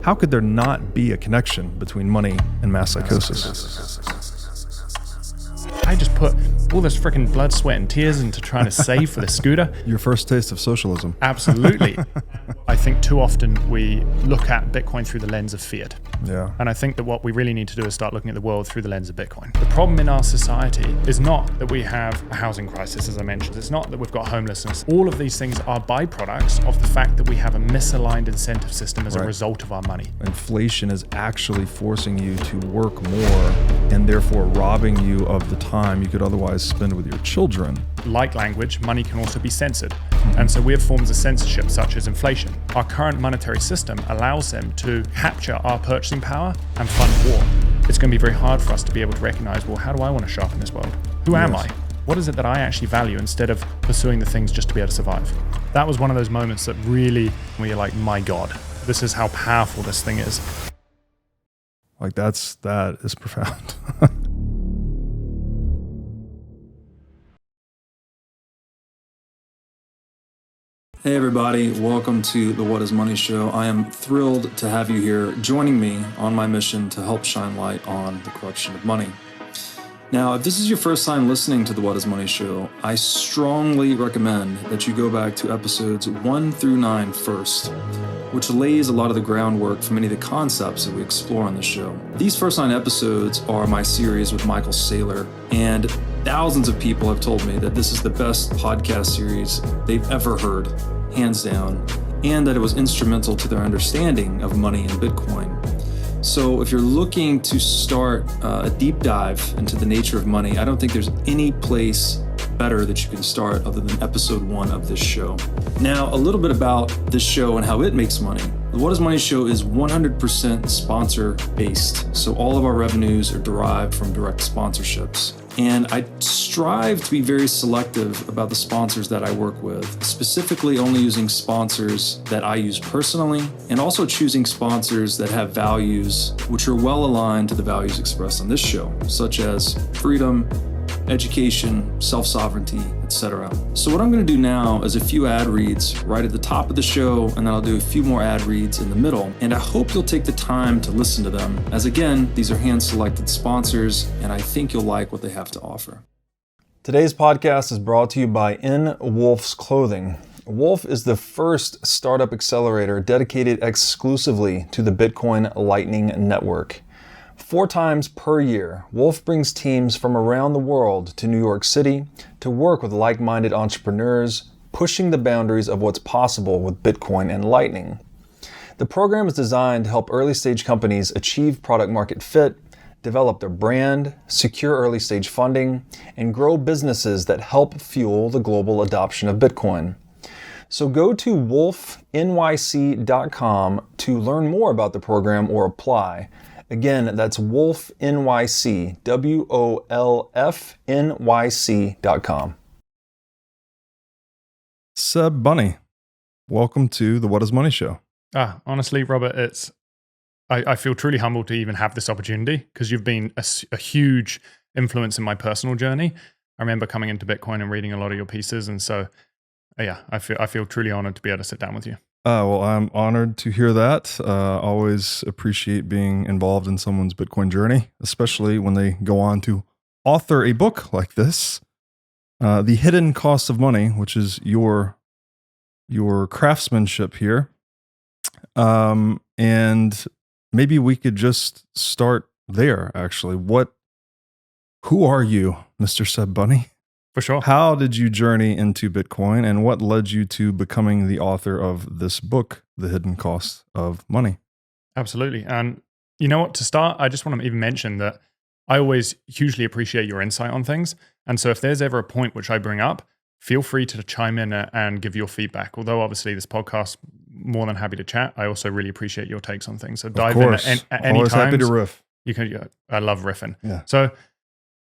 how could there not be a connection between money and mass psychosis? I just put all this freaking blood, sweat, and tears into trying to save for the scooter. Your first taste of socialism. Absolutely. I think too often we look at Bitcoin through the lens of fiat. Yeah. And I think that what we really need to do is start looking at the world through the lens of Bitcoin. The problem in our society is not that we have a housing crisis, as I mentioned. It's not that we've got homelessness. All of these things are byproducts of the fact that we have a misaligned incentive system as a result of our money. Inflation is actually forcing you to work more and therefore robbing you of the time you could otherwise spend with your children. Like language, money can also be censored. And so we have forms of censorship such as inflation. Our current monetary system allows them to capture our purchasing power and fund war. It's going to be very hard for us to be able to recognize, well, how do I want to show up in this world? Who am I? What is it that I actually value instead of pursuing the things just to be able to survive? That was one of those moments that really, where you're like, my God, this is how powerful this thing is. Like that is profound. Hey everybody, welcome to the What is Money Show. I am thrilled to have you here joining me on my mission to help shine light on the corruption of money. Now, if this is your first time listening to the What is Money Show, I strongly recommend that you go back to episodes 1 through 9 first, which lays a lot of the groundwork for many of the concepts that we explore on the show. These first 9 episodes are my series with Michael Saylor, and thousands of people have told me that this is the best podcast series they've ever heard, hands down, and that it was instrumental to their understanding of money and Bitcoin. So if you're looking to start a deep dive into the nature of money, I don't think there's any place better that you can start other than episode 1 of this show. Now, a little bit about this show and how it makes money. The What is Money Show is 100% sponsor based. So all of our revenues are derived from direct sponsorships. And I strive to be very selective about the sponsors that I work with, specifically only using sponsors that I use personally, and also choosing sponsors that have values which are well aligned to the values expressed on this show, such as freedom, education, self-sovereignty, etc. So what I'm going to do now is a few ad reads right at the top of the show, and then I'll do a few more ad reads in the middle. And I hope you'll take the time to listen to them, as again, these are hand-selected sponsors, and I think you'll like what they have to offer. Today's podcast is brought to you by In Wolf's Clothing. Wolf is the first startup accelerator dedicated exclusively to the Bitcoin Lightning Network. 4 times per year, Wolf brings teams from around the world to New York City to work with like-minded entrepreneurs, pushing the boundaries of what's possible with Bitcoin and Lightning. The program is designed to help early-stage companies achieve product market fit, develop their brand, secure early-stage funding, and grow businesses that help fuel the global adoption of Bitcoin. So go to wolfnyc.com to learn more about the program or apply. Again, that's Wolf NYC, WOLFNYC.com. Seb Bunney, welcome to the What is Money Show. Honestly, Robert, I feel truly humbled to even have this opportunity because you've been a huge influence in my personal journey. I remember coming into Bitcoin and reading a lot of your pieces. And so, yeah, I feel truly honored to be able to sit down with you. Well, I'm honored to hear that. Always appreciate being involved in someone's Bitcoin journey, especially when they go on to author a book like this, The Hidden Cost of Money, which is your craftsmanship here. And maybe we could just start there, actually. Who are you, Mr. Seb Bunney? For sure. How did you journey into Bitcoin, and what led you to becoming the author of this book, The Hidden Cost of Money? Absolutely. And you know what, to start, I just want to even mention that I always hugely appreciate your insight on things. And so if there's ever a point which I bring up, feel free to chime in and give your feedback. Although obviously this podcast, more than happy to chat. I also really appreciate your takes on things. So dive in at any always time. Happy to riff. I love riffing. Yeah. So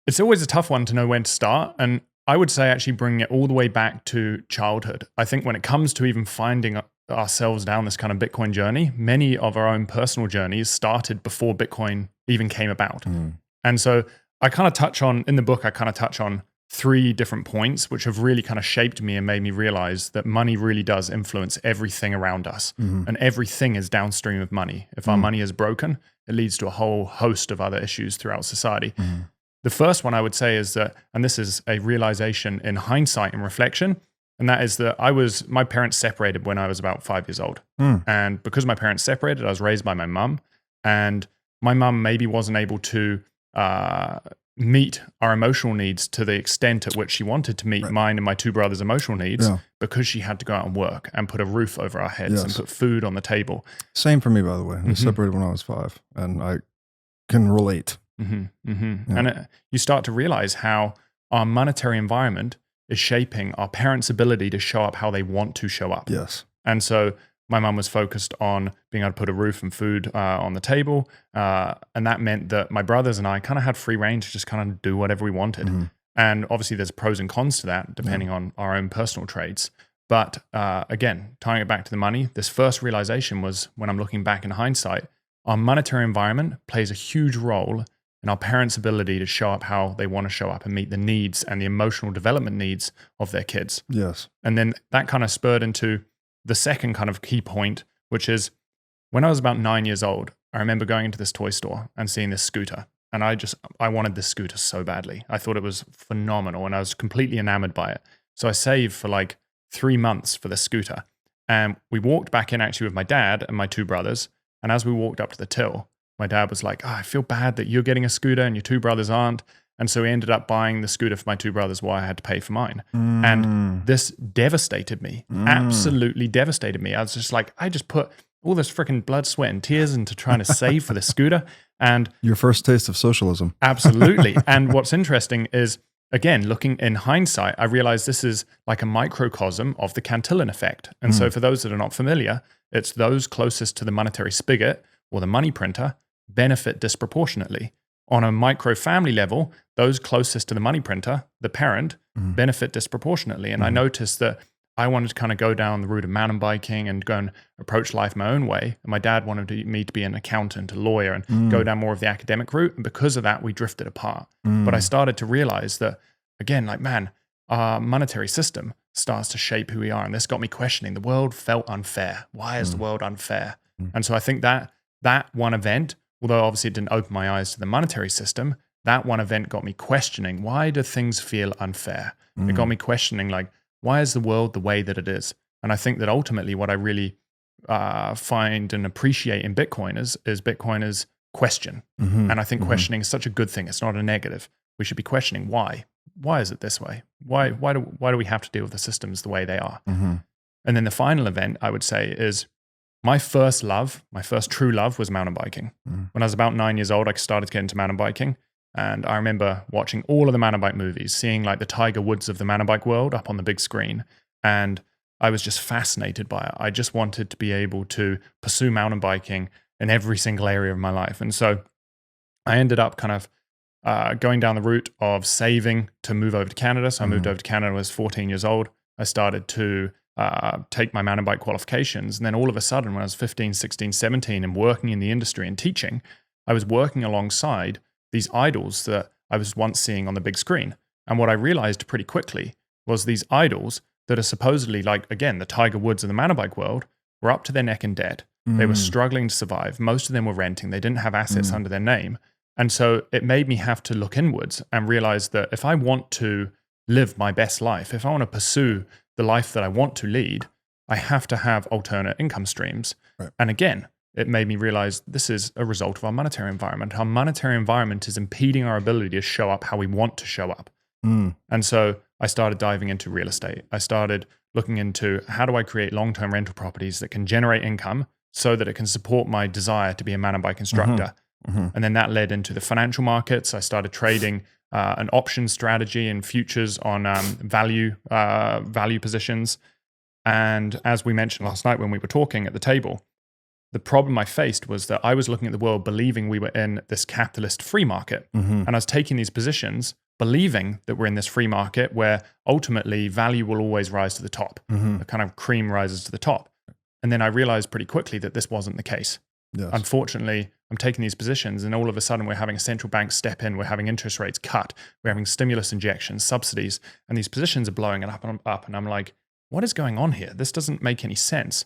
it's always a tough one to know when to start. And I would say actually bringing it all the way back to childhood. I think when it comes to even finding ourselves down this kind of Bitcoin journey, many of our own personal journeys started before Bitcoin even came about. And so in the book, I kind of touch on three different points which have really kind of shaped me and made me realize that money really does influence everything around us. And everything is downstream of money. If our money is broken, it leads to a whole host of other issues throughout society. The first one I would say is that, and this is a realization in hindsight and reflection, and that is that my parents separated when I was about 5 years old. And because my parents separated, I was raised by my mum, and my mum maybe wasn't able to meet our emotional needs to the extent at which she wanted to meet mine and my two brothers' emotional needs, because she had to go out and work and put a roof over our heads and put food on the table. Same for me, by the way. We separated when I was 5, and I can relate. And you start to realize how our monetary environment is shaping our parents' ability to show up how they want to show up. Yes. And so my mum was focused on being able to put a roof and food on the table. And that meant that my brothers and I kind of had free reign to just kind of do whatever we wanted. And obviously there's pros and cons to that, depending on our own personal traits. But again, tying it back to the money, this first realization was, when I'm looking back in hindsight, our monetary environment plays a huge role in our parents' ability to show up how they want to show up and meet the needs and the emotional development needs of their kids. Yes. And then that kind of spurred into the second kind of key point, which is when I was about 9 years old, I remember going into this toy store and seeing this scooter. And I wanted this scooter so badly. I thought it was phenomenal and I was completely enamored by it. So I saved for like 3 months for the scooter. And we walked back in actually with my dad and my two brothers. And as we walked up to the till, my dad was like, I feel bad that you're getting a scooter and your two brothers aren't. And so we ended up buying the scooter for my two brothers while I had to pay for mine. And this devastated me, absolutely devastated me. I was just like, I just put all this freaking blood, sweat, and tears into trying to save for the scooter. And your first taste of socialism. Absolutely. And what's interesting is, again, looking in hindsight, I realized this is like a microcosm of the Cantillon effect. And so for those that are not familiar, it's those closest to the monetary spigot or the money printer benefit disproportionately. On a micro family level, those closest to the money printer, the parent, benefit disproportionately. And I noticed that I wanted to kind of go down the route of mountain biking and go and approach life my own way. And my dad wanted me to be an accountant, a lawyer, and go down more of the academic route. And because of that, we drifted apart. But I started to realize that, again, like, man, our monetary system starts to shape who we are. And this got me questioning. The world felt unfair. Why is the world unfair? And so I think that one event, although obviously it didn't open my eyes to the monetary system, that one event got me questioning, why do things feel unfair? It got me questioning, like, why is the world the way that it is? And I think that ultimately what I really find and appreciate in Bitcoiners is Bitcoiners question. And I think questioning is such a good thing. It's not a negative. We should be questioning why. Why is it this way? Why do we have to deal with the systems the way they are? And then the final event, I would say, is my first true love was mountain biking. When I was about 9 years old, I started to get into mountain biking. And I remember watching all of the mountain bike movies, seeing like the Tiger Woods of the mountain bike world up on the big screen. And I was just fascinated by it. I just wanted to be able to pursue mountain biking in every single area of my life. And so I ended up kind of going down the route of saving to move over to Canada. So I moved over to Canada when I was 14 years old. I started to take my mountain bike qualifications. And then all of a sudden, when I was 15, 16, 17 and working in the industry and teaching, I was working alongside these idols that I was once seeing on the big screen. And what I realized pretty quickly was these idols that are supposedly like, again, the Tiger Woods of the mountain bike world were up to their neck in debt. They were struggling to survive. Most of them were renting. They didn't have assets under their name. And so it made me have to look inwards and realize that if I want to live my best life, if I want to pursue the life that I want to lead, I have to have alternate income streams. Right. And again, it made me realize this is a result of our monetary environment. Our monetary environment is impeding our ability to show up how we want to show up. And so I started diving into real estate. I started looking into how do I create long-term rental properties that can generate income so that it can support my desire to be a mountain bike instructor. And then that led into the financial markets. I started trading an option strategy and futures on value positions. And as we mentioned last night when we were talking at the table, the problem I faced was that I was looking at the world believing we were in this capitalist free market. And I was taking these positions believing that we're in this free market where ultimately value will always rise to the top. The kind of cream rises to the top. And then I realized pretty quickly that this wasn't the case. Unfortunately, I'm taking these positions, and all of a sudden we're having a central bank step in, we're having interest rates cut, we're having stimulus injections, subsidies, and these positions are blowing up and up. And I'm like, what is going on here? This doesn't make any sense.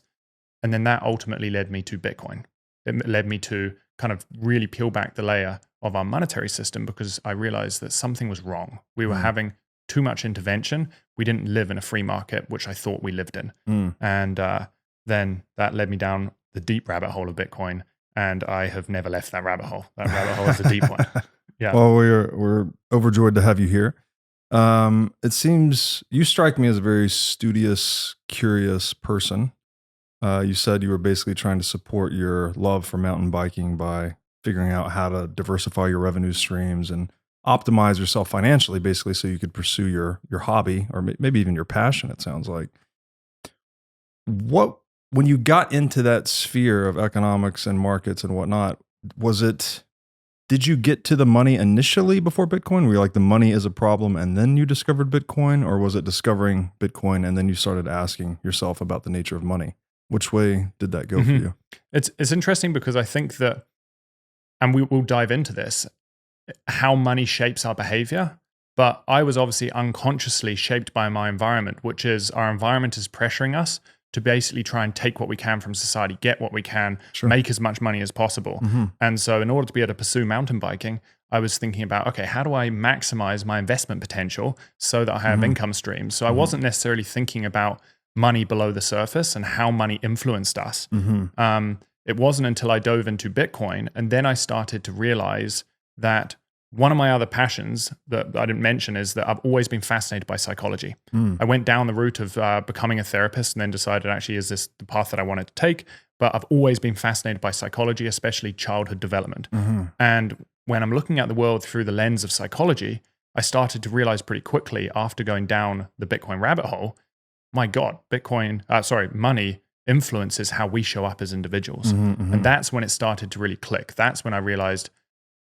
And then that ultimately led me to Bitcoin. It led me to kind of really peel back the layer of our monetary system, because I realized that something was wrong. We were having too much intervention. We didn't live in a free market, which I thought we lived in. And then that led me down the deep rabbit hole of Bitcoin, and I have never left that rabbit hole. That rabbit hole is a deep one. Yeah. Well, we're overjoyed to have you here. It seems you strike me as a very studious, curious person. You said you were basically trying to support your love for mountain biking by figuring out how to diversify your revenue streams and optimize yourself financially, basically, so you could pursue your hobby, or maybe even your passion, it sounds like. When you got into that sphere of economics and markets and whatnot, did you get to the money initially before Bitcoin? Were you like, the money is a problem, and then you discovered Bitcoin? Or was it discovering Bitcoin and then you started asking yourself about the nature of money? Which way did that go for you? It's interesting, because I think that, and we'll dive into this, how money shapes our behavior. But I was obviously unconsciously shaped by my environment, which is our environment is pressuring us to basically try and take what we can from society, get what we can, make as much money as possible. And so in order to be able to pursue mountain biking, I was thinking about, okay, how do I maximize my investment potential so that I have income streams? So I wasn't necessarily thinking about money below the surface and how money influenced us. It wasn't until I dove into Bitcoin, and then I started to realize that one of my other passions that I didn't mention is that I've always been fascinated by psychology. I went down the route of becoming a therapist, and then decided, actually, is this the path that I wanted to take? But I've always been fascinated by psychology, especially childhood development. And when I'm looking at the world through the lens of psychology, I started to realize pretty quickly, after going down the Bitcoin rabbit hole, my God, money influences how we show up as individuals. And that's when it started to really click. That's when I realized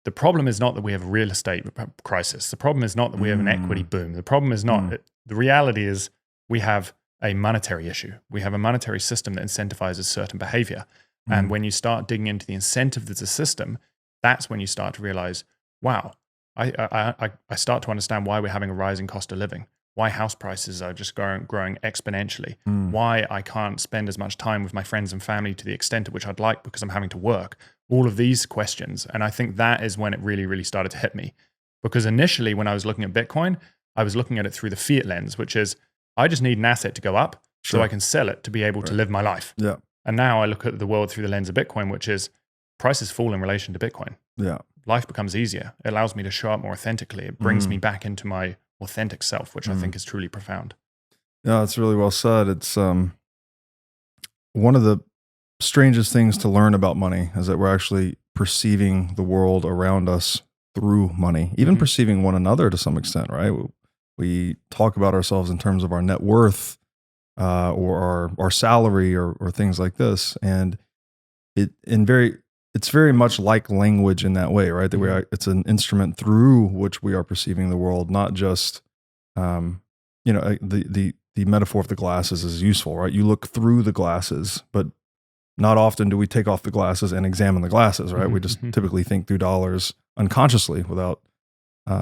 the problem is not that we have a real estate crisis. The problem is not that we have an equity boom. The problem is not, the reality is we have a monetary issue. We have a monetary system that incentivizes certain behavior. And when you start digging into the incentive of the system, that's when you start to realize, wow, I start to understand why we're having a rising cost of living, why house prices are just growing exponentially, why I can't spend as much time with my friends and family to the extent at which I'd like because I'm having to work, all of these questions. And I think that is when it really, really started to hit me. Because initially, when I was looking at Bitcoin, I was looking at it through the fiat lens, which is, I just need an asset to go up so I can sell it to be able to live my life. And now I look at the world through the lens of Bitcoin, which is, prices fall in relation to Bitcoin. Life becomes easier. It allows me to show up more authentically. It brings me back into my authentic self, which I think is truly profound. Yeah, that's really well said. It's one of the strangest things to learn about money is that we're actually perceiving the world around us through money, even perceiving one another to some extent, right? We talk about ourselves in terms of our net worth or our salary or things like this. And it's very much like language in that way, right? That it's an instrument through which we are perceiving the world, not just, the metaphor of the glasses is useful, right? You look through the glasses, but not often do we take off the glasses and examine the glasses, right? We just typically think through dollars unconsciously without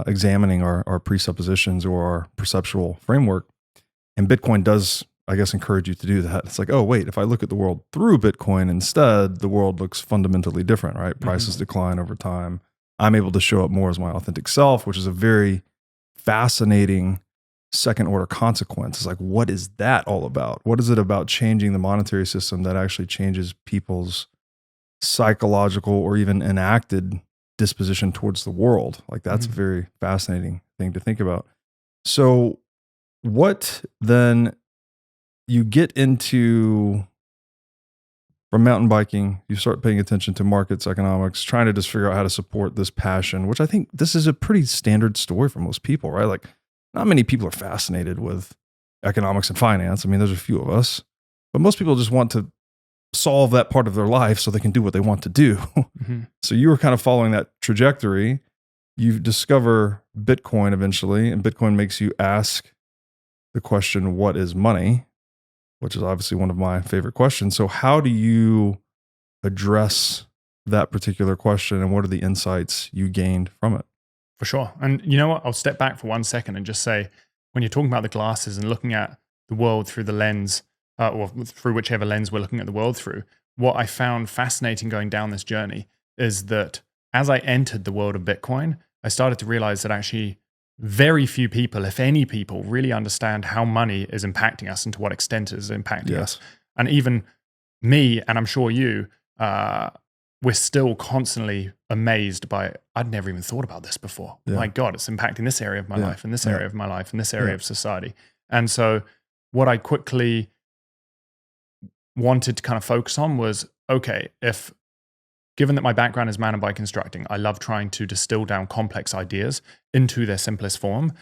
examining our presuppositions or our perceptual framework. And Bitcoin does, I guess, encourage you to do that. It's like, oh, wait, if I look at the world through Bitcoin instead, the world looks fundamentally different, right? Prices decline over time. I'm able to show up more as my authentic self, which is a very fascinating second order consequence. It's like, what is that all about? What is it about changing the monetary system that actually changes people's psychological or even enacted disposition towards the world? Like, that's a very fascinating thing to think about. So what then, you get into, from mountain biking, you start paying attention to markets, economics, trying to just figure out how to support this passion, which I think this is a pretty standard story for most people, right? Like, not many people are fascinated with economics and finance. I mean, there's a few of us, but most people just want to solve that part of their life so they can do what they want to do. So you were kind of following that trajectory. You discover Bitcoin eventually, and Bitcoin makes you ask the question, what is money? Which is obviously one of my favorite questions. So how do you address that particular question, and what are the insights you gained from it? For sure. And you know what? I'll step back for 1 second and just say, when you're talking about the glasses and looking at the world through the lens, or through whichever lens we're looking at the world through, what I found fascinating going down this journey is that as I entered the world of Bitcoin, I started to realize that actually very few people, if any people, really understand how money is impacting us and to what extent it is impacting us. And even me, and I'm sure you, we're still constantly amazed by, I'd never even thought about this before. Yeah. My God, it's impacting this area of my life and this area of my life and this area of society. And so what I quickly wanted to kind of focus on was, okay, if given that my background is mountain bike instructing, I love trying to distill down complex ideas into their simplest form.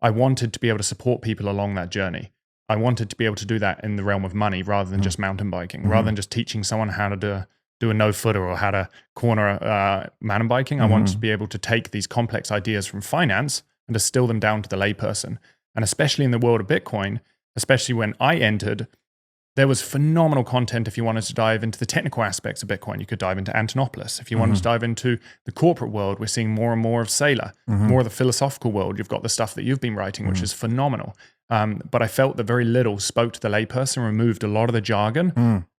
I wanted to be able to support people along that journey. I wanted to be able to do that in the realm of money rather than just mountain biking, rather than just teaching someone how to do a no-footer or how to corner mountain biking. I wanted to be able to take these complex ideas from finance and distill them down to the layperson. And especially in the world of Bitcoin, especially when I entered, there was phenomenal content. If you wanted to dive into the technical aspects of Bitcoin, you could dive into Antonopoulos. If you wanted to dive into the corporate world, we're seeing more and more of Saylor, more of the philosophical world. You've got the stuff that you've been writing, which is phenomenal. But I felt that very little spoke to the layperson, removed a lot of the jargon.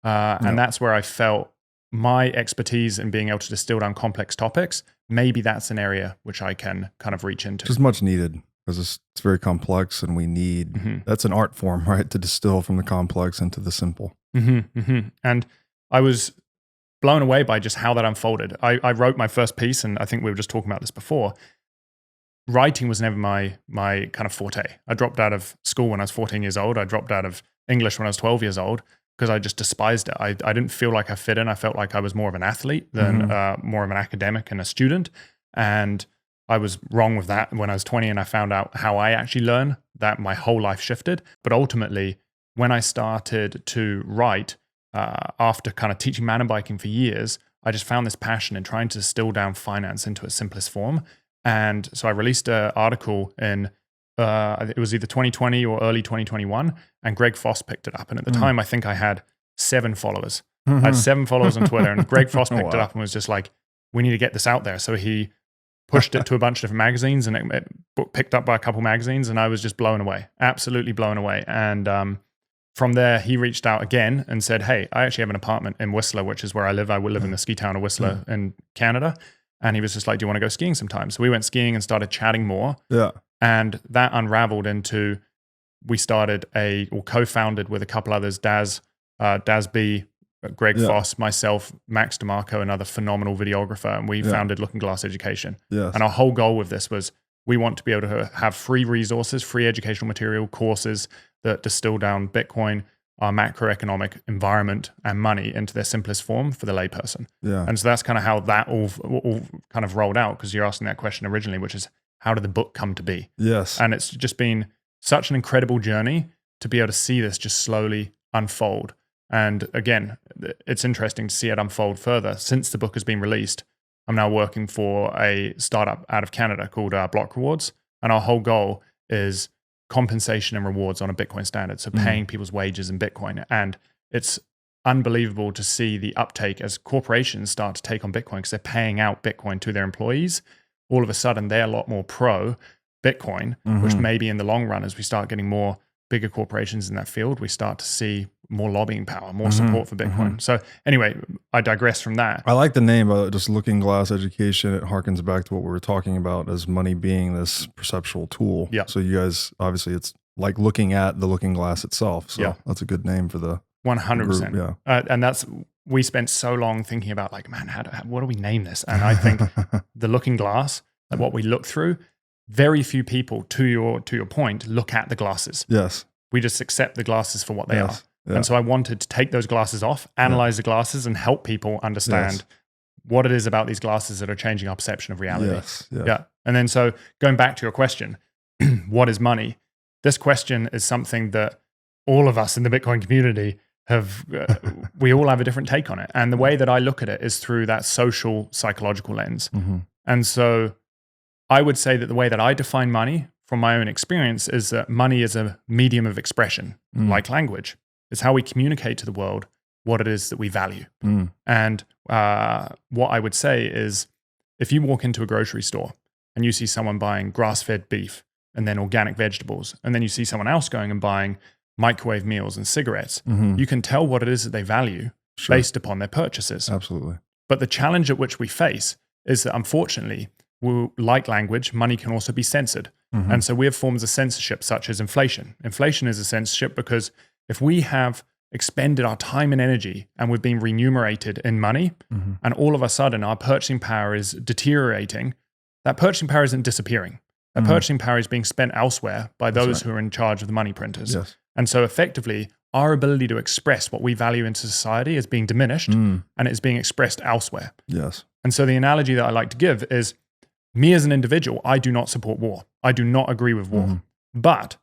And that's where I felt my expertise in being able to distill down complex topics, maybe that's an area which I can kind of reach into. Just much needed. Because it's very complex, and we need, that's an art form, right? To distill from the complex into the simple. And I was blown away by just how that unfolded. I wrote my first piece, and I think we were just talking about this before. Writing was never my kind of forte. I dropped out of school when I was 14 years old. I dropped out of English when I was 12 years old because I just despised it. I didn't feel like I fit in. I felt like I was more of an athlete than more of an academic and a student. And I was wrong with that when I was 20, and I found out how I actually learn, that my whole life shifted. But ultimately, when I started to write, after kind of teaching mountain biking for years, I just found this passion in trying to distill down finance into its simplest form. And so I released an article in, it was either 2020 or early 2021, and Greg Foss picked it up. And at the time, I think I had 7 followers. I had 7 followers on Twitter, and Greg Foss picked it up and was just like, we need to get this out there. So he pushed it to a bunch of different magazines, and it picked up by a couple magazines, and I was just blown away, absolutely blown away. And from there, he reached out again and said, hey, I actually have an apartment in Whistler, which is where I live. I live in the ski town of Whistler in Canada. And he was just like, do you want to go skiing sometime? So we went skiing and started chatting more. Yeah. And that unraveled into, we started or co-founded with a couple others, Daz B, Greg Foss, myself, Max DeMarco, another phenomenal videographer, and we founded Looking Glass Education. Yes. And our whole goal with this was, we want to be able to have free resources, free educational material, courses that distill down Bitcoin, our macroeconomic environment, and money into their simplest form for the layperson. Yeah. And so that's kind of how that all kind of rolled out, because you're asking that question originally, which is, how did the book come to be? Yes. And it's just been such an incredible journey to be able to see this just slowly unfold. And again, it's interesting to see it unfold further. Since the book has been released, I'm now working for a startup out of Canada called Block Rewards. And our whole goal is compensation and rewards on a Bitcoin standard. So paying people's wages in Bitcoin. And it's unbelievable to see the uptake as corporations start to take on Bitcoin, because they're paying out Bitcoin to their employees. All of a sudden, they're a lot more pro Bitcoin, which maybe in the long run, as we start getting more bigger corporations in that field, we start to see more lobbying power, more support for Bitcoin. So anyway, I digress from that. I like the name, just Looking Glass Education. It harkens back to what we were talking about as money being this perceptual tool. Yeah. So you guys, obviously it's like looking at the looking glass itself. So that's a good name for the 100%. Group. Yeah. And that's, we spent so long thinking about like, man, what do we name this? And I think the looking glass, like what we look through, very few people, to your point, look at the glasses. Yes. We just accept the glasses for what they are. Yeah. And so I wanted to take those glasses off, analyze the glasses, and help people understand what it is about these glasses that are changing our perception of reality. Yes. Yeah. And then so going back to your question, what is money? This question is something that all of us in the Bitcoin community have, we all have a different take on it. And the way that I look at it is through that social psychological lens. And so I would say that the way that I define money from my own experience is that money is a medium of expression, like language. It's how we communicate to the world what it is that we value. And what I would say is, if you walk into a grocery store and you see someone buying grass-fed beef and then organic vegetables, and then you see someone else going and buying microwave meals and cigarettes, you can tell what it is that they value based upon their purchases. Absolutely. But the challenge at which we face is that, unfortunately, like language, money can also be censored. And so we have forms of censorship such as inflation. Inflation is a censorship because if we have expended our time and energy and we've been remunerated in money, and all of a sudden our purchasing power is deteriorating, that purchasing power isn't disappearing. That purchasing power is being spent elsewhere by those who are in charge of the money printers. Yes. And so effectively, our ability to express what we value in society is being diminished and it's being expressed elsewhere. Yes. And so the analogy that I like to give is, me as an individual, I do not support war. I do not agree with war. But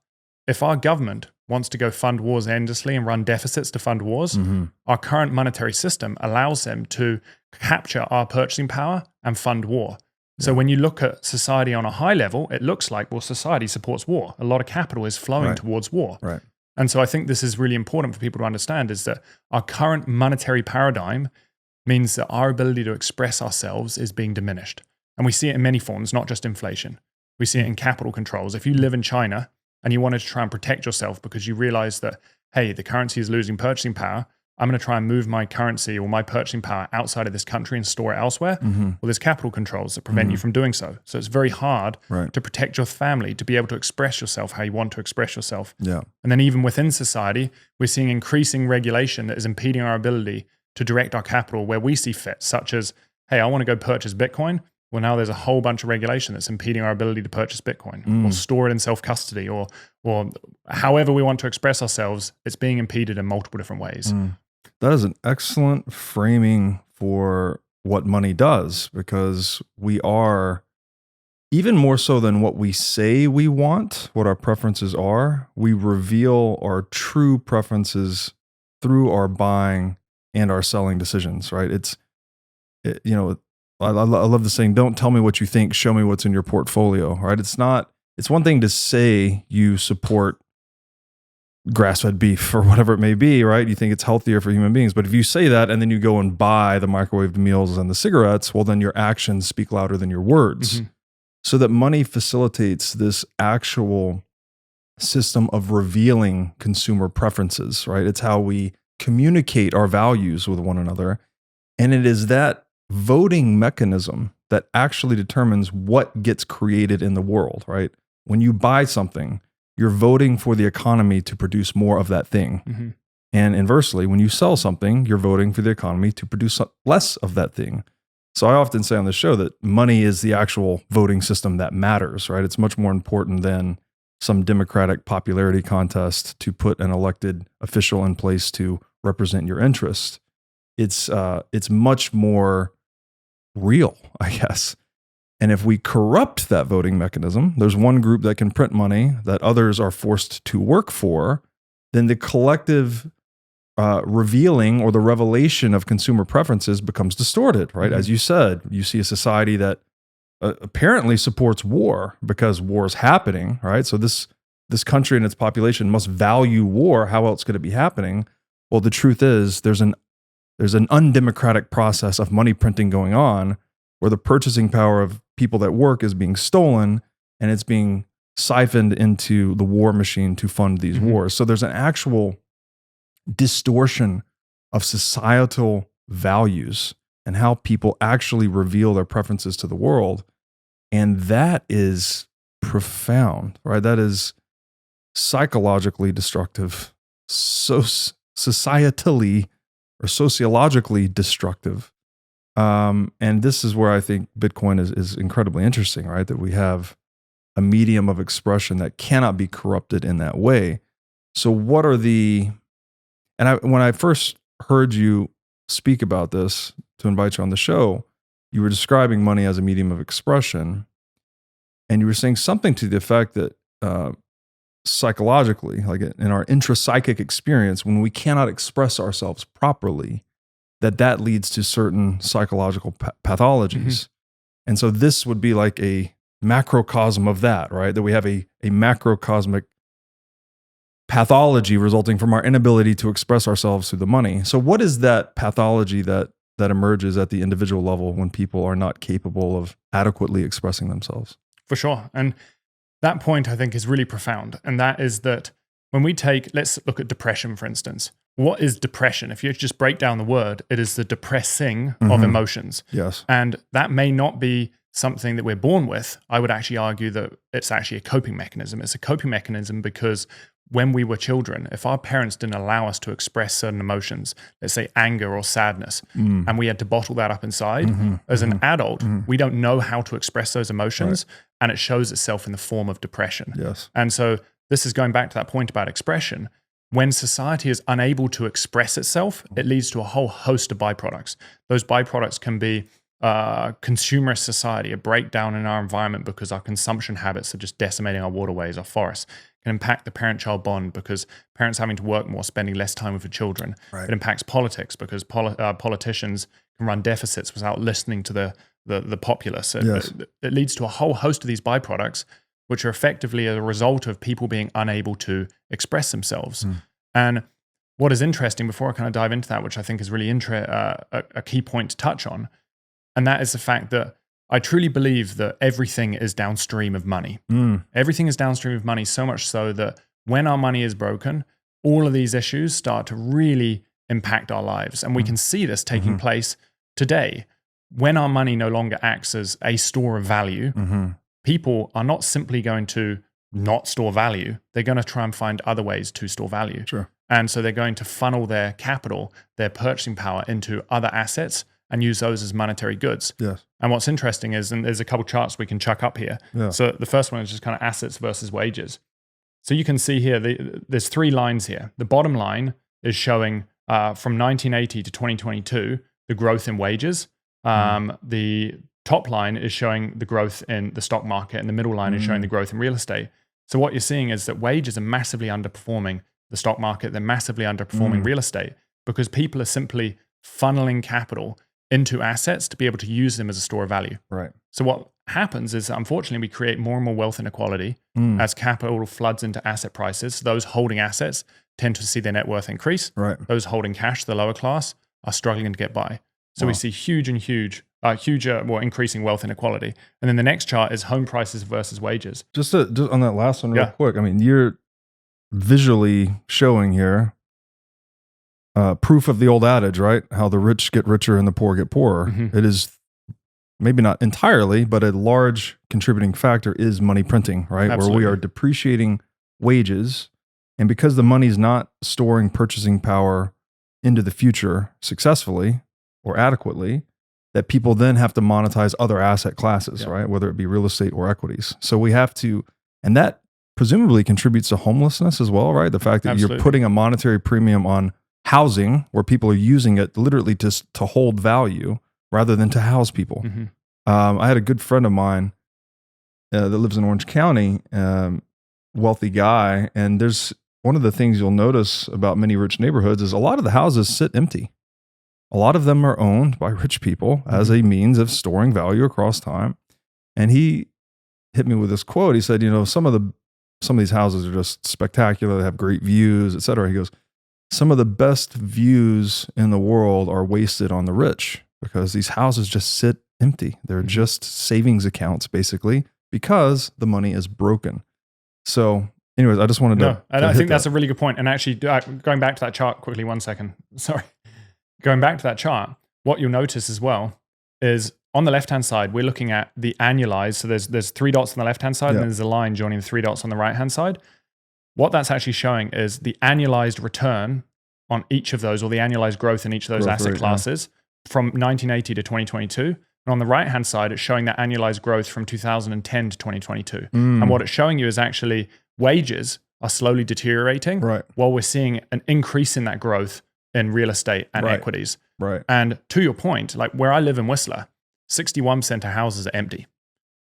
if our government wants to go fund wars endlessly and run deficits to fund wars, our current monetary system allows them to capture our purchasing power and fund war. So when you look at society on a high level, it looks like, well, society supports war. A lot of capital is flowing towards war. Right. And so I think this is really important for people to understand, is that our current monetary paradigm means that our ability to express ourselves is being diminished. And we see it in many forms, not just inflation. We see it in capital controls. If you live in China and you wanted to try and protect yourself because you realize that, hey, the currency is losing purchasing power, I'm going to try and move my currency or my purchasing power outside of this country and store it elsewhere. Well, there's capital controls that prevent you from doing so. So it's very hard to protect your family, to be able to express yourself how you want to express yourself. Yeah. And then even within society, we're seeing increasing regulation that is impeding our ability to direct our capital where we see fit, such as, hey, I want to go purchase Bitcoin. Well, now there's a whole bunch of regulation that's impeding our ability to purchase Bitcoin or store it in self-custody or however we want to express ourselves. It's being impeded in multiple different ways. That is an excellent framing for what money does, because we are, even more so than what we say we want, what our preferences are, we reveal our true preferences through our buying and our selling decisions, right? I love the saying, don't tell me what you think, show me what's in your portfolio, right? It's one thing to say you support grass-fed beef or whatever it may be, right? You think it's healthier for human beings. But if you say that and then you go and buy the microwaved meals and the cigarettes, well, then your actions speak louder than your words. So that money facilitates this actual system of revealing consumer preferences, right? It's how we communicate our values with one another. And it is that voting mechanism that actually determines what gets created in the world, right? When you buy something, you're voting for the economy to produce more of that thing. And inversely, when you sell something, you're voting for the economy to produce less of that thing. So I often say on the show that money is the actual voting system that matters, right? It's much more important than some democratic popularity contest to put an elected official in place to represent your interests. It's much more real, I guess. And if we corrupt that voting mechanism, there's one group that can print money that others are forced to work for, then the collective revealing or the revelation of consumer preferences becomes distorted, right? As you said, you see a society that apparently supports war because war is happening, right? So this country and its population must value war. How else could it be happening? Well, the truth is there's an undemocratic process of money printing going on where the purchasing power of people that work is being stolen and it's being siphoned into the war machine to fund these wars. So there's an actual distortion of societal values and how people actually reveal their preferences to the world. And that is profound, right? That is psychologically destructive, so societally or sociologically destructive. And this is where I think Bitcoin is incredibly interesting, right? That we have a medium of expression that cannot be corrupted in that way. So what are when I first heard you speak about this to invite you on the show, you were describing money as a medium of expression. And you were saying something to the effect that psychologically, like in our intrapsychic experience, when we cannot express ourselves properly, that leads to certain psychological pathologies. And so this would be like a macrocosm of that, right? That we have a macrocosmic pathology resulting from our inability to express ourselves through the money. So what is that pathology that emerges at the individual level when people are not capable of adequately expressing themselves? For sure. And that point, I think, is really profound. And that is that when we let's look at depression, for instance. What is depression? If you just break down the word, it is the depressing of emotions. Yes. And that may not be something that we're born with. I would actually argue that it's actually a coping mechanism. It's a coping mechanism because when we were children, if our parents didn't allow us to express certain emotions, let's say anger or sadness, and we had to bottle that up inside, as an adult, we don't know how to express those emotions, and it shows itself in the form of depression. Yes. And so this is going back to that point about expression. When society is unable to express itself, it leads to a whole host of byproducts. Those byproducts can be consumerist society, a breakdown in our environment because our consumption habits are just decimating our waterways, our forests. Can impact the parent-child bond because parents having to work more, spending less time with the children. It impacts politics because politicians can run deficits without listening to the populace. It leads to a whole host of these byproducts, which are effectively a result of people being unable to express themselves. And what is interesting, before I kind of dive into that, which I think is really a key point to touch on, and that is the fact that I truly believe that everything is downstream of money. Everything is downstream of money, so much so that when our money is broken, all of these issues start to really impact our lives. And we can see this taking place today. When our money no longer acts as a store of value, people are not simply going to not store value. They're going to try and find other ways to store value. Sure. And so they're going to funnel their capital, their purchasing power into other assets and use those as monetary goods. Yes. And what's interesting is, and there's a couple charts we can chuck up here. Yeah. So the first one is just kind of assets versus wages. So you can see here, there's 3 lines here. The bottom line is showing from 1980 to 2022, the growth in wages. The top line is showing the growth in the stock market, and the middle line is showing the growth in real estate. So what you're seeing is that wages are massively underperforming the stock market. They're massively underperforming real estate because people are simply funneling capital into assets to be able to use them as a store of value. Right. So what happens is, unfortunately, we create more and more wealth inequality as capital floods into asset prices. Those holding assets tend to see their net worth increase. Right. Those holding cash, the lower class, are struggling to get by. So we see huge increasing wealth inequality. And then the next chart is home prices versus wages. Just on that last one real quick. I mean, you're visually showing here proof of the old adage, right? How the rich get richer and the poor get poorer. It is maybe not entirely, but a large contributing factor is money printing, right? Absolutely. Where we are depreciating wages. And because the money's not storing purchasing power into the future successfully or adequately, that people then have to monetize other asset classes, right? Whether it be real estate or equities. So we have to, and that presumably contributes to homelessness as well, right? The fact that you're putting a monetary premium on housing where people are using it literally to hold value rather than to house people. I had a good friend of mine that lives in Orange County, wealthy guy. And there's one of the things you'll notice about many rich neighborhoods is a lot of the houses sit empty. A lot of them are owned by rich people as a means of storing value across time. And he hit me with this quote. He said, some of these houses are just spectacular. They have great views, et cetera. He goes, some of the best views in the world are wasted on the rich because these houses just sit empty. They're just savings accounts, basically, because the money is broken. So anyways, I just wanted to I think that's a really good point. And actually, going back to that chart quickly, 1 second. Sorry. Going back to that chart, what you'll notice as well is on the left-hand side, we're looking at the annualized. So there's 3 dots on the left-hand side, and there's a line joining the 3 dots on the right-hand side. What that's actually showing is the annualized return on each of those, or the annualized growth in each of those asset classes from 1980 to 2022. And on the right-hand side, it's showing that annualized growth from 2010 to 2022. And what it's showing you is actually wages are slowly deteriorating while we're seeing an increase in that growth in real estate and equities. Right. And to your point, like where I live in Whistler, 61% of houses are empty.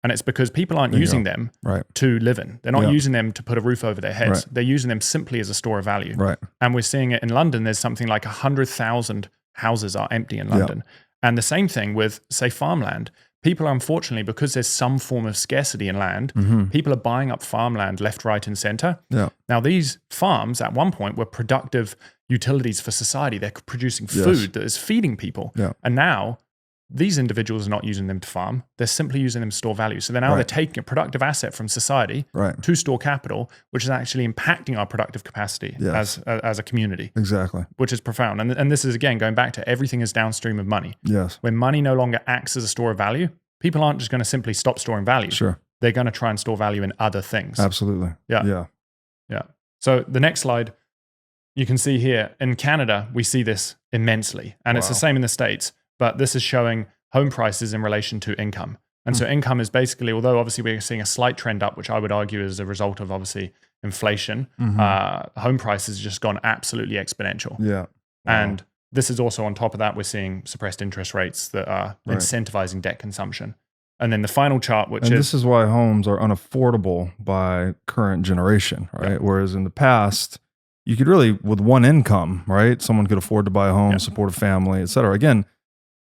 And it's because people aren't using them to live in. They're not using them to put a roof over their heads. They're using them simply as a store of value. And we're seeing it in London. There's something like 100,000 houses are empty in London. And the same thing with, say, farmland. people are, unfortunately, because there's some form of scarcity in land, people are buying up farmland left, right, and center. Yeah. Now, these farms at one point were productive utilities for society. They're producing food that is feeding people. Yeah. And now these individuals are not using them to farm. They're simply using them to store value. So they're taking a productive asset from society to store capital, which is actually impacting our productive capacity as a community. Exactly. Which is profound. And this is, again, going back to everything is downstream of money. Yes. When money no longer acts as a store of value, people aren't just going to simply stop storing value. Sure. They're going to try and store value in other things. Absolutely. Yeah. So the next slide, you can see here in Canada, we see this immensely. And it's the same in the States. But this is showing home prices in relation to income. And so income is basically, although obviously we're seeing a slight trend up, which I would argue is a result of obviously inflation, home prices just gone absolutely exponential. Yeah. And this is also on top of that, we're seeing suppressed interest rates that are incentivizing debt consumption. And then the final chart, this is why homes are unaffordable by current generation, right? Yeah. Whereas in the past, you could really, with one income, right? Someone could afford to buy a home, support a family, et cetera. Again,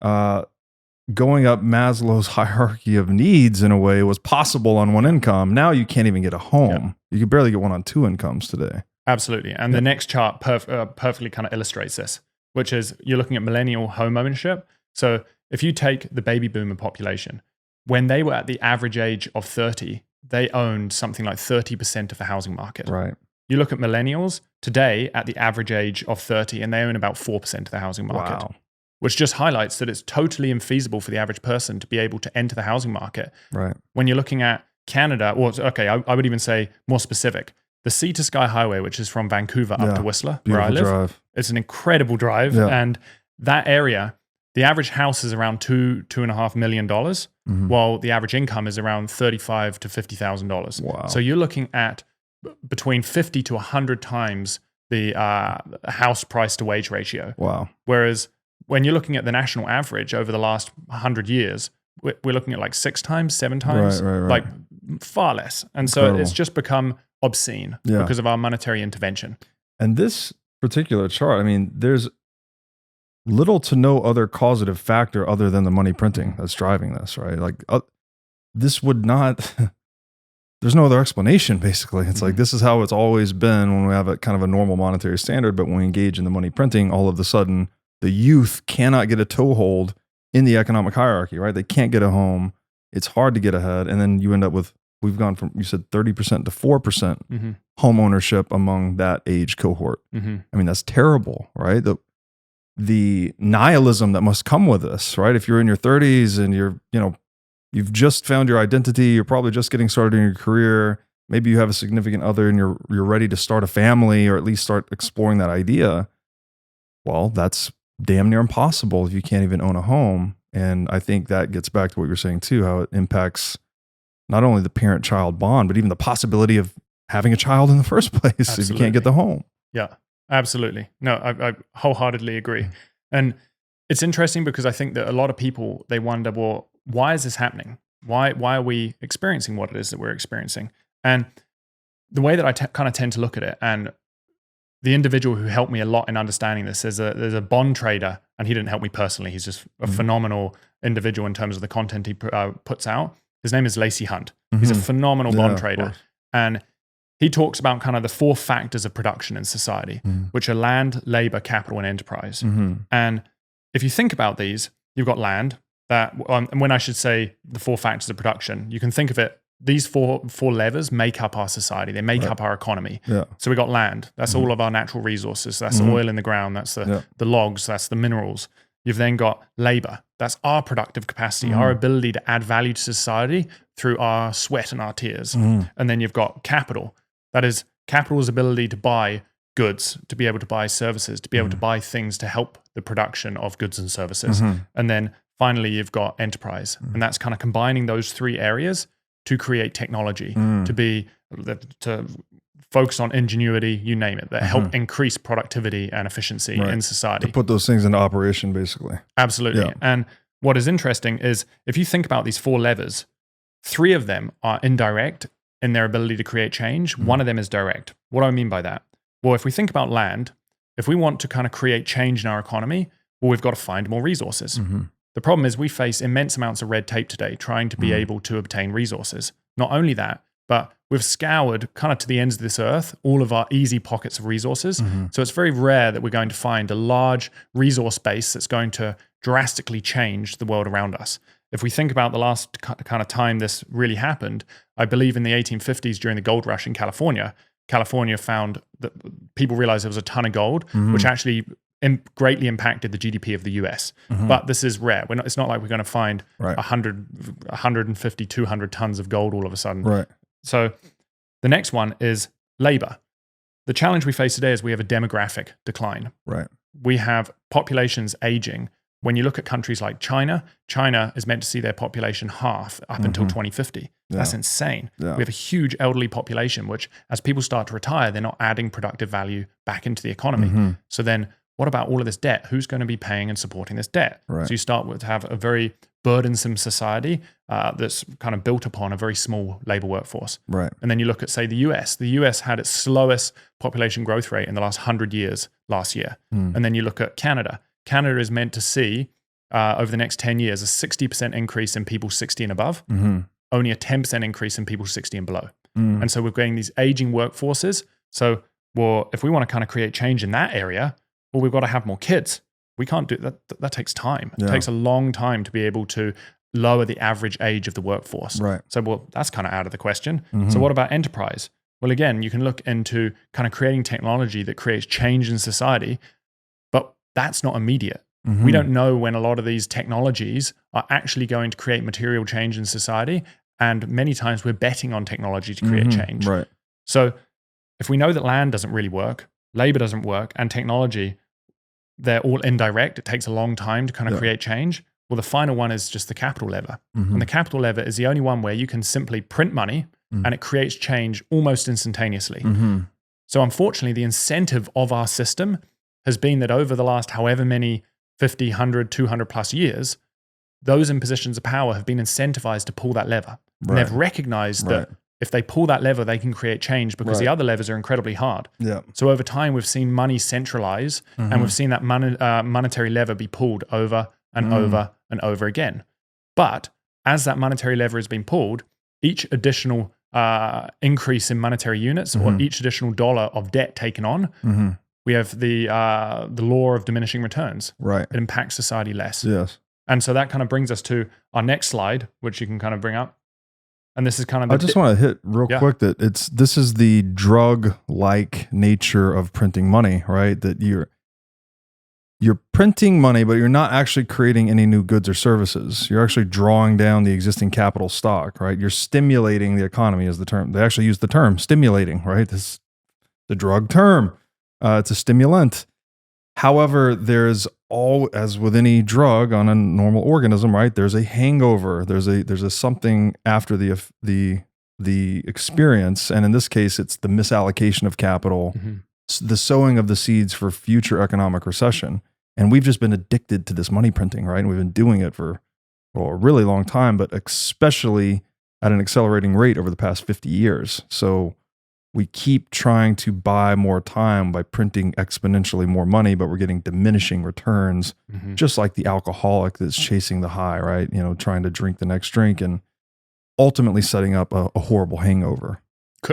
going up Maslow's hierarchy of needs in a way was possible on one income. Now you can't even get a home. You could barely get one on two incomes today. Absolutely. And the next chart perfectly kind of illustrates this, which is you're looking at millennial home ownership. So if you take the baby boomer population, when they were at the average age of 30, they owned something like 30% of the housing market. Right. You look at millennials today at the average age of 30, and they own about 4% of the housing market. Wow. Which just highlights that it's totally infeasible for the average person to be able to enter the housing market. Right. When you're looking at Canada, I would even say more specific, the Sea to Sky Highway, which is from Vancouver up to Whistler, where I live. Drive. It's an incredible drive. Yeah. And that area, the average house is around $2.5 million, while the average income is around $35,000 to $50,000. Wow. So you're looking at between 50 to 100 times the house price to wage ratio. Wow. Whereas when you're looking at the national average over the last 100 years, we're looking at like 6 times, 7 times, like far less. And so it's just become obscene because of our monetary intervention. And this particular chart, I mean, there's little to no other causative factor other than the money printing that's driving this, right? Like this would not, there's no other explanation basically. It's like, this is how it's always been when we have a kind of a normal monetary standard, but when we engage in the money printing, all of a sudden the youth cannot get a toehold in the economic hierarchy, right? They can't get a home. It's hard to get ahead. And then you end up with, we've gone from, you said 30% to 4% home ownership among that age cohort. I mean, that's terrible, right? The nihilism that must come with this, right? If you're in your 30s and you've just found your identity, you're probably just getting started in your career, maybe you have a significant other and you're ready to start a family or at least start exploring that idea. Well, that's damn near impossible if you can't even own a home. And I think that gets back to what you're saying too, how it impacts not only the parent-child bond, but even the possibility of having a child in the first place if you can't get the home. Yeah, absolutely. No, I wholeheartedly agree. And it's interesting because I think that a lot of people, they wonder, well, why is this happening? Why are we experiencing what it is that we're experiencing? And the way that I kind of tend to look at it, and the individual who helped me a lot in understanding this is there's a bond trader, and he didn't help me personally. He's just a phenomenal individual in terms of the content he puts out. His name is Lacey Hunt. He's a phenomenal bond trader. And he talks about kind of the 4 factors of production in society, which are land, labor, capital, and enterprise. And if you think about these, you've got land that, and when I should say the 4 factors of production, you can think of it, these four levers make up our society. They make up our economy. So we got land. That's all of our natural resources. That's the oil in the ground. That's the logs. That's the minerals. You've then got labor. That's our productive capacity, our ability to add value to society through our sweat and our tears. And then you've got capital. That is capital's ability to buy goods, to be able to buy services, to be able to buy things to help the production of goods and services. And then finally, you've got enterprise. And that's kind of combining those 3 areas to create technology, to focus on ingenuity, you name it, that help increase productivity and efficiency in society. To put those things into operation, basically. Absolutely. Yeah. And what is interesting is if you think about these 4 levers, 3 of them are indirect in their ability to create change. 1 of them is direct. What do I mean by that? Well, if we think about land, if we want to kind of create change in our economy, well, we've got to find more resources. The problem is we face immense amounts of red tape today trying to be able to obtain resources. Not only that, but we've scoured kind of to the ends of this earth all of our easy pockets of resources. So it's very rare that we're going to find a large resource base that's going to drastically change the world around us. If we think about the last kind of time this really happened, I believe in the 1850s during the gold rush in California found that people realized there was a ton of gold, which actually greatly impacted the GDP of the US. But this is rare. It's not like we're going to find 150, 200 tons of gold all of a sudden. Right. So the next one is labor. The challenge we face today is we have a demographic decline. Right. We have populations aging. When you look at countries like China is meant to see their population half up until 2050. That's insane. We have a huge elderly population, which as people start to retire, they're not adding productive value back into the economy. So then what about all of this debt? Who's going to be paying and supporting this debt? Right. So you start with to have a very burdensome society that's kind of built upon a very small labor workforce. Right. And then you look at, say, the US. The US had its slowest population growth rate in the last 100 years last year. And then you look at Canada. Canada is meant to see over the next 10 years a 60% increase in people 60 and above, only a 10% increase in people 60 and below. And so we're getting these aging workforces. So, well, if we want to kind of create change in that area, well, we've got to have more kids. We can't do that. That takes time. It takes a long time to be able to lower the average age of the workforce. Right. So, well, that's kind of out of the question. So what about enterprise? Well, again, you can look into kind of creating technology that creates change in society, but that's not immediate. We don't know when a lot of these technologies are actually going to create material change in society. And many times we're betting on technology to create change. Right. So if we know that land doesn't really work, labor doesn't work, and technology, they're all indirect, it takes a long time to kind of create change. Well, the final one is just the capital lever. And the capital lever is the only one where you can simply print money and it creates change almost instantaneously. So unfortunately, the incentive of our system has been that over the last however many 50, 100, 200 plus years, those in positions of power have been incentivized to pull that lever. And they've recognized that if they pull that lever, they can create change because the other levers are incredibly hard. So over time, we've seen money centralize and we've seen that monetary lever be pulled over and over and over again. But as that monetary lever has been pulled, each additional increase in monetary units or each additional dollar of debt taken on, we have the law of diminishing returns. Right. It impacts society less. Yes. And so that kind of brings us to our next slide, which you can kind of bring up. And this is kind of I just want to hit real quick that this is the drug-like nature of printing money, right? That you're printing money, but you're not actually creating any new goods or services. You're actually drawing down the existing capital stock, right? You're stimulating the economy is the term. They actually use the term stimulating, right? This is the drug term. It's a stimulant. However, there's as with any drug on a normal organism, right? There's a hangover. There's a something after the experience, and in this case, it's the misallocation of capital, the sowing of the seeds for future economic recession. And we've just been addicted to this money printing, right? And we've been doing it for a really long time, but especially at an accelerating rate over the past 50 years. So we keep trying to buy more time by printing exponentially more money, but we're getting diminishing returns, just like the alcoholic that's chasing the high, right? You know, trying to drink the next drink and ultimately setting up a horrible hangover.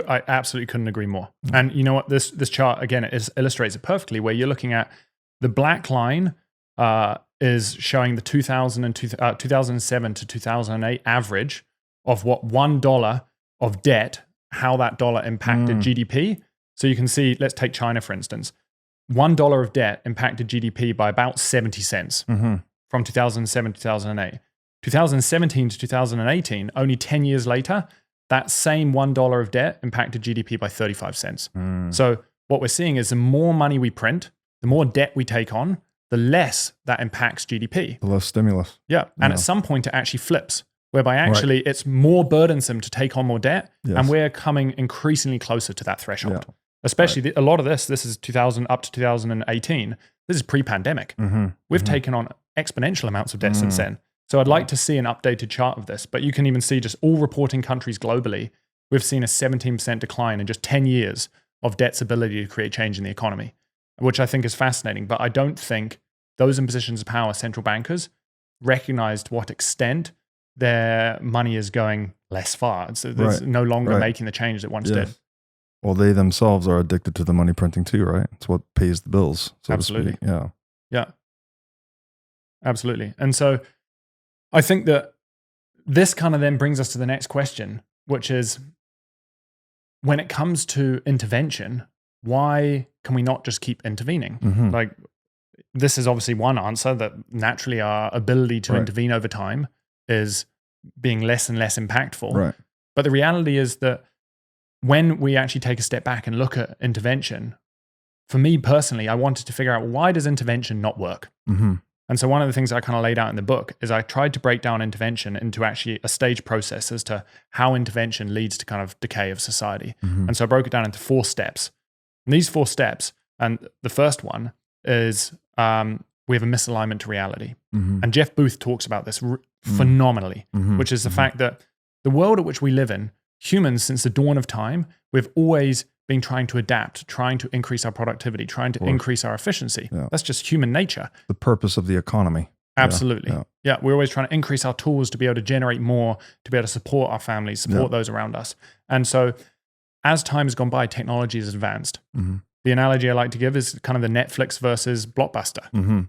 I absolutely couldn't agree more. And you know what? This chart, again, illustrates it perfectly, where you're looking at the black line is showing the 2007 to 2008 average of what $1 of debt, how that dollar impacted GDP. So you can see, let's take China, for instance. $1 of debt impacted GDP by about 70 cents from 2007 to 2008. 2017 to 2018, only 10 years later, that same $1 of debt impacted GDP by 35 cents. So what we're seeing is the more money we print, the more debt we take on, the less that impacts GDP. The less stimulus. Yeah. And at some point, it actually flips, whereby actually it's more burdensome to take on more debt, and we're coming increasingly closer to that threshold. Especially a lot of this is 2000 up to 2018. This is pre-pandemic. We've taken on exponential amounts of debt since then. So I'd like to see an updated chart of this, but you can even see just all reporting countries globally, we've seen a 17% decline in just 10 years of debt's ability to create change in the economy, which I think is fascinating. But I don't think those in positions of power, central bankers, recognize to what extent their money is going less far. So there's no longer making the change that once did. Well, they themselves are addicted to the money printing too, right? It's what pays the bills, so Absolutely. to speak. Yeah. Absolutely. And so I think that this kind of then brings us to the next question, which is, when it comes to intervention, why can we not just keep intervening? Mm-hmm. Like, this is obviously one answer, that naturally our ability to intervene over time is being less and less impactful. Right. But the reality is that when we actually take a step back and look at intervention, for me personally, I wanted to figure out, why does intervention not work? Mm-hmm. And so one of the things I kind of laid out in the book is I tried to break down intervention into actually a stage process as to how intervention leads to kind of decay of society. Mm-hmm. And so I broke it down into 4 steps. And these 4 steps, and the first one is we have a misalignment to reality. Mm-hmm. And Jeff Booth talks about this phenomenally, which is the fact that the world at which we live in, humans, since the dawn of time, we've always been trying to adapt, trying to increase our productivity, trying to increase our efficiency. Yeah. That's just human nature. The purpose of the economy. Absolutely. Yeah. We're always trying to increase our tools to be able to generate more, to be able to support our families, support those around us. And so as time has gone by, technology has advanced. Mm-hmm. The analogy I like to give is kind of the Netflix versus Blockbuster. Mm-hmm.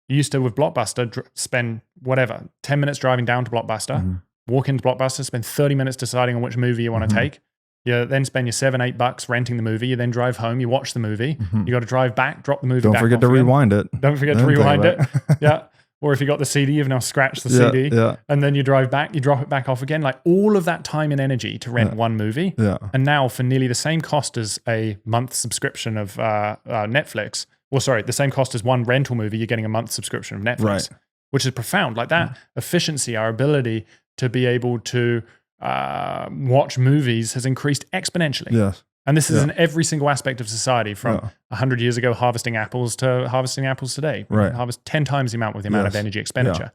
You used to, with Blockbuster, spend 10 minutes driving down to Blockbuster, walk into Blockbuster, spend 30 minutes deciding on which movie you want to take. You then spend your $7-8 renting the movie. You then drive home. You watch the movie. You got to drive back, drop the movie. Don't back forget to again. rewind it. Don't forget to rewind it. Yeah. Or if you got the CD, you've now scratched the CD. Yeah. And then you drive back. You drop it back off again. Like, all of that time and energy to rent one movie. Yeah. And now, for nearly the same cost as a month subscription of Netflix, the same cost as one rental movie, you're getting a month subscription of Netflix, which is profound. Like, that efficiency, our ability to be able to watch movies has increased exponentially. Yes. And this is in every single aspect of society, from 100 years ago harvesting apples to harvesting apples today. Right. Harvest 10 times the amount with the amount of energy expenditure.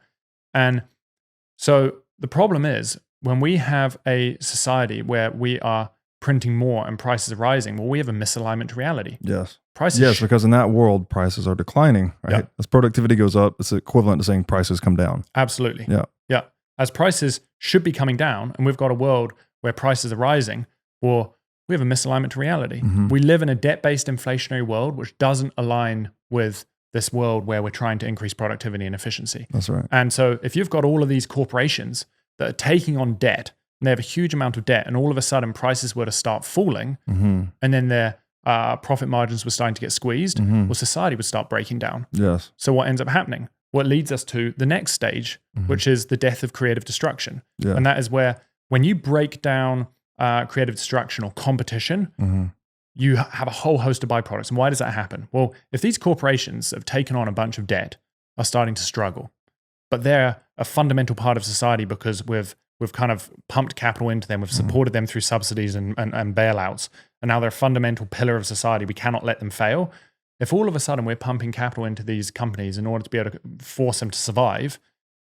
And so the problem is, when we have a society where we are printing more and prices are rising, well, we have a misalignment to reality. Yes. Prices because in that world, prices are declining, right? Yeah. As productivity goes up, it's equivalent to saying prices come down. Absolutely. Yeah. Yeah. As prices should be coming down, and we've got a world where prices are rising, well, we have a misalignment to reality. Mm-hmm. We live in a debt-based inflationary world, which doesn't align with this world where we're trying to increase productivity and efficiency. That's right. And so if you've got all of these corporations that are taking on debt, and they have a huge amount of debt, and all of a sudden prices were to start falling, and then their profit margins were starting to get squeezed, well, society would start breaking down. Yes. So what ends up happening? What leads us to the next stage, which is the death of creative destruction. Yeah. And that is where, when you break down creative destruction or competition, you have a whole host of byproducts. And why does that happen? Well, if these corporations have taken on a bunch of debt, are starting to struggle, but they're a fundamental part of society because we've kind of pumped capital into them, we've supported them through subsidies and bailouts, and now they're a fundamental pillar of society. We cannot let them fail. If all of a sudden we're pumping capital into these companies in order to be able to force them to survive,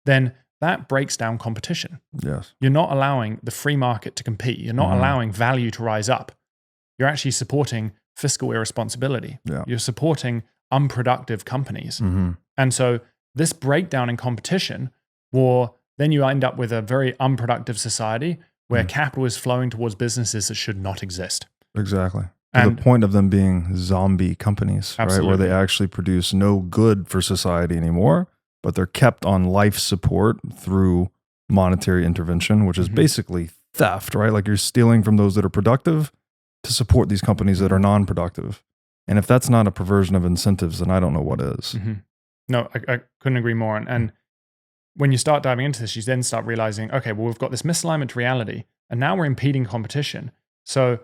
then that breaks down competition. Yes. You're not allowing the free market to compete. You're not allowing value to rise up. You're actually supporting fiscal irresponsibility. Yeah. You're supporting unproductive companies. And so this breakdown in competition, then you end up with a very unproductive society where capital is flowing towards businesses that should not exist. Exactly. And the point of them being zombie companies, right? Where they actually produce no good for society anymore, but they're kept on life support through monetary intervention, which is basically theft, right? Like, you're stealing from those that are productive to support these companies that are non-productive. And if that's not a perversion of incentives, then I don't know what is. No, I couldn't agree more. And when you start diving into this, you then start realizing, okay, well, we've got this misalignment to reality, and now we're impeding competition. So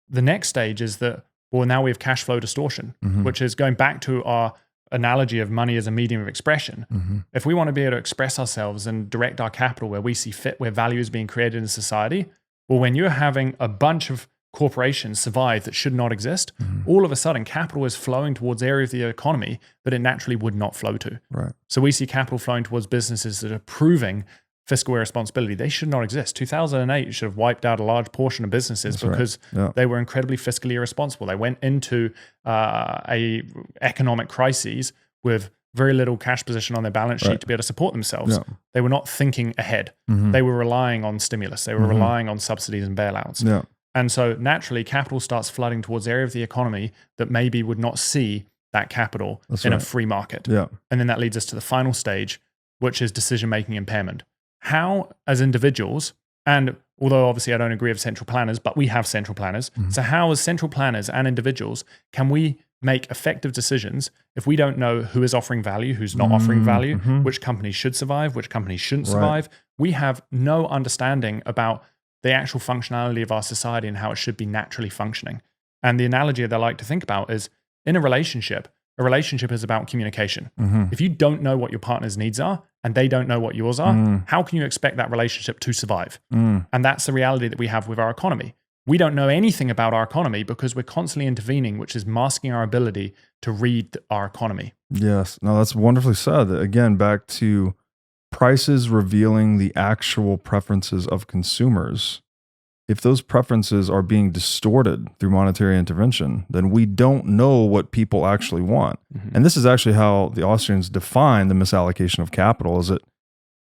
the next stage is that, well, now we have cash flow distortion, which is going back to our analogy of money as a medium of expression. If we want to be able to express ourselves and direct our capital where we see fit, where value is being created in society, well, when you're having a bunch of corporations survive that should not exist, all of a sudden capital is flowing towards areas of the economy that it naturally would not flow to. Right. So we see capital flowing towards businesses that are proving fiscal irresponsibility. They should not exist. 2008 should have wiped out a large portion of businesses because they were incredibly fiscally irresponsible. They went into a economic crises with very little cash position on their balance sheet to be able to support themselves. Yeah. They were not thinking ahead. They were relying on stimulus. They were relying on subsidies and bailouts. Yeah. And so naturally, capital starts flooding towards the area of the economy that maybe would not see that capital in a free market. Yeah. And then that leads us to the final stage, which is decision-making impairment. How, as individuals, and although obviously I don't agree with central planners, but we have central planners. So how, as central planners and individuals, can we make effective decisions if we don't know who is offering value, who's not offering value, which companies should survive, which companies shouldn't survive? We have no understanding about the actual functionality of our society and how it should be naturally functioning. And the analogy that I like to think about is in a relationship is about communication. If you don't know what your partner's needs are and they don't know what yours are, how can you expect that relationship to survive? And that's the reality that we have with our economy. We don't know anything about our economy because we're constantly intervening, which is masking our ability to read our economy. Yes. No, that's wonderfully said. Again, back to prices revealing the actual preferences of consumers. If those preferences are being distorted through monetary intervention, then we don't know what people actually want. And this is actually how the Austrians define the misallocation of capital, is that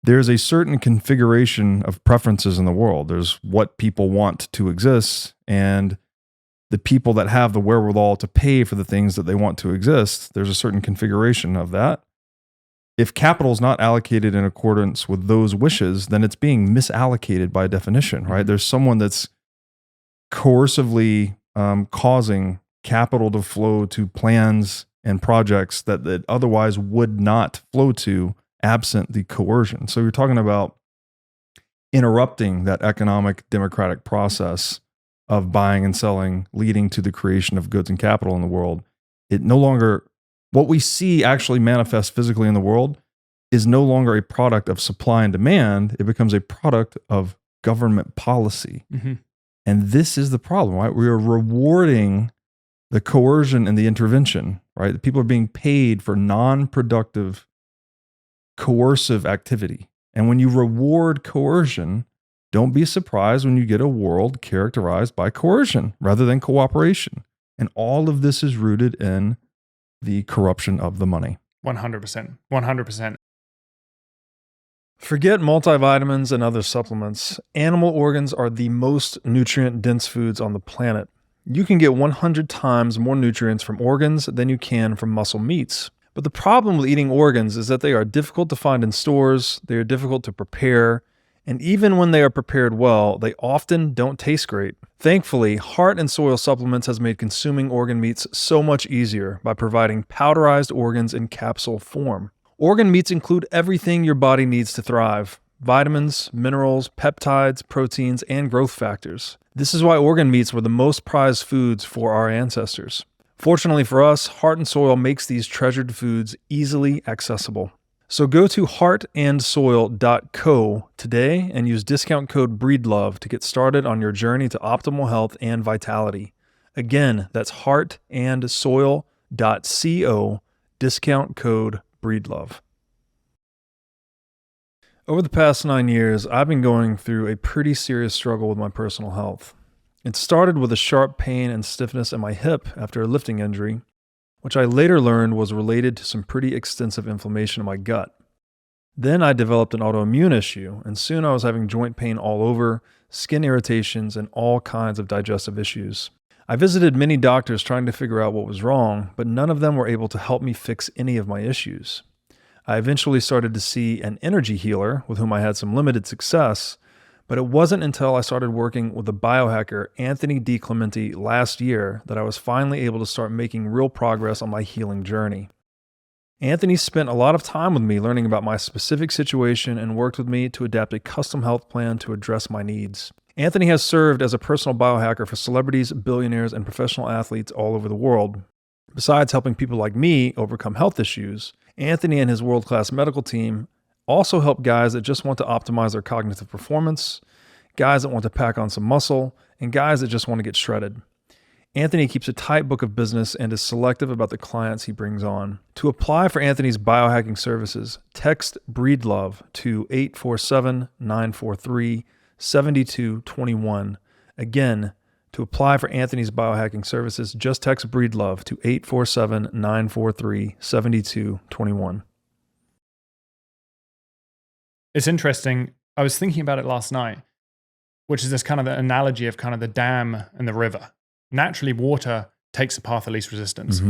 there's a certain configuration of preferences in the world. There's what people want to exist, and the people that have the wherewithal to pay for the things that they want to exist, there's a certain configuration of that. If capital is not allocated in accordance with those wishes, then it's being misallocated by definition, right? There's someone that's coercively causing capital to flow to plans and projects that otherwise would not flow to absent the coercion. So you're talking about interrupting that economic democratic process of buying and selling, leading to the creation of goods and capital in the world. It no longer, what we see actually manifest physically in the world is no longer a product of supply and demand. It becomes a product of government policy. And this is the problem, right? We are rewarding the coercion and the intervention, right? People are being paid for non-productive, coercive activity. And when you reward coercion, don't be surprised when you get a world characterized by coercion rather than cooperation. And all of this is rooted in the corruption of the money. 100%. 100%. Forget multivitamins and other supplements. Animal organs are the most nutrient-dense foods on the planet. You can get 100 times more nutrients from organs than you can from muscle meats. But the problem with eating organs is that they are difficult to find in stores, they are difficult to prepare, and even when they are prepared well, they often don't taste great. Thankfully, Heart and Soil Supplements has made consuming organ meats so much easier by providing powderized organs in capsule form. Organ meats include everything your body needs to thrive: vitamins, minerals, peptides, proteins, and growth factors. This is why organ meats were the most prized foods for our ancestors. Fortunately for us, Heart and Soil makes these treasured foods easily accessible. So go to heartandsoil.co today and use discount code BREEDLOVE to get started on your journey to optimal health and vitality. Again, that's heartandsoil.co, discount code BREEDLOVE. Over the past 9 years, I've been going through a pretty serious struggle with my personal health. It started with a sharp pain and stiffness in my hip after a lifting injury, which I later learned was related to some pretty extensive inflammation in my gut. Then I developed an autoimmune issue, and soon I was having joint pain all over, skin irritations, and all kinds of digestive issues. I visited many doctors trying to figure out what was wrong, but none of them were able to help me fix any of my issues. I eventually started to see an energy healer with whom I had some limited success, but it wasn't until I started working with the biohacker Anthony DiClementi last year that I was finally able to start making real progress on my healing journey. Anthony spent a lot of time with me learning about my specific situation and worked with me to adapt a custom health plan to address my needs. Anthony has served as a personal biohacker for celebrities, billionaires, and professional athletes all over the world. Besides helping people like me overcome health issues, Anthony and his world-class medical team also help guys that just want to optimize their cognitive performance, guys that want to pack on some muscle, and guys that just want to get shredded. Anthony keeps a tight book of business and is selective about the clients he brings on. To apply for Anthony's biohacking services, text Breedlove to 847-943-7221. Again, To apply for Anthony's biohacking services, just text Breedlove to 847-943-7221. It's interesting. I was thinking about it last night, which is this kind of the analogy of kind of the dam and the river. Naturally, water takes the path of least resistance.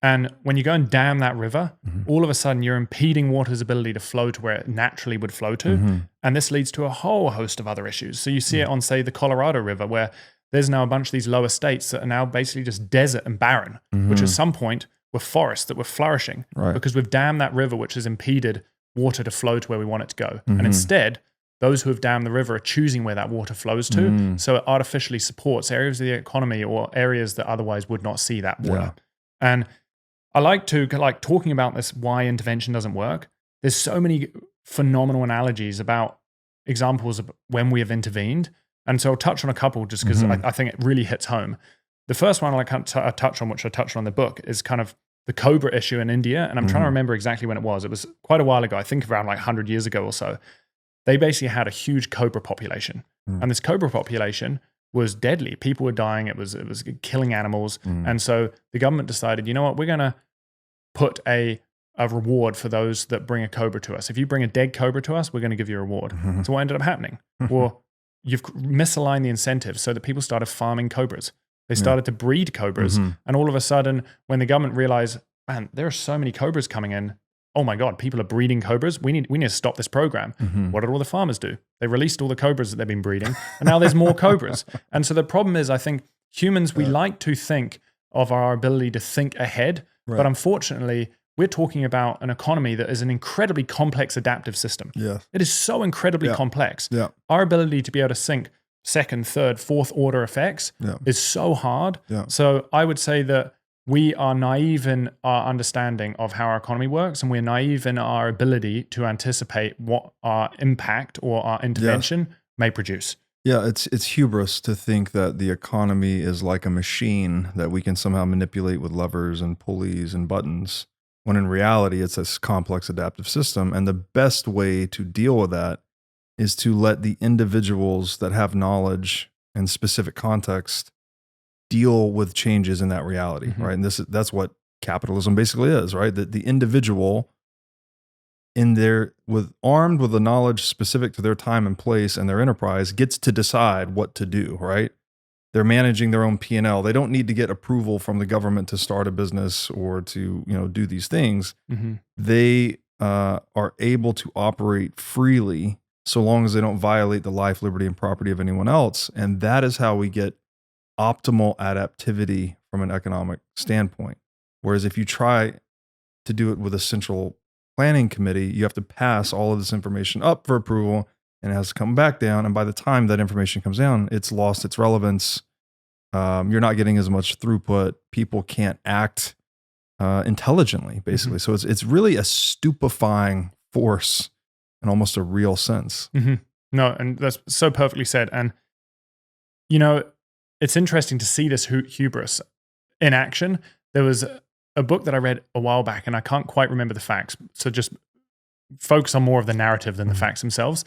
And when you go and dam that river, all of a sudden you're impeding water's ability to flow to where it naturally would flow to. And this leads to a whole host of other issues. So you see it on, say, the Colorado River, where there's now a bunch of these lower states that are now basically just desert and barren, which at some point were forests that were flourishing because we've dammed that river, which has impeded water to flow to where we want it to go. And instead, those who have dammed the river are choosing where that water flows to. So it artificially supports areas of the economy or areas that otherwise would not see that water. And I like talking about this, why intervention doesn't work. There's so many phenomenal analogies about examples of when we have intervened. And so I'll touch on a couple just because I think it really hits home. The first one I touch on, which I touched on in the book, is kind of the cobra issue in India. And I'm trying to remember exactly when it was. It was quite a while ago. I think around like 100 years ago or so. They basically had a huge cobra population. And this cobra population was deadly. People were dying. It was killing animals. And so the government decided, you know what, we're going to put a reward for those that bring a cobra to us. If you bring a dead cobra to us, we're going to give you a reward. So what ended up happening? Well, you've misaligned the incentives so that people started farming cobras. They started to breed cobras. And all of a sudden, when the government realized, man, there are so many cobras coming in. Oh my God, people are breeding cobras. We need to stop this program. What did all the farmers do? They released all the cobras that they've been breeding, and now there's more cobras. And so the problem is, I think humans, we like to think of our ability to think ahead, but unfortunately, we're talking about an economy that is an incredibly complex adaptive system. It is so incredibly complex. Our ability to be able to think second, third, fourth order effects is so hard. So I would say that we are naive in our understanding of how our economy works, and we're naive in our ability to anticipate what our impact or our intervention may produce. It's hubris to think that the economy is like a machine that we can somehow manipulate with levers and pulleys and buttons, when in reality it's this complex adaptive system. And the best way to deal with that is to let the individuals that have knowledge and specific context deal with changes in that reality, right? And that's what capitalism basically is, right? That the individual armed with the knowledge specific to their time and place and their enterprise gets to decide what to do, right? They're managing their own P&L. They don't need to get approval from the government to start a business or to, do these things. They are able to operate freely so long as they don't violate the life, liberty, and property of anyone else. And that is how we get optimal adaptivity from an economic standpoint. Whereas if you try to do it with a central planning committee, you have to pass all of this information up for approval, and it has to come back down. And by the time that information comes down, it's lost its relevance. You're not getting as much throughput. People can't act intelligently, basically. So it's really a stupefying force in almost a real sense. No, and that's so perfectly said. And, it's interesting to see this hubris in action. There was a book that I read a while back, and I can't quite remember the facts. So just focus on more of the narrative than the facts themselves.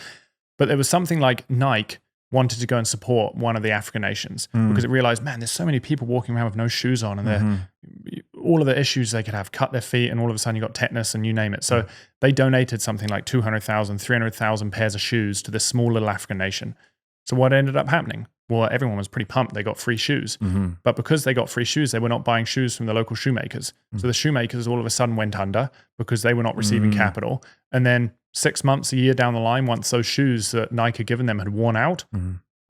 But there was something like Nike wanted to go and support one of the African nations because it realized, man, there's so many people walking around with no shoes on, and all of the issues they could have, cut their feet, and all of a sudden you got tetanus and you name it. So they donated something like 200,000, 300,000 pairs of shoes to this small little African nation. So what ended up happening? Well, everyone was pretty pumped. They got free shoes. But because they got free shoes, they were not buying shoes from the local shoemakers. So the shoemakers all of a sudden went under because they were not receiving capital. And then 6 months, a year down the line, once those shoes that Nike had given them had worn out,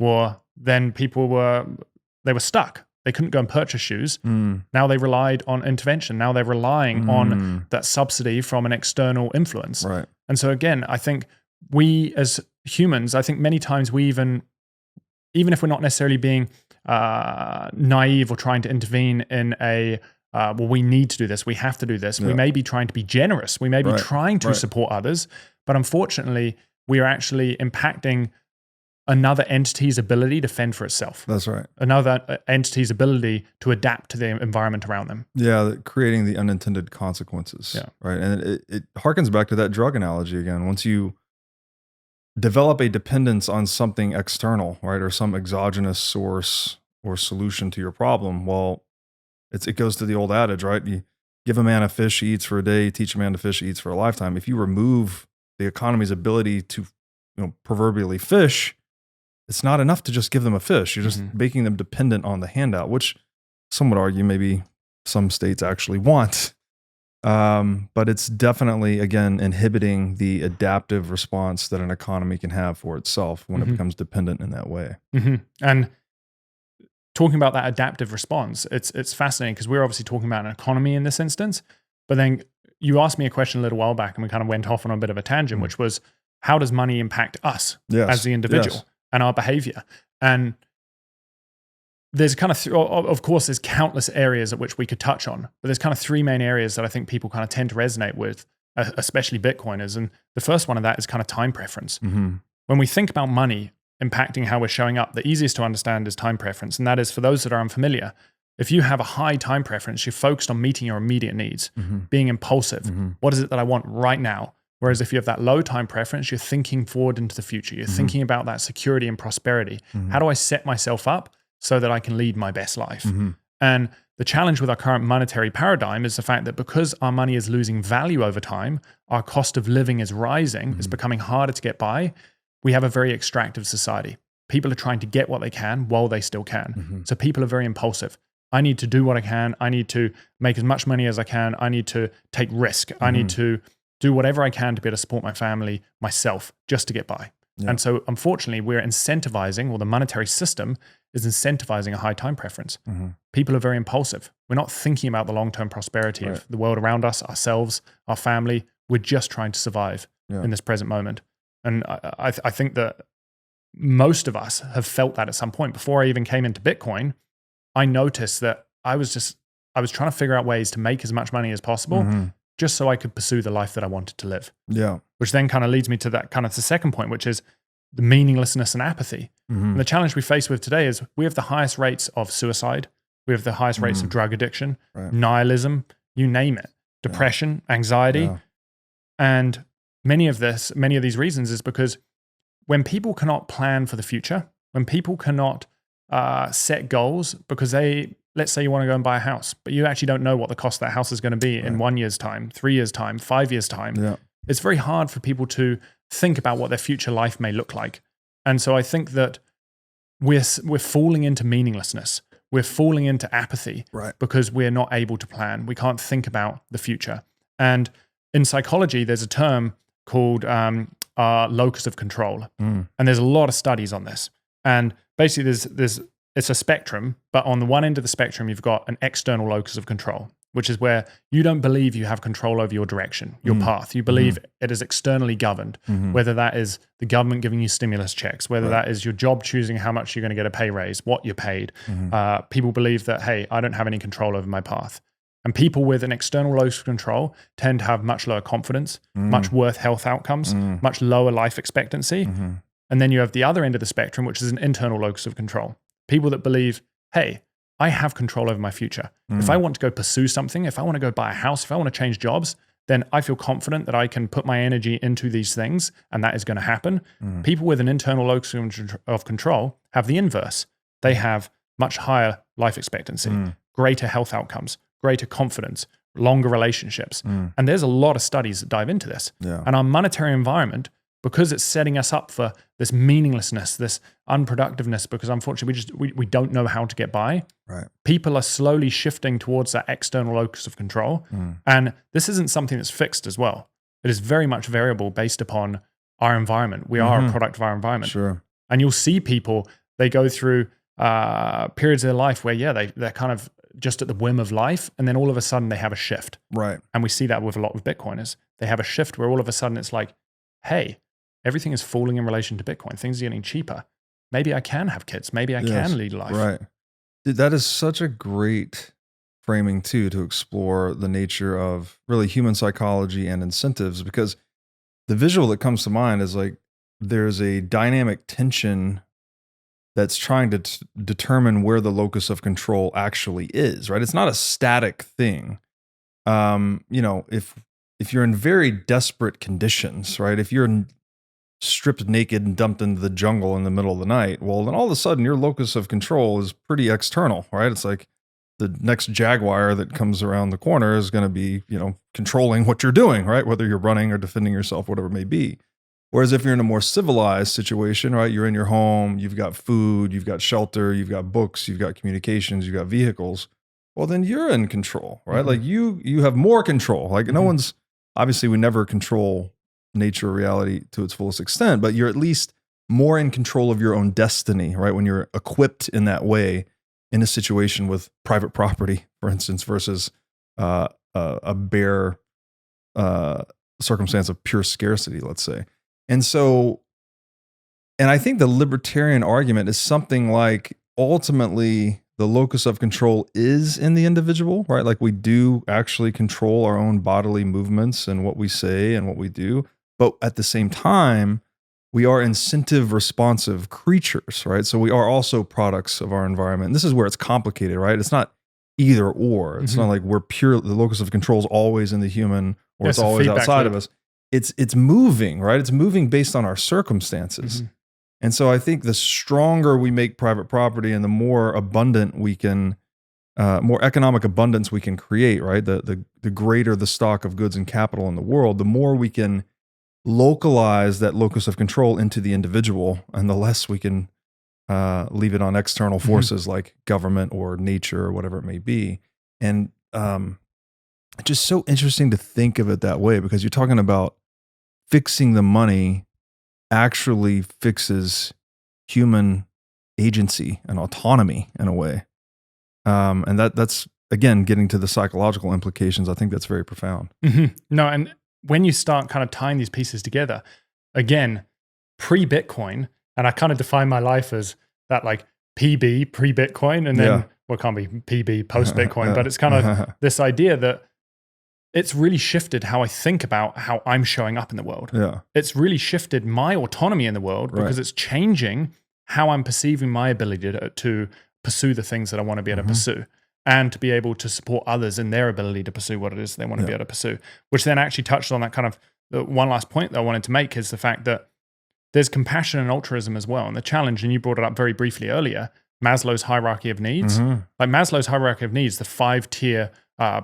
well, then people were stuck. They couldn't go and purchase shoes. Now they relied on intervention. Now they're relying on that subsidy from an external influence. Right. And so again, I think we as humans, I think many times we even if we're not necessarily being naive or trying to intervene in we need to do this, we have to do this. We may be trying to be generous. We may be trying to support others, but unfortunately, we are actually impacting another entity's ability to fend for itself. That's right. Another entity's ability to adapt to the environment around them. Yeah, creating the unintended consequences. Yeah. Right. And it harkens back to that drug analogy again. Once you develop a dependence on something external, right, or some exogenous source or solution to your problem. Well, it goes to the old adage, right? You give a man a fish, he eats for a day. You teach a man to fish, he eats for a lifetime. If you remove the economy's ability to, proverbially fish, it's not enough to just give them a fish. You're just making them dependent on the handout, which some would argue maybe some states actually want. But it's definitely, again, inhibiting the adaptive response that an economy can have for itself when it becomes dependent in that way. And talking about that adaptive response, it's fascinating because we're obviously talking about an economy in this instance, but then you asked me a question a little while back and we kind of went off on a bit of a tangent, which was, how does money impact us as the individual and our behavior? And there's kind of course, there's countless areas at which we could touch on, but there's kind of three main areas that I think people kind of tend to resonate with, especially Bitcoiners. And the first one of that is kind of time preference. When we think about money impacting how we're showing up, the easiest to understand is time preference. And that is, for those that are unfamiliar, if you have a high time preference, you're focused on meeting your immediate needs, being impulsive. What is it that I want right now? Whereas if you have that low time preference, you're thinking forward into the future. You're thinking about that security and prosperity. How do I set myself up so that I can lead my best life? And the challenge with our current monetary paradigm is the fact that because our money is losing value over time, our cost of living is rising, it's becoming harder to get by. We have a very extractive society. People are trying to get what they can while they still can. So people are very impulsive. I need to do what I can. I need to make as much money as I can. I need to take risk. I need to do whatever I can to be able to support my family, myself, just to get by. And so unfortunately, we're incentivizing, or the monetary system is incentivizing a high time preference. People are very impulsive. We're not thinking about the long-term prosperity of the world around us, ourselves, our family. We're just trying to survive in this present moment. And I think that most of us have felt that at some point. Before I even came into Bitcoin, I noticed that I was trying to figure out ways to make as much money as possible just so I could pursue the life that I wanted to live. Which then kind of leads me to that kind of the second point, which is the meaninglessness and apathy. And the challenge we face with today is we have the highest rates of suicide. We have the highest rates of drug addiction, nihilism, you name it, depression, anxiety. And many of these reasons is because when people cannot plan for the future, when people cannot set goals, because let's say you want to go and buy a house, but you actually don't know what the cost of that house is going to be in 1 year's time, 3 years' time, 5 years' time. It's very hard for people to think about what their future life may look like. And so I think that we're falling into meaninglessness. We're falling into apathy because we're not able to plan. We can't think about the future. And in psychology, there's a term called locus of control. And there's a lot of studies on this. And basically it's a spectrum, but on the one end of the spectrum, you've got an external locus of control, which is where you don't believe you have control over your direction, your path. You believe it is externally governed, whether that is the government giving you stimulus checks, whether that is your job choosing how much you're going to get a pay raise, what you're paid. People believe that, hey, I don't have any control over my path. And people with an external locus of control tend to have much lower confidence, much worse health outcomes, much lower life expectancy. And then you have the other end of the spectrum, which is an internal locus of control. People that believe, hey, I have control over my future. If I want to go pursue something, if I want to go buy a house, if I want to change jobs, then I feel confident that I can put my energy into these things and that is going to happen. People with an internal locus of control have the inverse. They have much higher life expectancy, greater health outcomes, greater confidence, longer relationships. And there's a lot of studies that dive into this. And our monetary environment, because it's setting us up for this meaninglessness, this unproductiveness, because unfortunately we don't know how to get by. People are slowly shifting towards that external locus of control. And this isn't something that's fixed as well. It is very much variable based upon our environment. We are a product of our environment. And you'll see people, they go through periods of their life where, they're kind of just at the whim of life. And then all of a sudden they have a shift. And we see that with a lot of Bitcoiners. They have a shift where all of a sudden it's like, hey, everything is falling in relation to Bitcoin. Things are getting cheaper. Maybe I can have kids. Maybe I can lead life. Dude, that is such a great framing too, to explore the nature of really human psychology and incentives, because the visual that comes to mind is like, there's a dynamic tension that's trying to determine where the locus of control actually is, right? It's not a static thing. If you're in very desperate conditions, right? If you're stripped naked and dumped into the jungle in the middle of the night, well, then all of a sudden your locus of control is pretty external, right? It's like the next jaguar that comes around the corner is going to be, controlling what you're doing, right? Whether you're running or defending yourself, whatever it may be. Whereas if you're in a more civilized situation, right? You're in your home, you've got food, you've got shelter, you've got books, you've got communications, you've got vehicles. Well, then you're in control, right? Like you have more control. Like no one's, obviously we never control nature or reality to its fullest extent, but you're at least more in control of your own destiny, right? When you're equipped in that way in a situation with private property, for instance, versus a bare circumstance of pure scarcity, let's say. And I think the libertarian argument is something like ultimately the locus of control is in the individual, right? Like we do actually control our own bodily movements and what we say and what we do. But at the same time, we are incentive responsive creatures, right? So we are also products of our environment. And this is where it's complicated, right? It's not either or. It's not like we're pure, the locus of control is always in the human or it's always outside of us. It's moving, right? It's moving based on our circumstances. And so I think the stronger we make private property and the more abundant we can, more economic abundance we can create, right? The greater the stock of goods and capital in the world, the more we can localize that locus of control into the individual, and the less we can leave it on external forces like government or nature or whatever it may be. And it's just so interesting to think of it that way, because you're talking about fixing the money actually fixes human agency and autonomy in a way. And that's, again, getting to the psychological implications. I think that's very profound. No, and when you start kind of tying these pieces together, again, pre-Bitcoin, and I kind of define my life as that like PB, pre-Bitcoin, and then, well, it can't be PB post-Bitcoin, but it's kind of this idea that it's really shifted how I think about how I'm showing up in the world. It's really shifted my autonomy in the world because it's changing how I'm perceiving my ability to pursue the things that I want to be able to pursue, and to be able to support others in their ability to pursue what it is they want to be able to pursue, which then actually touched on that kind of the one last point that I wanted to make is the fact that there's compassion and altruism as well. And the challenge, and you brought it up very briefly earlier, Maslow's hierarchy of needs. Like Maslow's hierarchy of needs, the 5-tier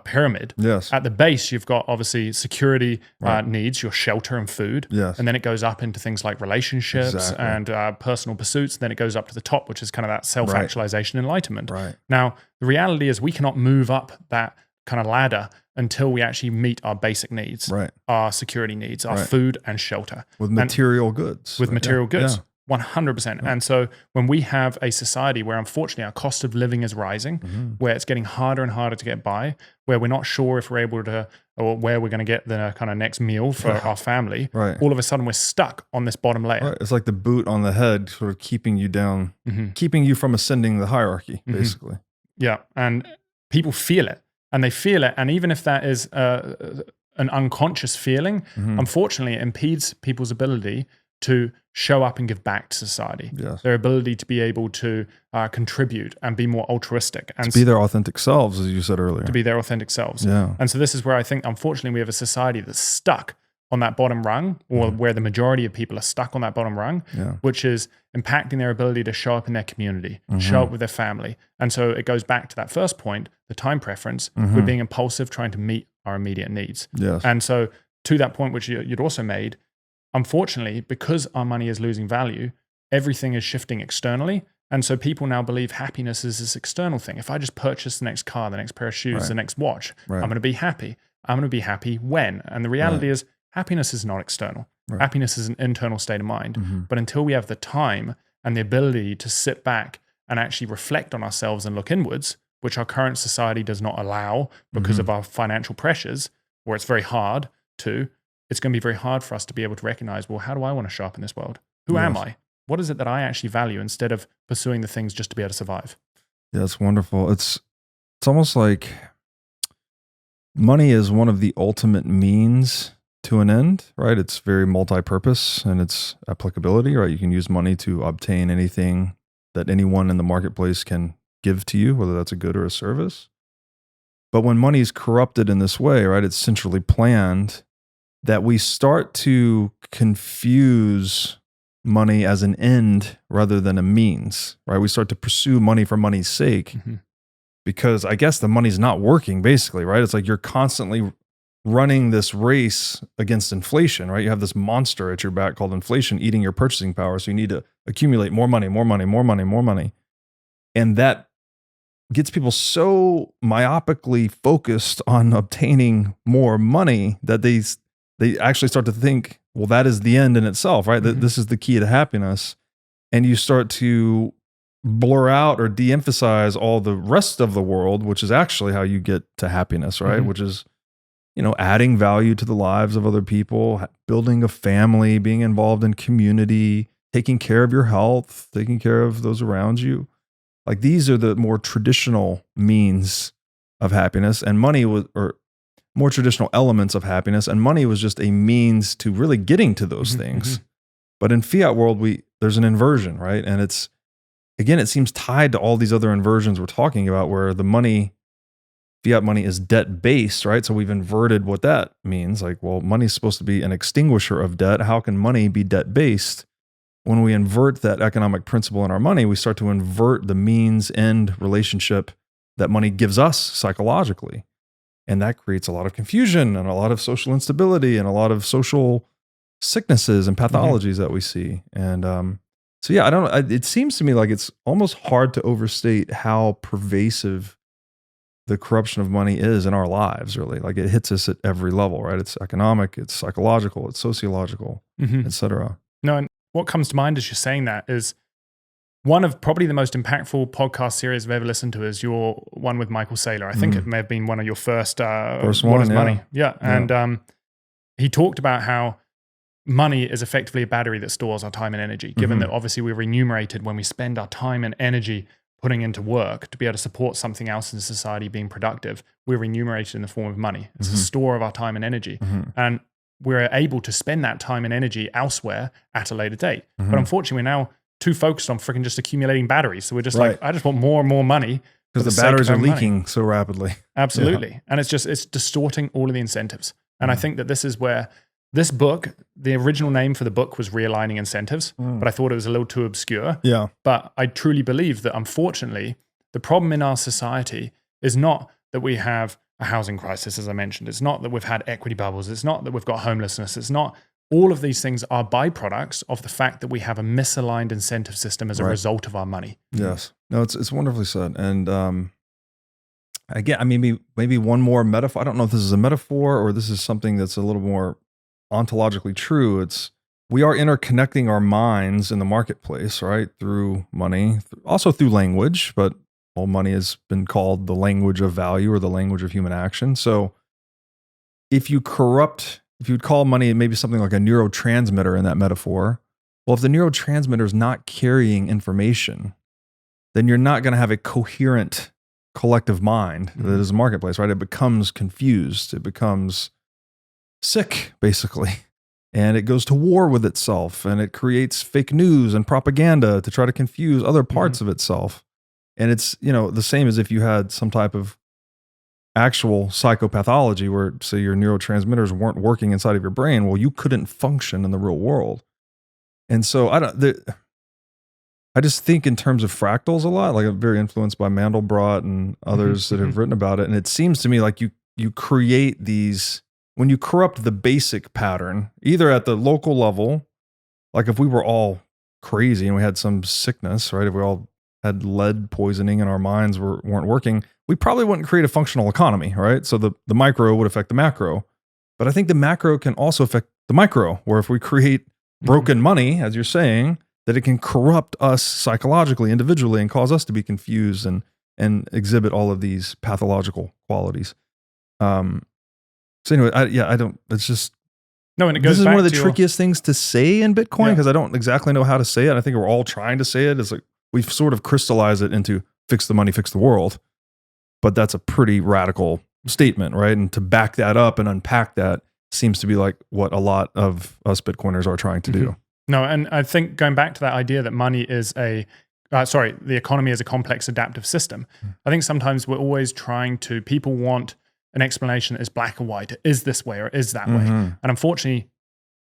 pyramid. At the base, you've got obviously security needs, your shelter and food. And then it goes up into things like relationships and personal pursuits. And then it goes up to the top, which is kind of that self-actualization, enlightenment. Now, the reality is we cannot move up that kind of ladder until we actually meet our basic needs, our security needs, our food and shelter. With material goods. With material goods. 100%. And so when we have a society where unfortunately our cost of living is rising, where it's getting harder and harder to get by, where we're not sure if we're able to, or where we're going to get the kind of next meal for our family, all of a sudden we're stuck on this bottom layer. It's like the boot on the head sort of keeping you down, keeping you from ascending the hierarchy, basically. And people feel it. And they feel it. And even if that is an unconscious feeling, unfortunately it impedes people's ability to show up and give back to society. Their ability to be able to contribute and be more altruistic. And to be their authentic selves, as you said earlier. To be their authentic selves. And so this is where I think, unfortunately, we have a society that's stuck on that bottom rung, or where the majority of people are stuck on that bottom rung, which is impacting their ability to show up in their community, show up with their family. And so it goes back to that first point, the time preference, we're being impulsive, trying to meet our immediate needs. And so to that point, which you'd also made, unfortunately, because our money is losing value, everything is shifting externally. And so people now believe happiness is this external thing. If I just purchase the next car, the next pair of shoes, the next watch, I'm going to be happy. I'm going to be happy when? And the reality is happiness is not external. Happiness is an internal state of mind. But until we have the time and the ability to sit back and actually reflect on ourselves and look inwards, which our current society does not allow because of our financial pressures, or it's very hard to, it's going to be very hard for us to be able to recognize, well, how do I want to show up in this world? Who am I? What is it that I actually value, instead of pursuing the things just to be able to survive? Yeah, that's wonderful. It's almost like money is one of the ultimate means to an end, right? It's very multi-purpose in its applicability, right? You can use money to obtain anything that anyone in the marketplace can give to you, whether that's a good or a service. But when money is corrupted in this way, right, it's centrally planned, that we start to confuse money as an end rather than a means, right? We start to pursue money for money's sake because I guess the money's not working basically, right? It's like you're constantly running this race against inflation, right? You have this monster at your back called inflation eating your purchasing power. So you need to accumulate more money, more money, more money, more money. And that gets people so myopically focused on obtaining more money that they actually start to think, well, that is the end in itself, right? This is the key to happiness. And you start to blur out or de-emphasize all the rest of the world, which is actually how you get to happiness, right? Which is, adding value to the lives of other people, building a family, being involved in community, taking care of your health, taking care of those around you. Like these are the more traditional means of happiness, and money was, or more traditional elements of happiness, and money was just a means to really getting to those things. But in fiat world, there's an inversion, right? And it seems tied to all these other inversions we're talking about, where fiat money is debt-based, right? So we've inverted what that means. Like, well, money is supposed to be an extinguisher of debt. How can money be debt-based? When we invert that economic principle in our money, we start to invert the means-end relationship that money gives us psychologically. And that creates a lot of confusion and a lot of social instability and a lot of social sicknesses and pathologies that we see. And so, yeah, it seems to me like it's almost hard to overstate how pervasive the corruption of money is in our lives, really. Like it hits us at every level, right? It's economic, it's psychological, it's sociological, et cetera. No, and what comes to mind as you're saying that is one of probably the most impactful podcast series I've ever listened to is your one with Michael Saylor. I think it may have been one of your first one, is Money. Yeah. And he talked about how money is effectively a battery that stores our time and energy, given that obviously we're remunerated when we spend our time and energy putting into work to be able to support something else in society being productive. We're remunerated in the form of money. It's a store of our time and energy. And we're able to spend that time and energy elsewhere at a later date. But unfortunately, we're now too focused on freaking just accumulating batteries. So we're just like, I just want more and more money. Because the batteries are leaking so rapidly. Absolutely. Yeah. And it's distorting all of the incentives. And I think that this is where this book, the original name for the book was Realigning Incentives, but I thought it was a little too obscure. Yeah. But I truly believe that unfortunately, the problem in our society is not that we have a housing crisis, as I mentioned. It's not that we've had equity bubbles. It's not that we've got homelessness. It's not. All of these things are byproducts of the fact that we have a misaligned incentive system as a result of our money. Yes. No, it's wonderfully said. And again, I mean, maybe one more metaphor. I don't know if this is a metaphor or this is something that's a little more ontologically true. We are interconnecting our minds in the marketplace, right? Through money, also through language, but money has been called the language of value or the language of human action. So if you'd call money maybe something like a neurotransmitter in that metaphor, well, if the neurotransmitter is not carrying information, then you're not going to have a coherent collective mind that is a marketplace, right? It becomes confused. It becomes sick, basically. And it goes to war with itself, and it creates fake news and propaganda to try to confuse other parts of itself. And it's, the same as if you had some type of actual psychopathology where, say, your neurotransmitters weren't working inside of your brain. Well, you couldn't function in the real world. And so I just think in terms of fractals a lot. Like I'm very influenced by Mandelbrot and others that have written about it. And it seems to me like you create these, when you corrupt the basic pattern, either at the local level, like if we were all crazy and we had some sickness, right? If we all had lead poisoning and our minds weren't working, we probably wouldn't create a functional economy, right? So the macro would affect the macro. But I think the macro can also affect the micro, where if we create broken money, as you're saying, that it can corrupt us psychologically, individually, and cause us to be confused and exhibit all of these pathological qualities. So anyway, it's just, no, and it goes this is back one of the to trickiest things to say in Bitcoin because I don't exactly know how to say it. I think we're all trying to say it. It's like we've sort of crystallized it into fix the money, fix the world. But that's a pretty radical statement, right? And to back that up and unpack that seems to be like what a lot of us Bitcoiners are trying to do. No, and I think going back to that idea that money is the economy is a complex adaptive system. I think sometimes we're always people want an explanation that is black or white. It is this way or it is that way. And unfortunately,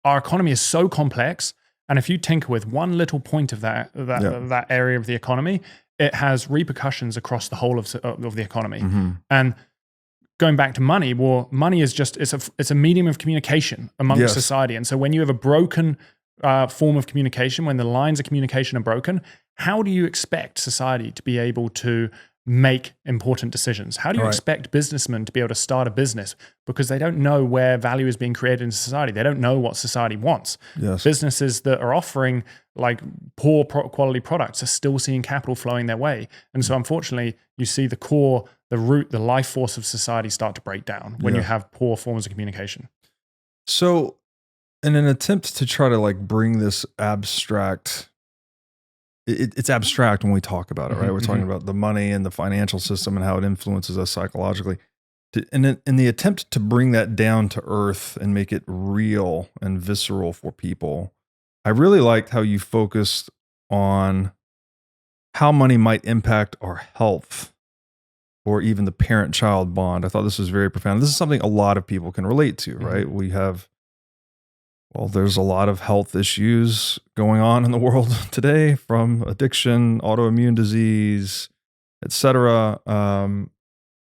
our economy is so complex. And if you tinker with one little point of that area of the economy, it has repercussions across the whole of the economy. And going back to money, well, money is just, it's a medium of communication amongst society. And so when you have a broken form of communication, when the lines of communication are broken, how do you expect society to be able to make important decisions? How do you expect businessmen to be able to start a business? Because they don't know where value is being created in society. They don't know what society wants. Businesses that are offering like poor quality products are still seeing capital flowing their way. And so unfortunately, you see the core, the root, the life force of society start to break down when you have poor forms of communication. So in an attempt to try to like bring this abstract, it's abstract when we talk about it, right? We're talking about the money and the financial system and how it influences us psychologically. And in the attempt to bring that down to earth and make it real and visceral for people, I really liked how you focused on how money might impact our health or even the parent-child bond. I thought this was very profound. This is something a lot of people can relate to, right? We have, well, there's a lot of health issues going on in the world today, from addiction, autoimmune disease, etc.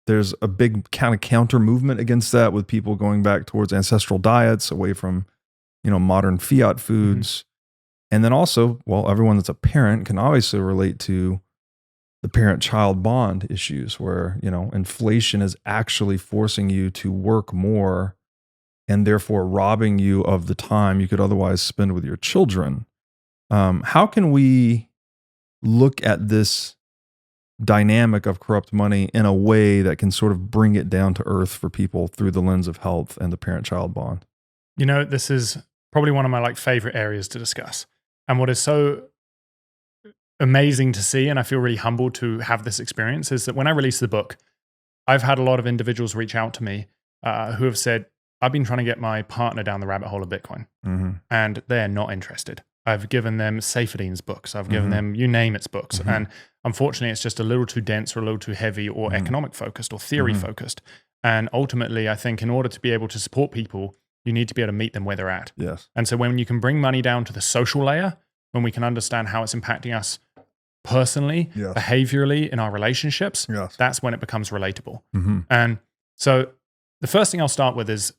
There's a big kind of counter movement against that, with people going back towards ancestral diets, away from, modern fiat foods. And then also, well, everyone that's a parent can obviously relate to the parent-child bond issues, where, inflation is actually forcing you to work more and therefore robbing you of the time you could otherwise spend with your children. How can we look at this dynamic of corrupt money in a way that can sort of bring it down to earth for people through the lens of health and the parent-child bond? This is probably one of my favorite areas to discuss. And what is so amazing to see, and I feel really humbled to have this experience, is that when I released the book, I've had a lot of individuals reach out to me who have said, I've been trying to get my partner down the rabbit hole of Bitcoin, and they're not interested. I've given them Saifedean's books. I've given them you name it's books. And unfortunately, it's just a little too dense or a little too heavy or economic focused or theory focused. And ultimately, I think in order to be able to support people, you need to be able to meet them where they're at. And so when you can bring money down to the social layer, when we can understand how it's impacting us personally, behaviorally, in our relationships, that's when it becomes relatable. And so the first thing I'll start with is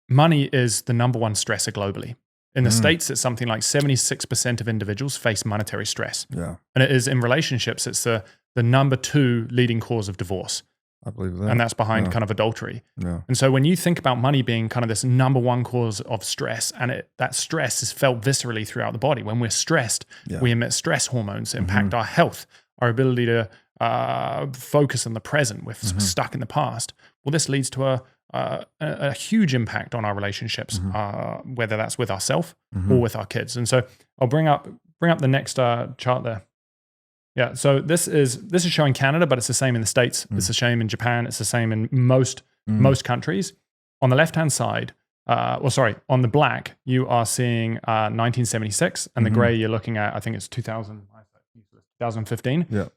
money is the number one stressor globally. In the States, it's something like 76% of individuals face monetary stress. And it is in relationships, it's the number 2 leading cause of divorce. I believe that. And that's behind kind of adultery. And so when you think about money being kind of this number one cause of stress, and that stress is felt viscerally throughout the body. When we're stressed, we emit stress hormones that impact our health, our ability to focus on the present. We're stuck in the past. Well, this leads to a huge impact on our relationships, whether that's with ourselves or with our kids. And so I'll bring up the next chart there. Yeah, so this is showing Canada, but it's the same in the States. It's the same in Japan. It's the same in most countries. On the left-hand side, on the black, you are seeing 1976, and the gray you're looking at, I think it's 2015.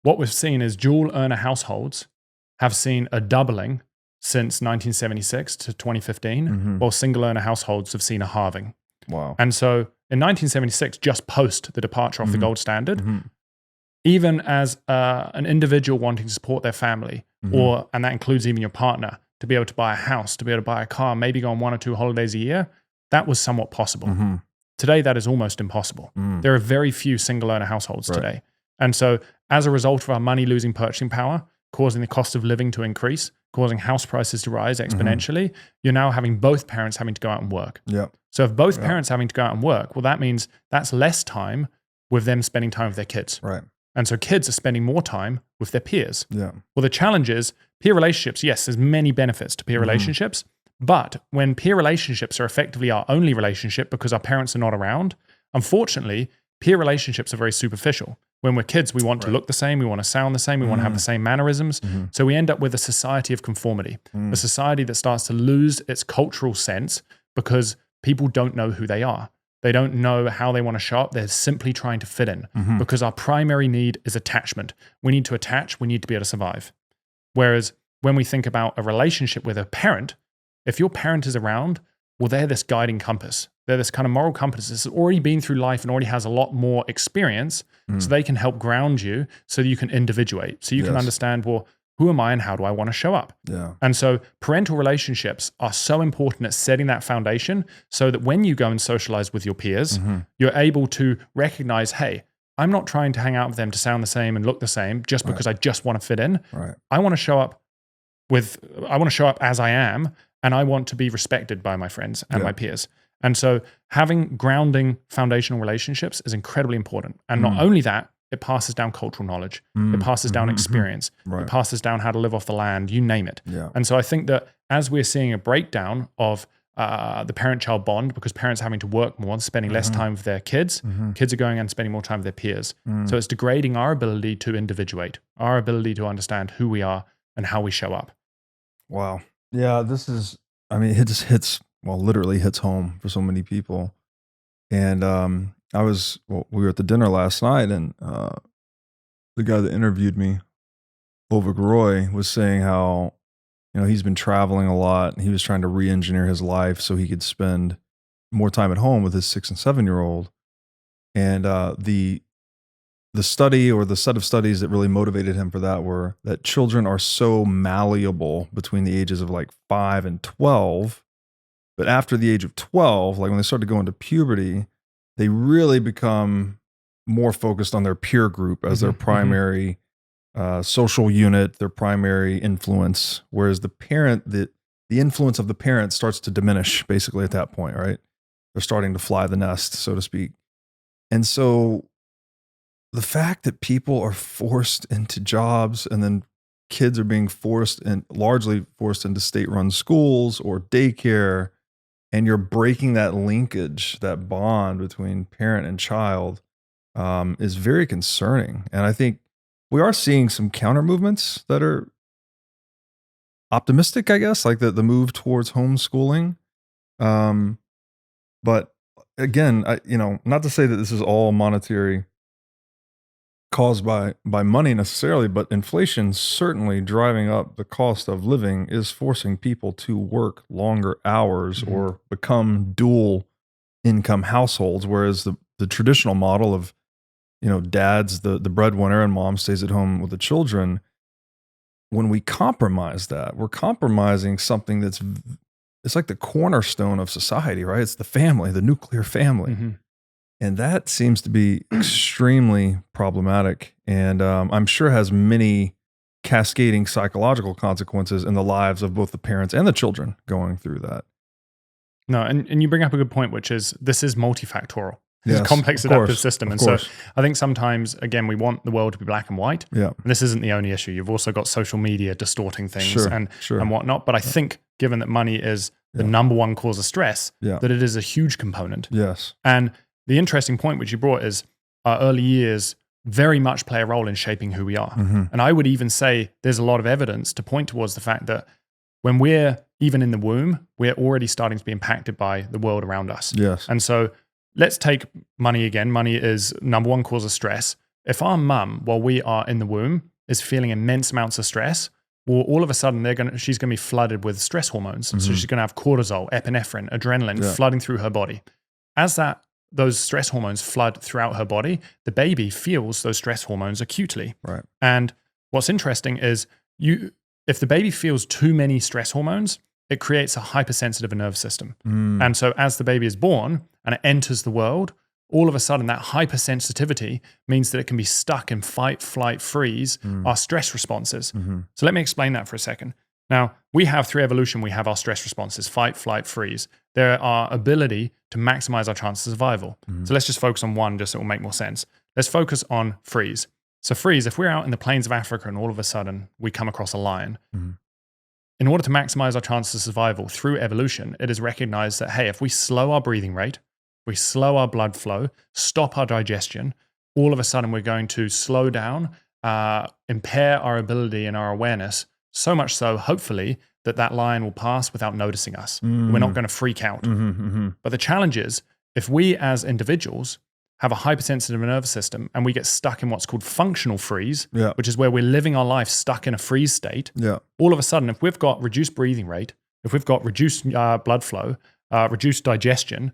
What we've seen is dual earner households have seen a doubling since 1976 to 2015, while single earner households have seen a halving. Wow. And so in 1976, just post the departure off the gold standard, even as an individual wanting to support their family, and that includes even your partner, to be able to buy a house, to be able to buy a car, maybe go on 1 or 2 holidays a year, that was somewhat possible. Today, that is almost impossible. There are very few single earner households today. And so as a result of our money losing purchasing power, causing the cost of living to increase, causing house prices to rise exponentially, you're now having both parents having to go out and work. So if both parents having to go out and work, well, that means that's less time with them spending time with their kids. And so kids are spending more time with their peers. Well, the challenge is peer relationships. Yes, there's many benefits to peer relationships, but when peer relationships are effectively our only relationship because our parents are not around, unfortunately, peer relationships are very superficial. When we're kids, we want to look the same, we want to sound the same, we want to have the same mannerisms. So we end up with a society of conformity, a society that starts to lose its cultural sense because people don't know who they are. They don't know how they want to show up. They're simply trying to fit in because our primary need is attachment. We need to attach. We need to be able to survive. Whereas when we think about a relationship with a parent, if your parent is around, well, they're this guiding compass. They're this kind of moral compass that's already been through life and already has a lot more experience. So they can help ground you so that you can individuate. So you can understand, well, who am I and how do I want to show up? Yeah. And so parental relationships are so important at setting that foundation so that when you go and socialize with your peers, you're able to recognize, hey, I'm not trying to hang out with them to sound the same and look the same just because I just want to fit in. Right. I want to show up as I am, and I want to be respected by my friends and my peers. And so having grounding foundational relationships is incredibly important. And not only that, it passes down cultural knowledge. It passes down experience. Right. It passes down how to live off the land, you name it. Yeah. And so I think that as we're seeing a breakdown of the parent-child bond, because parents are having to work more and spending less time with their kids, kids are going and spending more time with their peers. So it's degrading our ability to individuate, our ability to understand who we are and how we show up. Wow. Yeah, it just literally hits home for so many people. And we were at the dinner last night, and the guy that interviewed me, Ovik Roy, was saying how, he's been traveling a lot, and he was trying to re-engineer his life so he could spend more time at home with his 6 and 7-year-old. And the study, or the set of studies that really motivated him for that, were that children are so malleable between the ages of like 5 and 12. But after the age of 12, like when they start to go into puberty, they really become more focused on their peer group as their primary social unit, their primary influence. Whereas the influence of the parent starts to diminish basically at that point, right? They're starting to fly the nest, so to speak. And so the fact that people are forced into jobs, and then kids are being largely forced into state-run schools or daycare, and you're breaking that linkage, that bond between parent and child, is very concerning. And I think we are seeing some counter movements that are optimistic, I guess, like the move towards homeschooling. But again, not to say that this is all monetary caused by money necessarily, but inflation certainly driving up the cost of living is forcing people to work longer hours or become dual income households. Whereas the traditional model of, dad's the breadwinner and mom stays at home with the children, when we compromise that, we're compromising something it's like the cornerstone of society, right? It's the family, the nuclear family. And that seems to be extremely problematic, and I'm sure has many cascading psychological consequences in the lives of both the parents and the children going through that. No, and you bring up a good point, which is this is multifactorial. It's Yes, a complex of adaptive course, system. of And course. so I think sometimes, again, we want the world to be black and white. Yeah. And this isn't the only issue. You've also got social media distorting things and whatnot. But I think given that money is the number one cause of stress, that it is a huge component. Yes. And the interesting point which you brought is our early years very much play a role in shaping who we are. And I would even say there's a lot of evidence to point towards the fact that when we're even in the womb, we're already starting to be impacted by the world around us. Yes. And so let's take money again. Money is number one cause of stress. If our mum, while we are in the womb, is feeling immense amounts of stress, well, all of a sudden she's going to be flooded with stress hormones. So she's going to have cortisol, epinephrine, adrenaline flooding through her body. As those stress hormones flood throughout her body, the baby feels those stress hormones acutely. Right. And what's interesting is if the baby feels too many stress hormones, it creates a hypersensitive nervous system. And so as the baby is born and it enters the world, all of a sudden that hypersensitivity means that it can be stuck in fight, flight, freeze, our stress responses. So let me explain that for a second. Now, we have through evolution, we have our stress responses, fight, flight, freeze. They're our ability to maximize our chances of survival. So let's just focus on one, just so it will make more sense. Let's focus on freeze. So freeze, if we're out in the plains of Africa and all of a sudden we come across a lion, in order to maximize our chances of survival through evolution, it is recognized that, hey, if we slow our breathing rate, we slow our blood flow, stop our digestion, all of a sudden we're going to slow down, impair our ability and our awareness, so much so, hopefully, that lion will pass without noticing us. We're not going to freak out. But the challenge is, if we as individuals have a hypersensitive nervous system and we get stuck in what's called functional freeze, Yeah. which is where we're living our life stuck in a freeze state. Yeah. All of a sudden, if we've got reduced breathing rate, if we've got reduced blood flow, reduced digestion,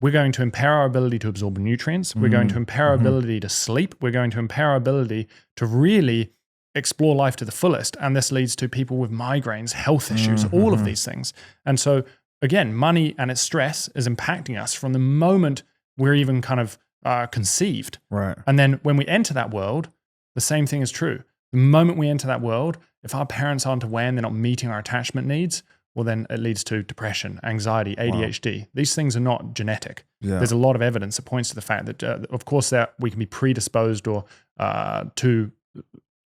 we're going to impair our ability to absorb nutrients. We're going to impair our ability to sleep. We're going to impair our ability to really explore life to the fullest. And this leads to people with migraines, health issues, all of these things. And so again, money and its stress is impacting us from the moment we're even kind of conceived. Right. And then when we enter that world, the same thing is true. The moment we enter that world, if our parents aren't aware and they're not meeting our attachment needs, well, then it leads to depression, anxiety, ADHD. Wow. These things are not genetic. Yeah. There's a lot of evidence that points to the fact that, of course, that we can be predisposed or to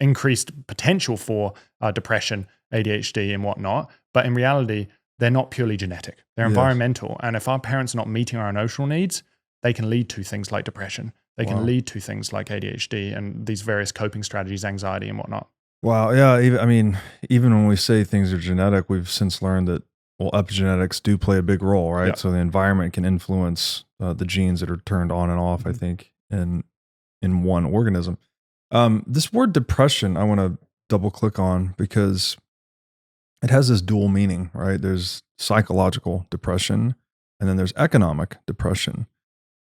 increased potential for depression, ADHD, and whatnot. But in reality, they're not purely genetic. They're environmental. And if our parents are not meeting our emotional needs, they can lead to things like depression. They can lead to things like ADHD and these various coping strategies, anxiety, and whatnot. Wow. Yeah. Even when we say things are genetic, we've since learned that, well, epigenetics do play a big role, right? Yeah. So the environment can influence the genes that are turned on and off, I think, in one organism. This word depression, I want to double click on because it has this dual meaning, right? There's psychological depression and then there's economic depression.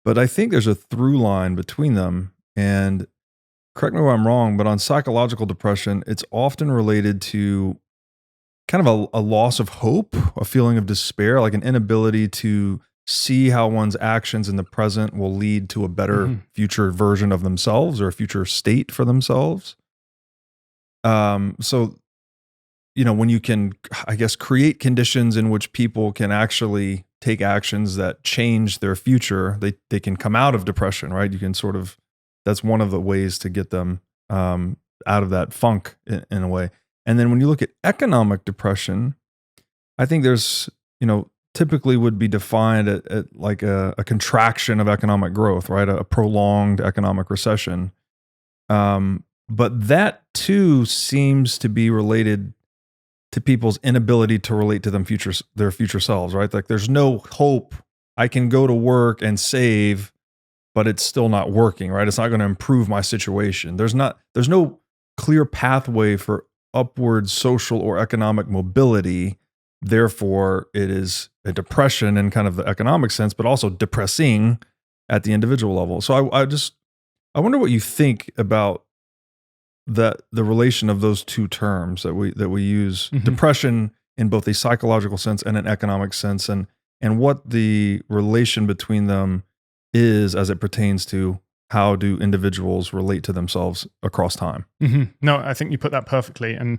But I think there's a through line between them. And correct me if I'm wrong, but on psychological depression, it's often related to kind of a loss of hope, a feeling of despair, like an inability to see how one's actions in the present will lead to a better future version of themselves or a future state for themselves. So, when you can, I guess, create conditions in which people can actually take actions that change their future, they can come out of depression, right? You can that's one of the ways to get them out of that funk in a way. And then when you look at economic depression, I think there's, typically would be defined at like a contraction of economic growth, right? A prolonged economic recession. But that too seems to be related to people's inability to relate to their future selves, right? Like there's no hope. I can go to work and save, but it's still not working, right? It's not going to improve my situation. There's no clear pathway for upward social or economic mobility. Therefore, it is a depression in kind of the economic sense, but also depressing at the individual level. So I wonder what you think about the relation of those two terms that we use, depression in both a psychological sense and an economic sense, and what the relation between them is as it pertains to how do individuals relate to themselves across time. No, I think you put that perfectly. And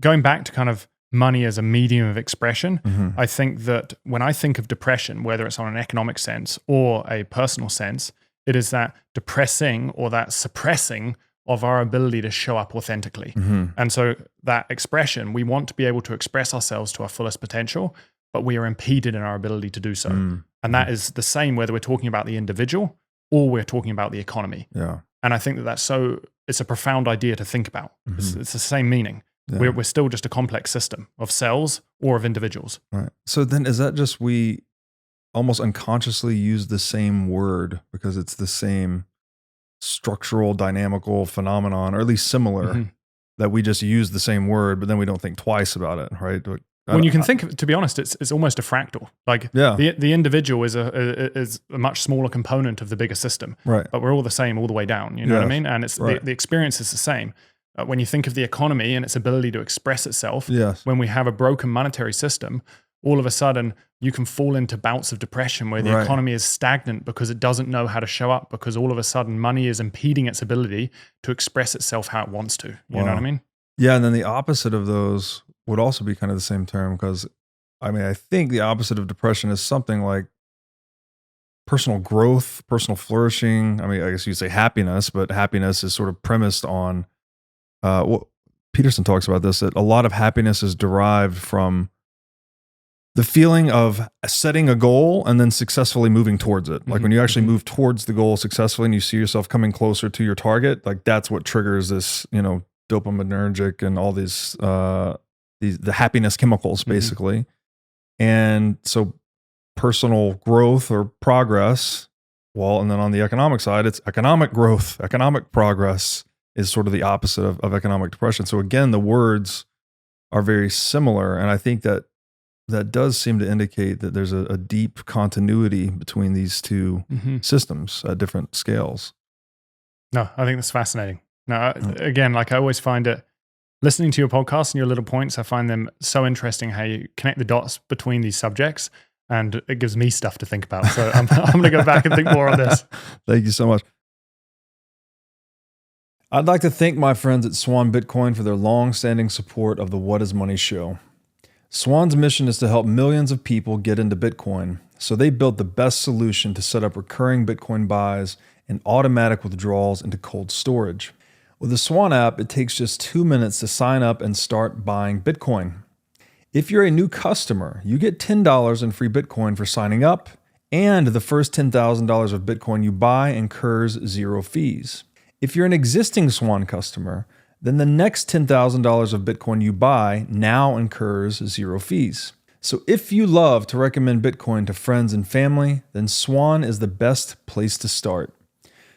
going back to kind of money as a medium of expression, I think that when I think of depression, whether it's on an economic sense or a personal sense, it is that depressing or that suppressing of our ability to show up authentically. And so that expression, we want to be able to express ourselves to our fullest potential, but we are impeded in our ability to do so. And that is the same whether we're talking about the individual or we're talking about the economy. Yeah. And I think that it's a profound idea to think about. It's the same meaning. Yeah. We're still just a complex system of cells or of individuals. Right. So then is that just we almost unconsciously use the same word because it's the same structural, dynamical phenomenon, or at least similar, that we just use the same word, but then we don't think twice about it, right? When you can think of it, to be honest, it's almost a fractal. Like the individual is a much smaller component of the bigger system, right? But we're all the same all the way down. You know what I mean? And it's the experience is the same. When you think of the economy and its ability to express itself, when we have a broken monetary system, all of a sudden you can fall into bouts of depression where the economy is stagnant because it doesn't know how to show up, because all of a sudden money is impeding its ability to express itself how it wants to. You know what I mean? Yeah. And then the opposite of those would also be kind of the same term, because I think the opposite of depression is something like personal growth, personal flourishing. I guess you'd say happiness, but happiness is sort of premised on Peterson talks about this, that a lot of happiness is derived from the feeling of setting a goal and then successfully moving towards it. Like when you actually move towards the goal successfully and you see yourself coming closer to your target, like that's what triggers this, dopaminergic and all these the happiness chemicals basically. And so personal growth or progress wall. And then on the economic side, it's economic growth. Economic progress is sort of the opposite of economic depression. So again, the words are very similar. And I think that does seem to indicate that there's a deep continuity between these two systems at different scales. No, I think that's fascinating. No, again, like I always find it, listening to your podcast and your little points, I find them so interesting how you connect the dots between these subjects, and it gives me stuff to think about. So I'm going to go back and think more on this. Thank you so much. I'd like to thank my friends at Swan Bitcoin for their long-standing support of the What is Money show. Swan's mission is to help millions of people get into Bitcoin, so they built the best solution to set up recurring Bitcoin buys and automatic withdrawals into cold storage. With the Swan app, it takes just 2 minutes to sign up and start buying Bitcoin. If you're a new customer, you get $10 in free Bitcoin for signing up, and the first $10,000 of Bitcoin you buy incurs 0 fees. If you're an existing Swan customer, then the next $10,000 of Bitcoin you buy now incurs 0 fees. So if you love to recommend Bitcoin to friends and family, then Swan is the best place to start.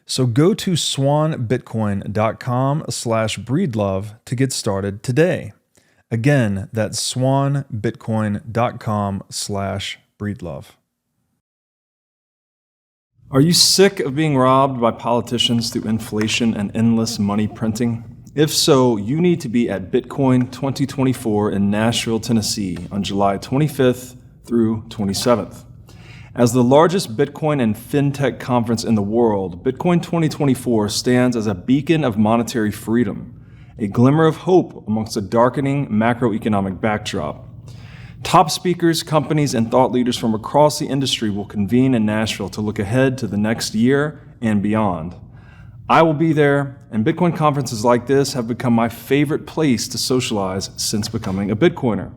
So go to swanbitcoin.com/breedlove to get started today. Again, that's swanbitcoin.com/breedlove. Are you sick of being robbed by politicians through inflation and endless money printing? If so, you need to be at Bitcoin 2024 in Nashville, Tennessee on July 25th through 27th. As the largest Bitcoin and Fintech conference in the world, Bitcoin 2024 stands as a beacon of monetary freedom, a glimmer of hope amongst a darkening macroeconomic backdrop. Top speakers, companies, and thought leaders from across the industry will convene in Nashville to look ahead to the next year and beyond. I will be there, and Bitcoin conferences like this have become my favorite place to socialize since becoming a Bitcoiner.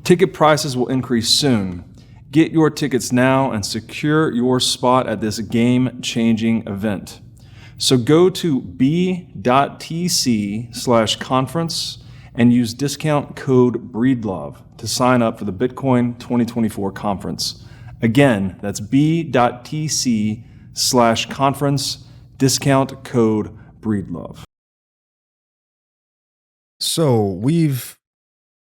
Ticket prices will increase soon. Get your tickets now and secure your spot at this game-changing event. So go to b.tc/conference and use discount code BREEDLOVE to sign up for the Bitcoin 2024 conference. Again, that's b.tc/conference, discount code BREEDLOVE. So we've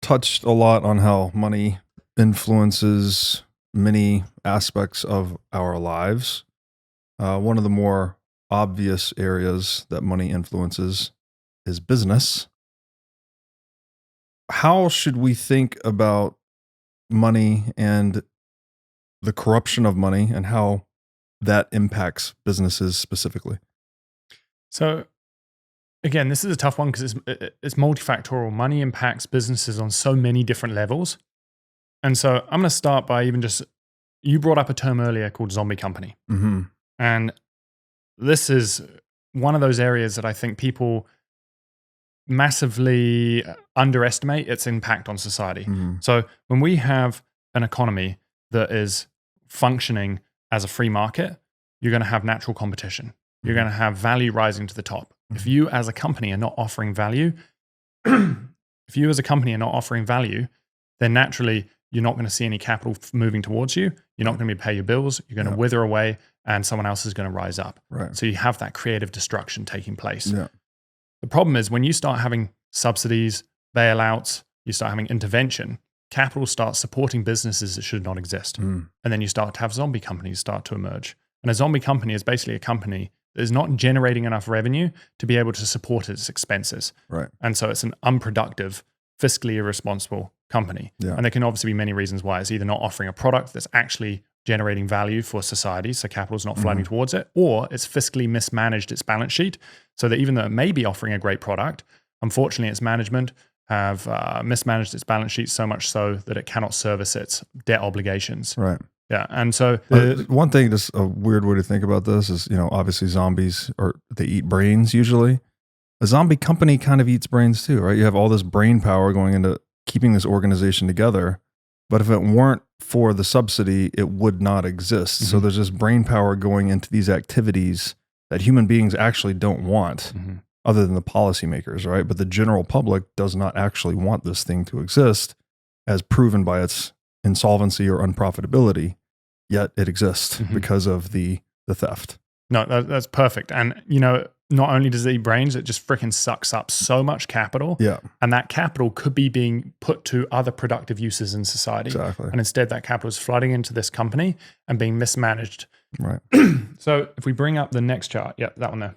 touched a lot on how money influences many aspects of our lives. One of the more obvious areas that money influences is business. How should we think about money and the corruption of money and how that impacts businesses specifically? So again, this is a tough one because it's multifactorial. Money impacts businesses on so many different levels. And so I'm going to start by you brought up a term earlier called zombie company. Mm-hmm. And this is one of those areas that I think people massively underestimate its impact on society. Mm-hmm. So when we have an economy that is functioning as a free market, you're going to have natural competition. You're going to have value rising to the top. Mm-hmm. If you as a company are not offering value, then naturally you're not going to see any capital moving towards you. You're not going to be able to pay your bills. You're going to wither away and someone else is going to rise up. Right. So you have that creative destruction taking place. Yeah. The problem is when you start having subsidies, bailouts, you start having intervention, capital starts supporting businesses that should not exist. Mm. And then you start to have zombie companies start to emerge. And a zombie company is basically a company that is not generating enough revenue to be able to support its expenses. Right. And so it's an unproductive, fiscally irresponsible company. Yeah. And there can obviously be many reasons why. It's either not offering a product that's actually generating value for society, so capital's not flowing towards it, or it's fiscally mismanaged its balance sheet, so that even though it may be offering a great product, unfortunately its management have mismanaged its balance sheet so much so that it cannot service its debt obligations. Right. Yeah. And so one thing, just a weird way to think about this is, obviously zombies they eat brains usually. A zombie company kind of eats brains too, right? You have all this brain power going into keeping this organization together. But if it weren't for the subsidy, it would not exist. Mm-hmm. So there's this brain power going into these activities that human beings actually don't want, other than the policymakers, right? But the general public does not actually want this thing to exist, as proven by its insolvency or unprofitability, yet it exists because of the the theft. No, that's perfect. And, not only does it eat brains, it just freaking sucks up so much capital. Yeah. And that capital could be being put to other productive uses in society. Exactly. And instead that capital is flooding into this company and being mismanaged. Right. So if we bring up the next chart, yeah, that one there.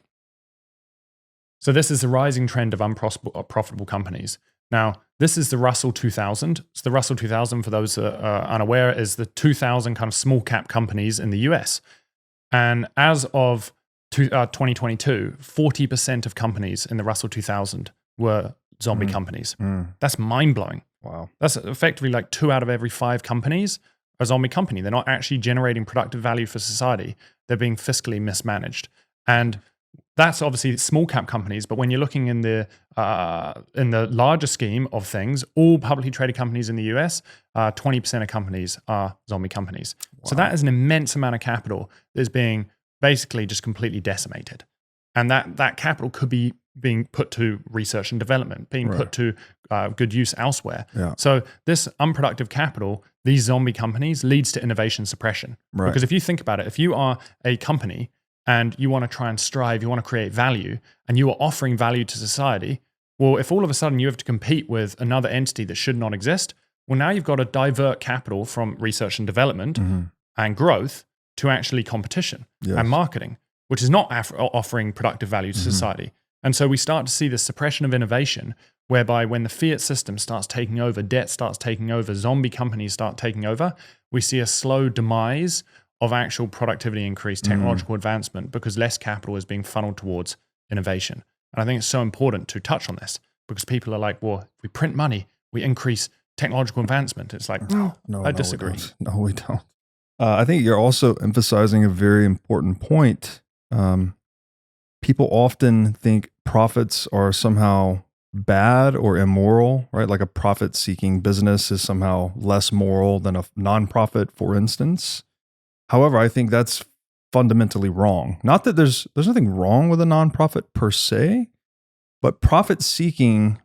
So this is the rising trend of unprofitable companies. Now, this is the Russell 2000. So the Russell 2000, for those that are unaware, is the 2,000 kind of small cap companies in the US. And as of 2022, 40% of companies in the Russell 2000 were zombie companies. That's mind-blowing. Wow. That's effectively like 2 out of every 5 companies are a zombie company. They're not actually generating productive value for society. They're being fiscally mismanaged. And that's obviously small cap companies, but when you're looking in the larger scheme of things, all publicly traded companies in the US, 20% of companies are zombie companies. Wow. So that is an immense amount of capital that is being basically just completely decimated. And that capital could be being put to research and development, being put to good use elsewhere. Yeah. So this unproductive capital, these zombie companies, leads to innovation suppression. Right. Because if you think about it, if you are a company and you want to try and strive, you want to create value, and you are offering value to society, well, if all of a sudden you have to compete with another entity that should not exist, well, now you've got to divert capital from research and development and growth to actually competition and marketing, which is not offering productive value to society. And so we start to see the suppression of innovation, whereby when the fiat system starts taking over, debt starts taking over, zombie companies start taking over, we see a slow demise of actual productivity increase, technological advancement, because less capital is being funneled towards innovation. And I think it's so important to touch on this, because people are like, well, if we print money, we increase technological advancement. It's like, no, I disagree. No, we don't. I think you're also emphasizing a very important point. People often think profits are somehow bad or immoral, right? Like a profit-seeking business is somehow less moral than a nonprofit, for instance. However, I think that's fundamentally wrong. Not that there's nothing wrong with a nonprofit per se, but profit-seeking,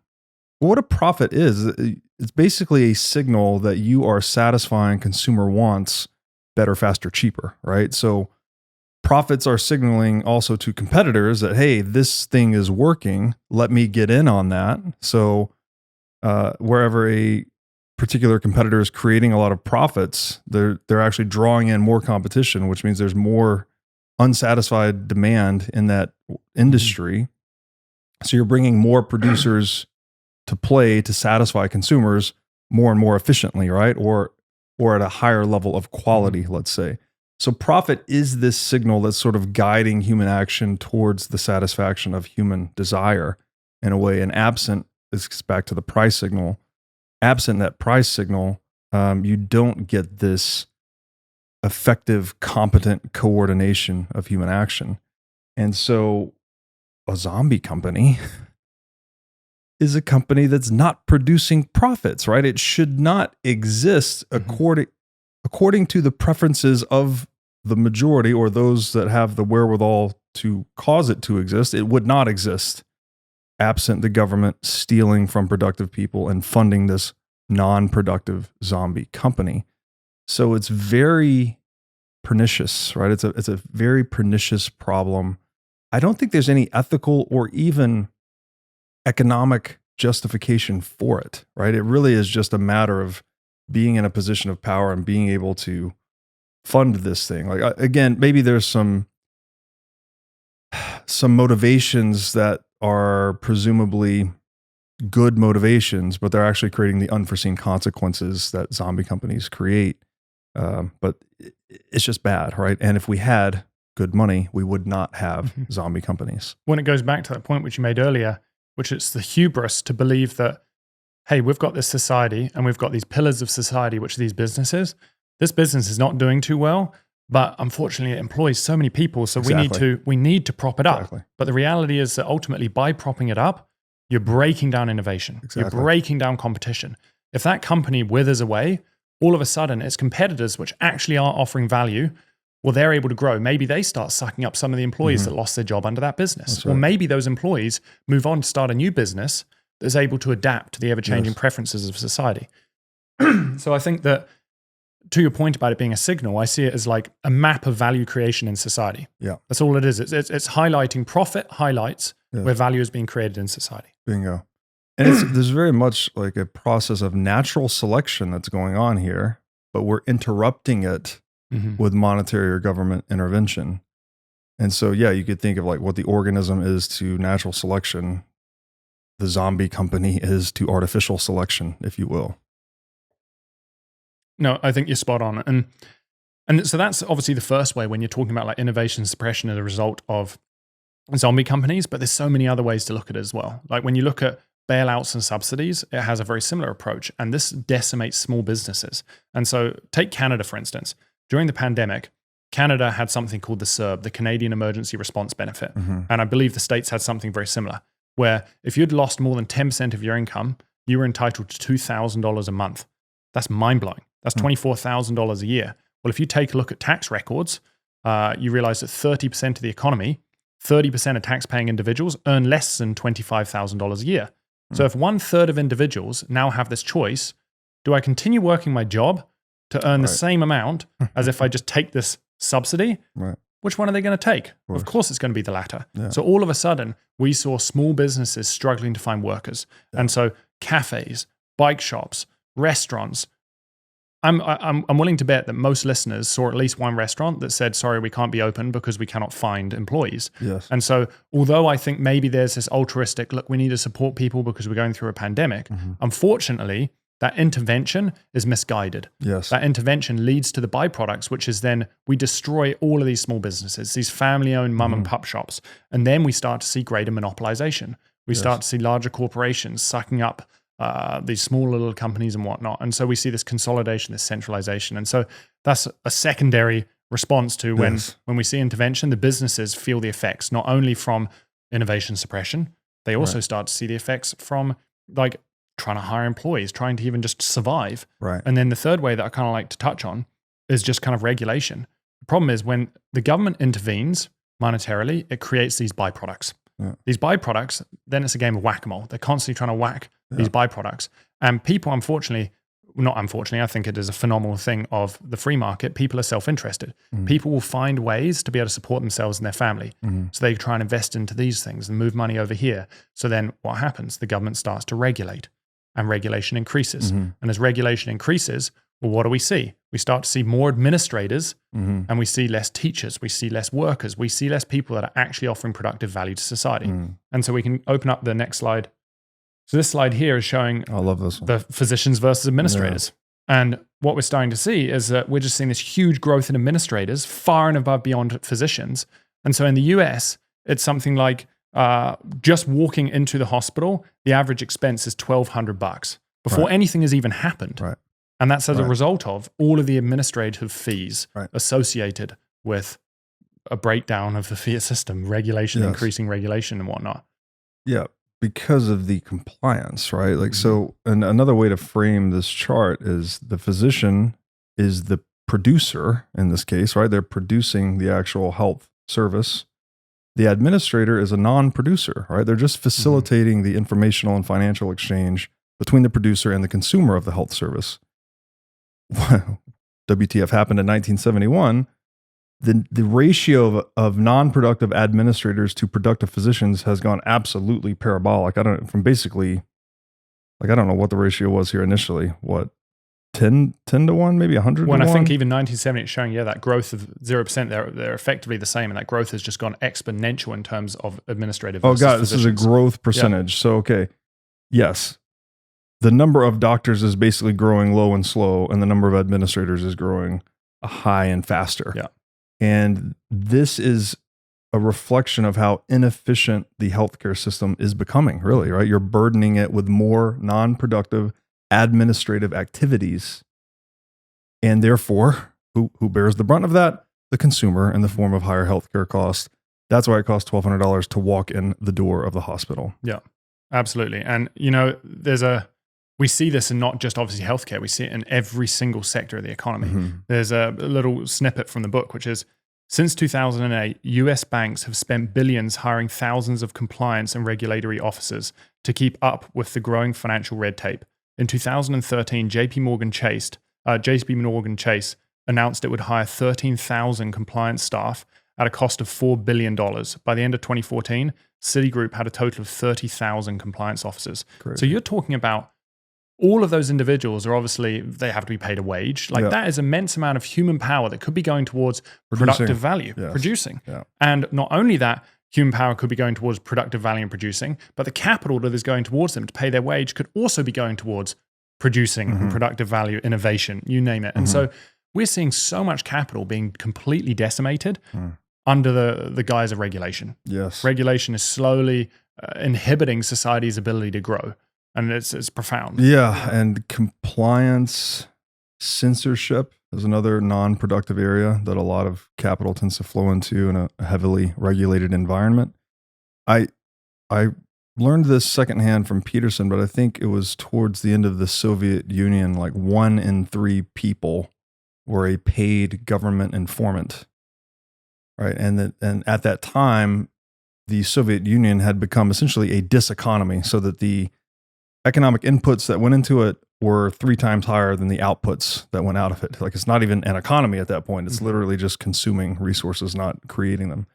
what a profit is, it's basically a signal that you are satisfying consumer wants better, faster, cheaper, right? So profits are signaling also to competitors that, hey, this thing is working. Let me get in on that. So wherever a particular competitor is creating a lot of profits, they're actually drawing in more competition, which means there's more unsatisfied demand in that industry. So you're bringing more producers to play to satisfy consumers more and more efficiently, right? Or at a higher level of quality, let's say. So profit is this signal that's sort of guiding human action towards the satisfaction of human desire in a way. And absent, this gets back to the price signal, absent that price signal, you don't get this effective, competent coordination of human action. And so a zombie company is a company that's not producing profits, right? It should not exist according to the preferences of the majority or those that have the wherewithal to cause it to exist. It would not exist absent the government stealing from productive people and funding this non-productive zombie company. So it's very pernicious, right? It's a very pernicious problem. I don't think there's any ethical or even economic justification for it, right? It really is just a matter of being in a position of power and being able to fund this thing. Like, again, maybe there's some motivations that are presumably good motivations, but they're actually creating the unforeseen consequences that zombie companies create. But it's just bad, right? And if we had good money, we would not have zombie companies. When it goes back to that point which you made earlier, which it's the hubris to believe that, hey, we've got this society and we've got these pillars of society, which are these businesses. This business is not doing too well, but unfortunately it employs so many people. So Exactly. we need to prop it up. Exactly. But the reality is that ultimately by propping it up, you're breaking down innovation. Exactly. You're breaking down competition. If that company withers away, all of a sudden its competitors, which actually are offering value, well, they're able to grow. Maybe they start sucking up some of the employees that lost their job under that business. That's Or right. maybe those employees move on to start a new business that's able to adapt to the ever-changing preferences of society. So I think that to your point about it being a signal, I see it as like a map of value creation in society. Yeah. That's all it is. It's highlighting profit highlights Yes. where value is being created in society. Bingo. And there's very much like a process of natural selection that's going on here, but we're interrupting it with monetary or government intervention. And so, yeah, you could think of like what the organism is to natural selection, the zombie company is to artificial selection, if you will. No, I think you're spot on. And so that's obviously the first way when you're talking about like innovation suppression as a result of zombie companies, but there's so many other ways to look at it as well. Like when you look at bailouts and subsidies, it has a very similar approach, and this decimates small businesses. And so take Canada, for instance. During the pandemic, Canada had something called the CERB, the Canadian Emergency Response Benefit. And I believe the States had something very similar, where if you'd lost more than 10% of your income, you were entitled to $2,000 a month. That's mind-blowing. That's $24,000 a year. Well, if you take a look at tax records, you realize that 30% of the economy, 30% of tax-paying individuals earn less than $25,000 a year. So if 1/3 of individuals now have this choice, do I continue working my job to earn the same amount as if I just take this subsidy? Right. Which one are they going to take? Of course, it's going to be the latter. Yeah. So all of a sudden, we saw small businesses struggling to find workers. Yeah. And so cafes, bike shops, restaurants, I'm willing to bet that most listeners saw at least one restaurant that said, sorry, we can't be open because we cannot find employees. Yes. And so although I think maybe there's this altruistic, look, we need to support people because we're going through a pandemic, unfortunately, that intervention is misguided. Yes. That intervention leads to the byproducts, which is then we destroy all of these small businesses, these family-owned mom and pop shops. And then we start to see greater monopolization. We start to see larger corporations sucking up these small little companies and whatnot. And so we see this consolidation, this centralization. And so that's a secondary response to when we see intervention, the businesses feel the effects, not only from innovation suppression, they also start to see the effects from like trying to hire employees, trying to even just survive. Right. And then the third way that I kind of like to touch on is just kind of regulation. The problem is when the government intervenes monetarily, it creates these byproducts. Yeah. These byproducts, then it's a game of whack-a-mole. They're constantly trying to whack these byproducts. And people, unfortunately, I think it is a phenomenal thing of the free market. People are self-interested. People will find ways to be able to support themselves and their family. So they try and invest into these things and move money over here. So then what happens? The government starts to regulate and regulation increases. And as regulation increases, well, what do we see? We start to see more administrators and we see less teachers, we see less workers, we see less people that are actually offering productive value to society. And so we can open up the next slide. So this slide here is showing I love this one. the physicians versus administrators. Yeah. And what we're starting to see is that we're just seeing this huge growth in administrators far and above beyond physicians. And so in the US, it's something like just walking into the hospital, the average expense is $1,200 before anything has even happened. Right. And that's as a result of all of the administrative fees Right. associated with a breakdown of the fiat system, regulation, increasing regulation and whatnot. Yeah, because of the compliance, right? Like, so, and another way to frame this chart is the physician is the producer in this case, right? They're producing the actual health service. The administrator is a non-producer, right? They're just facilitating the informational and financial exchange between the producer and the consumer of the health service. WTF happened in 1971. The ratio of non-productive administrators to productive physicians has gone absolutely parabolic. I don't know what the ratio was here initially. What, 10 to 1, maybe 100 When to 1? I think even 1970 it's showing, that growth of 0%, they're effectively the same. And that growth has just gone exponential in terms of administrative Oh versus God, this is a physicians. growth percentage. Yeah. So, okay. Yes. The number of doctors is basically growing low and slow, and the number of administrators is growing high and faster. Yeah. And this is a reflection of how inefficient the healthcare system is becoming, really, right? You're burdening it with more non-productive administrative activities. And therefore, who bears the brunt of that? The consumer in the form of higher healthcare costs. That's why it costs $1,200 to walk in the door of the hospital. Yeah, absolutely. And, we see this in not just obviously healthcare, we see it in every single sector of the economy. There's a little snippet from the book, which is, since 2008, US banks have spent billions hiring thousands of compliance and regulatory officers to keep up with the growing financial red tape. In 2013, JP Morgan Chase JP Morgan Chase announced it would hire 13,000 compliance staff at a cost of $4 billion. By the end of 2014, Citigroup had a total of 30,000 compliance officers. Crazy. So you're talking about all of those individuals are obviously, they have to be paid a wage. Like that is immense amount of human power that could be going towards productive value, producing. Yeah. And not only that, human power could be going towards productive value and producing, but the capital that is going towards them to pay their wage could also be going towards producing and productive value, innovation, you name it. And so we're seeing so much capital being completely decimated under the guise of regulation. Yes. Regulation is slowly inhibiting society's ability to grow. And it's profound. Yeah, and compliance, censorship is another non-productive area that a lot of capital tends to flow into in a heavily regulated environment. I learned this secondhand from Peterson, but I think it was towards the end of the Soviet Union, like 1 in 3 people were a paid government informant, right? And at that time, the Soviet Union had become essentially a diseconomy, so that the economic inputs that went into it were 3 times higher than the outputs that went out of it. Like, it's not even an economy at that point. It's literally just consuming resources, not creating them.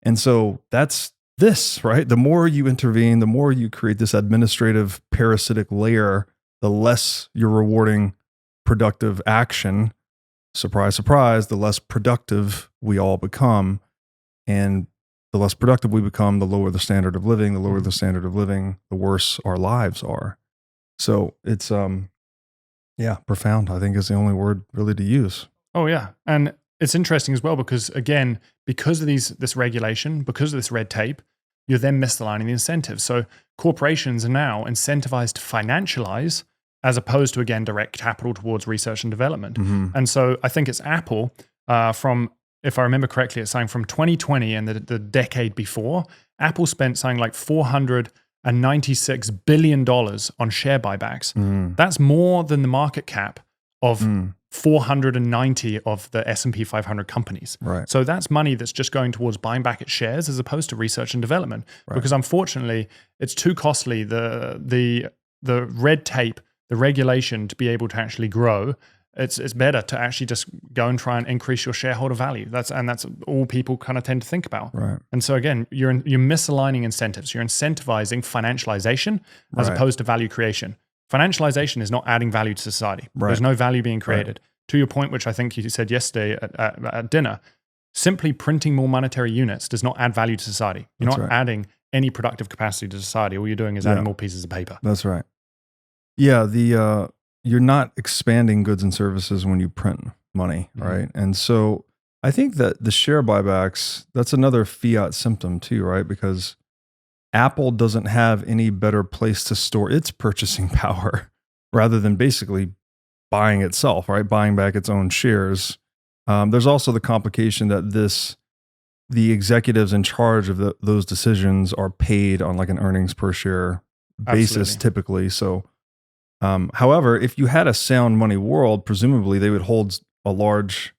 And so that's this, right? The more you intervene, the more you create this administrative parasitic layer, the less you're rewarding productive action. Surprise, surprise, the less productive we all become. And the less productive we become, the lower the standard of living. The lower the standard of living, the worse our lives are. So it's, profound, I think, is the only word really to use. Oh, yeah. And it's interesting as well because, again, because of this regulation, because of this red tape, you're then misaligning the incentives. So corporations are now incentivized to financialize as opposed to, again, direct capital towards research and development. And so I think it's Apple from, if I remember correctly, it's saying from 2020 and the decade before, Apple spent something like $496 billion on share buybacks. That's more than the market cap of 490 of the S&P 500 companies. Right. So that's money that's just going towards buying back its shares as opposed to research and development. Right. Because unfortunately, it's too costly, the red tape, the regulation to be able to actually grow. It's better to actually just go and try and increase your shareholder value. That's all people kind of tend to think about. Right. And so again, you're misaligning incentives. You're incentivizing financialization as opposed to value creation. Financialization is not adding value to society. Right. There's no value being created. To your point, which I think you said yesterday at dinner, simply printing more monetary units does not add value to society. You're not adding any productive capacity to society. All you're doing is adding more pieces of paper. That's right. Yeah, you're not expanding goods and services when you print money, right? And so I think that the share buybacks, that's another fiat symptom too, right? Because Apple doesn't have any better place to store its purchasing power rather than basically buying itself, right? Buying back its own shares. There's also the complication that the executives in charge of those decisions are paid on like an earnings per share basis typically. So however, if you had a sound money world, presumably they would hold a large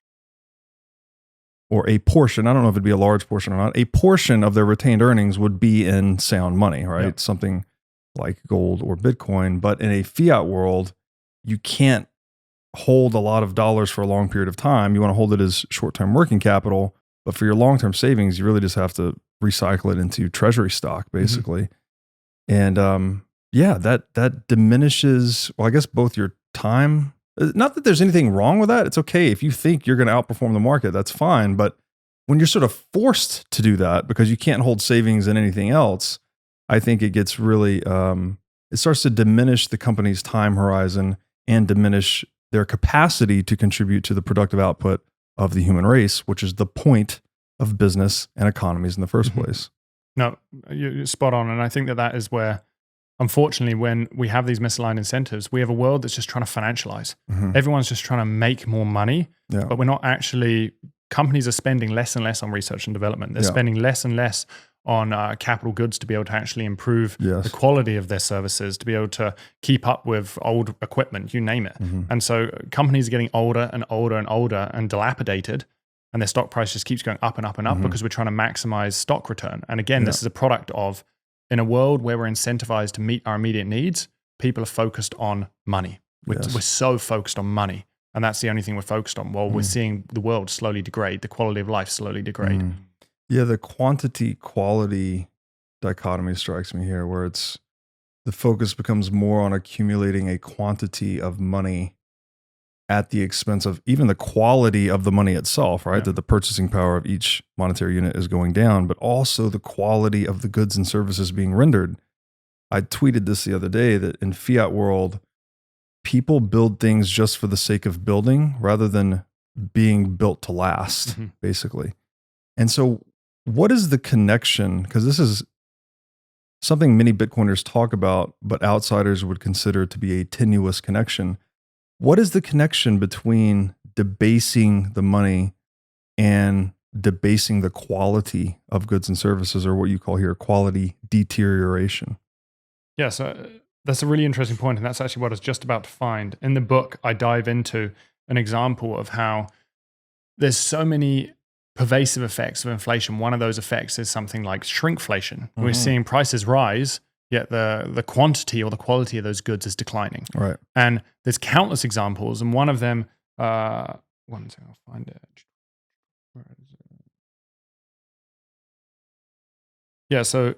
or a portion, I don't know if it'd be a large portion or not, a portion of their retained earnings would be in sound money, right? Yep. Something like gold or Bitcoin. But in a fiat world, you can't hold a lot of dollars for a long period of time. You want to hold it as short-term working capital, but for your long-term savings, you really just have to recycle it into treasury stock, basically. And that diminishes, well, I guess both your time. Not that there's anything wrong with that. It's okay. If you think you're going to outperform the market, that's fine. But when you're sort of forced to do that because you can't hold savings in anything else, I think it gets really, it starts to diminish the company's time horizon and diminish their capacity to contribute to the productive output of the human race, which is the point of business and economies in the first place. No, you're spot on. And I think that is where, unfortunately, when we have these misaligned incentives, we have a world that's just trying to financialize. Everyone's just trying to make more money, but we're not actually, companies are spending less and less on research and development. They're spending less and less on capital goods to be able to actually improve the quality of their services, to be able to keep up with old equipment, you name it. And so companies are getting older and older and older and dilapidated, and their stock price just keeps going up and up and up because we're trying to maximize stock return. And again, this is a product of, in a world where we're incentivized to meet our immediate needs, people are focused on money. We're so focused on money. And that's the only thing we're focused on. While we're seeing the world slowly degrade, the quality of life slowly degrade. Yeah, the quantity quality dichotomy strikes me here, where it's the focus becomes more on accumulating a quantity of money at the expense of even the quality of the money itself, right? That the purchasing power of each monetary unit is going down, but also the quality of the goods and services being rendered. I tweeted this the other day that in fiat world, people build things just for the sake of building rather than being built to last, basically. And so what is the connection? Because this is something many Bitcoiners talk about, but outsiders would consider to be a tenuous connection. What is the connection between debasing the money and debasing the quality of goods and services, or what you call here quality deterioration? Yeah, so that's a really interesting point, and that's actually what I was just about to find. In the book, I dive into an example of how there's so many pervasive effects of inflation. One of those effects is something like shrinkflation. We're seeing prices rise, yet the quantity or the quality of those goods is declining. Right. And there's countless examples, and one of them, one second, I'll find it. Where is it? Yeah, so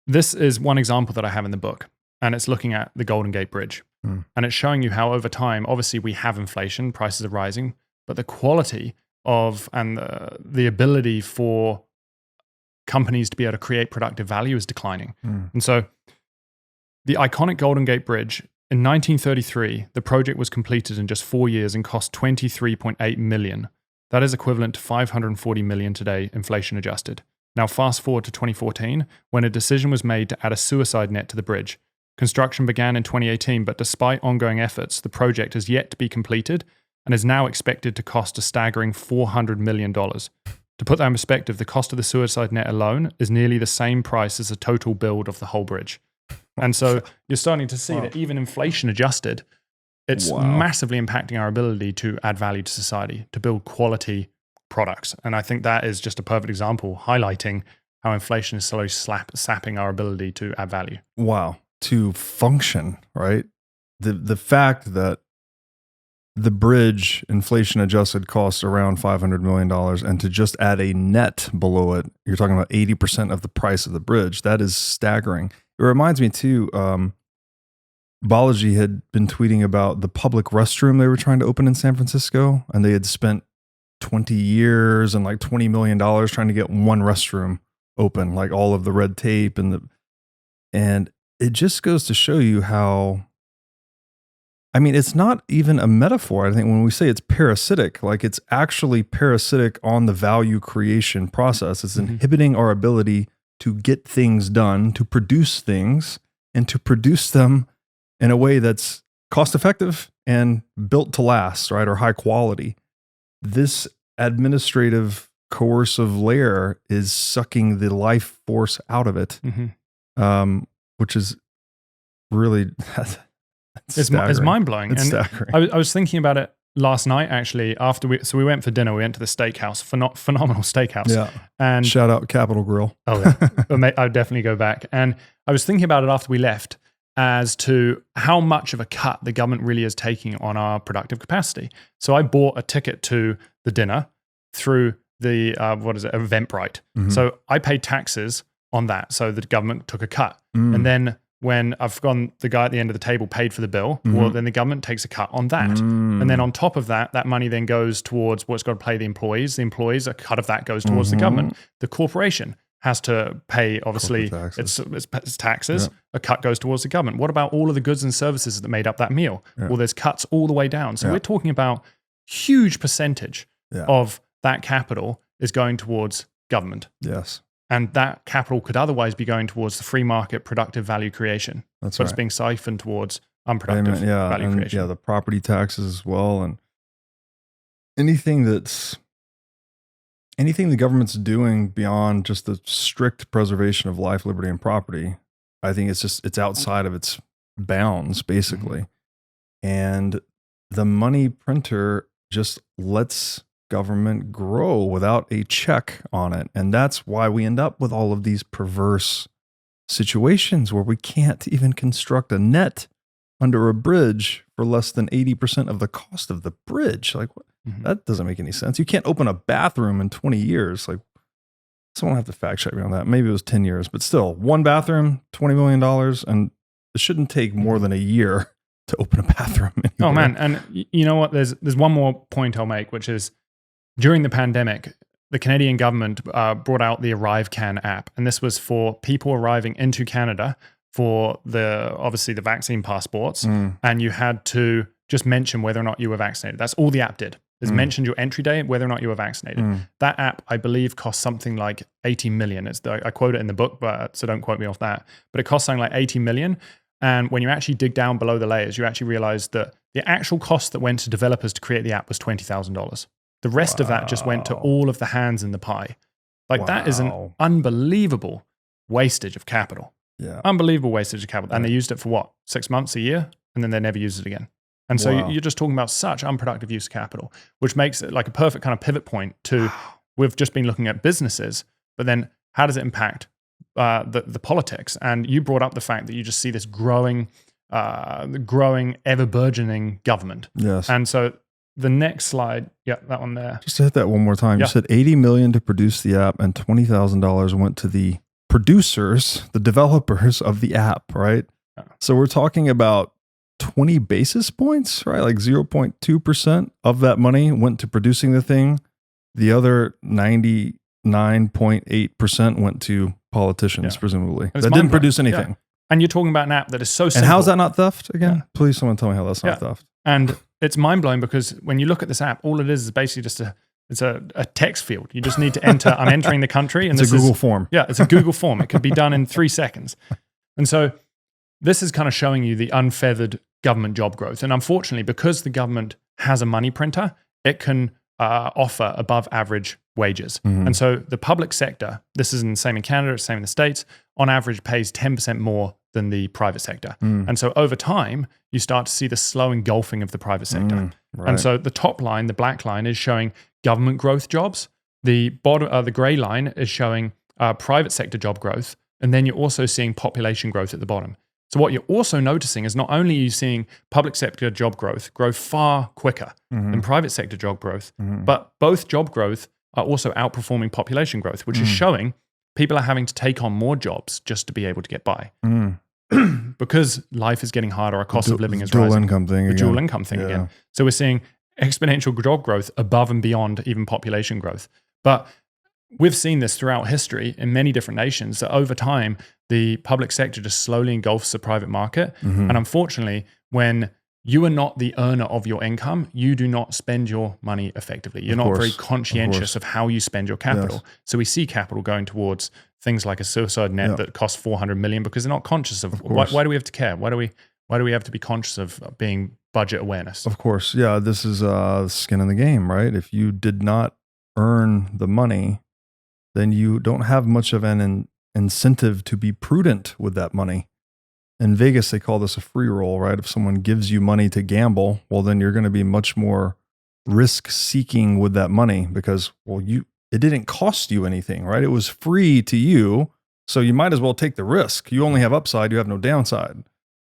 this is one example that I have in the book, and it's looking at the Golden Gate Bridge. And it's showing you how over time, obviously we have inflation, prices are rising, but the quality of and the ability for companies to be able to create productive value is declining. And so the iconic Golden Gate Bridge, in 1933, the project was completed in just 4 years and cost $23.8 million. That is equivalent to $540 million today, inflation adjusted. Now fast forward to 2014, when a decision was made to add a suicide net to the bridge. Construction began in 2018, but despite ongoing efforts, the project has yet to be completed and is now expected to cost a staggering $400 million. To put that in perspective, the cost of the suicide net alone is nearly the same price as the total build of the whole bridge. And so you're starting to see that even inflation adjusted, it's massively impacting our ability to add value to society, to build quality products. And I think that is just a perfect example highlighting how inflation is slowly sapping our ability to add value. Wow. To function, right? The fact that the bridge, inflation adjusted, costs around $500 million, and to just add a net below it, you're talking about 80% of the price of the bridge. That is staggering. It reminds me too, Balaji had been tweeting about the public restroom they were trying to open in San Francisco, and they had spent 20 years and like $20 million trying to get one restroom open, like all of the red tape and it just goes to show you how, I mean, it's not even a metaphor. I think when we say it's parasitic, like it's actually parasitic on the value creation process. It's inhibiting our ability to get things done, to produce things, and to produce them in a way that's cost effective and built to last, right? Or high quality. This administrative coercive layer is sucking the life force out of it. Which is really it's mind-blowing. It's and staggering. I was thinking about it last night, actually, after we went for dinner. We went to the steakhouse, phenomenal steakhouse. Yeah. And shout out Capital Grill. Oh, yeah. I would definitely go back. And I was thinking about it after we left as to how much of a cut the government really is taking on our productive capacity. So I bought a ticket to the dinner through the, Eventbrite. So I paid taxes on that. So the government took a cut. And then when I've gone, the guy at the end of the table paid for the bill, well, then the government takes a cut on that. And then on top of that, that money then goes towards what's got to pay the employees. The employees, a cut of that goes towards the government. The corporation has to pay, obviously, its taxes. Yeah. A cut goes towards the government. What about all of the goods and services that made up that meal? Yeah. Well, there's cuts all the way down. So we're talking about huge percentage of that capital is going towards government. Yes. And that capital could otherwise be going towards the free market productive value creation. That's but right. it's being siphoned towards unproductive value creation. Yeah, the property taxes as well. And anything the government's doing beyond just the strict preservation of life, liberty, and property, I think it's outside of its bounds, basically. And the money printer just lets government grow without a check on it. And that's why we end up with all of these perverse situations where we can't even construct a net under a bridge for less than 80% of the cost of the bridge. Like, what? Mhm. That doesn't make any sense. You can't open a bathroom in 20 years. Like, someone will have to fact check me on that. Maybe it was 10 years, but still, one bathroom, $20 million. And it shouldn't take more than a year to open a bathroom anywhere. Oh man, and you know what? There's one more point I'll make, which is during the pandemic, the Canadian government brought out the ArriveCan app, and this was for people arriving into Canada for obviously the vaccine passports, and you had to just mention whether or not you were vaccinated. That's all the app did. Is mentioned your entry day, whether or not you were vaccinated. That app, I believe, cost something like 80 million. I quote it in the book, so don't quote me off that. But it cost something like 80 million. And when you actually dig down below the layers, you actually realize that the actual cost that went to developers to create the app was $20,000. The rest of that just went to all of the hands in the pie. Like that is an unbelievable wastage of capital. Yeah. Unbelievable wastage of capital. And they used it for what? 6 months, a year? And then they never used it again. And so you're just talking about such unproductive use of capital, which makes it like a perfect kind of pivot point to, we've just been looking at businesses, but then how does it impact the politics? And you brought up the fact that you just see this growing, ever burgeoning government. Yes. And so the next slide, that one there. Just hit that one more time. Yeah. You said 80 million to produce the app and $20,000 went to the producers, the developers of the app, right? Yeah. So we're talking about 20 basis points, right? Like 0.2% of that money went to producing the thing. The other 99.8% went to politicians, presumably. That didn't produce anything. Yeah. And you're talking about an app that is so simple. And how's that not theft again? Yeah. Please, someone tell me how that's not theft. And it's mind-blowing because when you look at this app, all it is basically just a text field. You just need to enter, I'm entering the country. And it's a Google form. Yeah, it's a Google form. It could be done in 3 seconds. And so this is kind of showing you the unfeathered government job growth. And unfortunately, because the government has a money printer, it can offer above average wages. And so the public sector, this is the same in Canada, it's the same in the States, on average pays 10% more than the private sector. And so over time, you start to see the slow engulfing of the private sector. Right. And so the top line, the black line, is showing government growth jobs. The bottom, the gray line is showing private sector job growth. And then you're also seeing population growth at the bottom. So what you're also noticing is not only are you seeing public sector job growth grow far quicker than private sector job growth, but both job growth are also outperforming population growth, which is showing people are having to take on more jobs just to be able to get by. Because life is getting harder, our cost of living is rising. Dual income thing the again. Dual income thing again. So we're seeing exponential job growth above and beyond even population growth. But we've seen this throughout history in many different nations that over time, the public sector just slowly engulfs the private market. And unfortunately, when you are not the earner of your income, you do not spend your money effectively. You're not very conscientious of how you spend your capital. So we see capital going towards things like a suicide net that costs 400 million because they're not conscious of why do we have to care? Why do we have to be conscious of being budget awareness? Of course. Yeah, this is skin in the game, right? If you did not earn the money, then you don't have much of an incentive to be prudent with that money. In Vegas, they call this a free roll, right? If someone gives you money to gamble, well, then you're going to be much more risk seeking with that money because, well, it didn't cost you anything, right? It was free to you. So you might as well take the risk. You only have upside, you have no downside.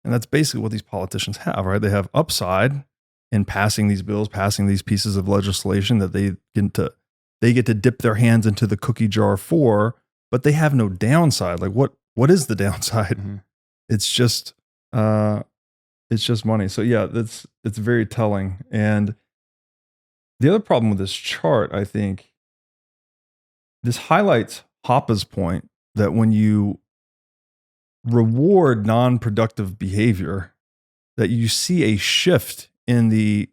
And that's basically what these politicians have, right? They have upside in passing these bills, passing these pieces of legislation that they get to dip their hands into the cookie jar for, but they have no downside. Like what is the downside? It's just money. So yeah, it's very telling. And the other problem with this chart, I think, this highlights Hoppe's point that when you reward non-productive behavior, that you see a shift in the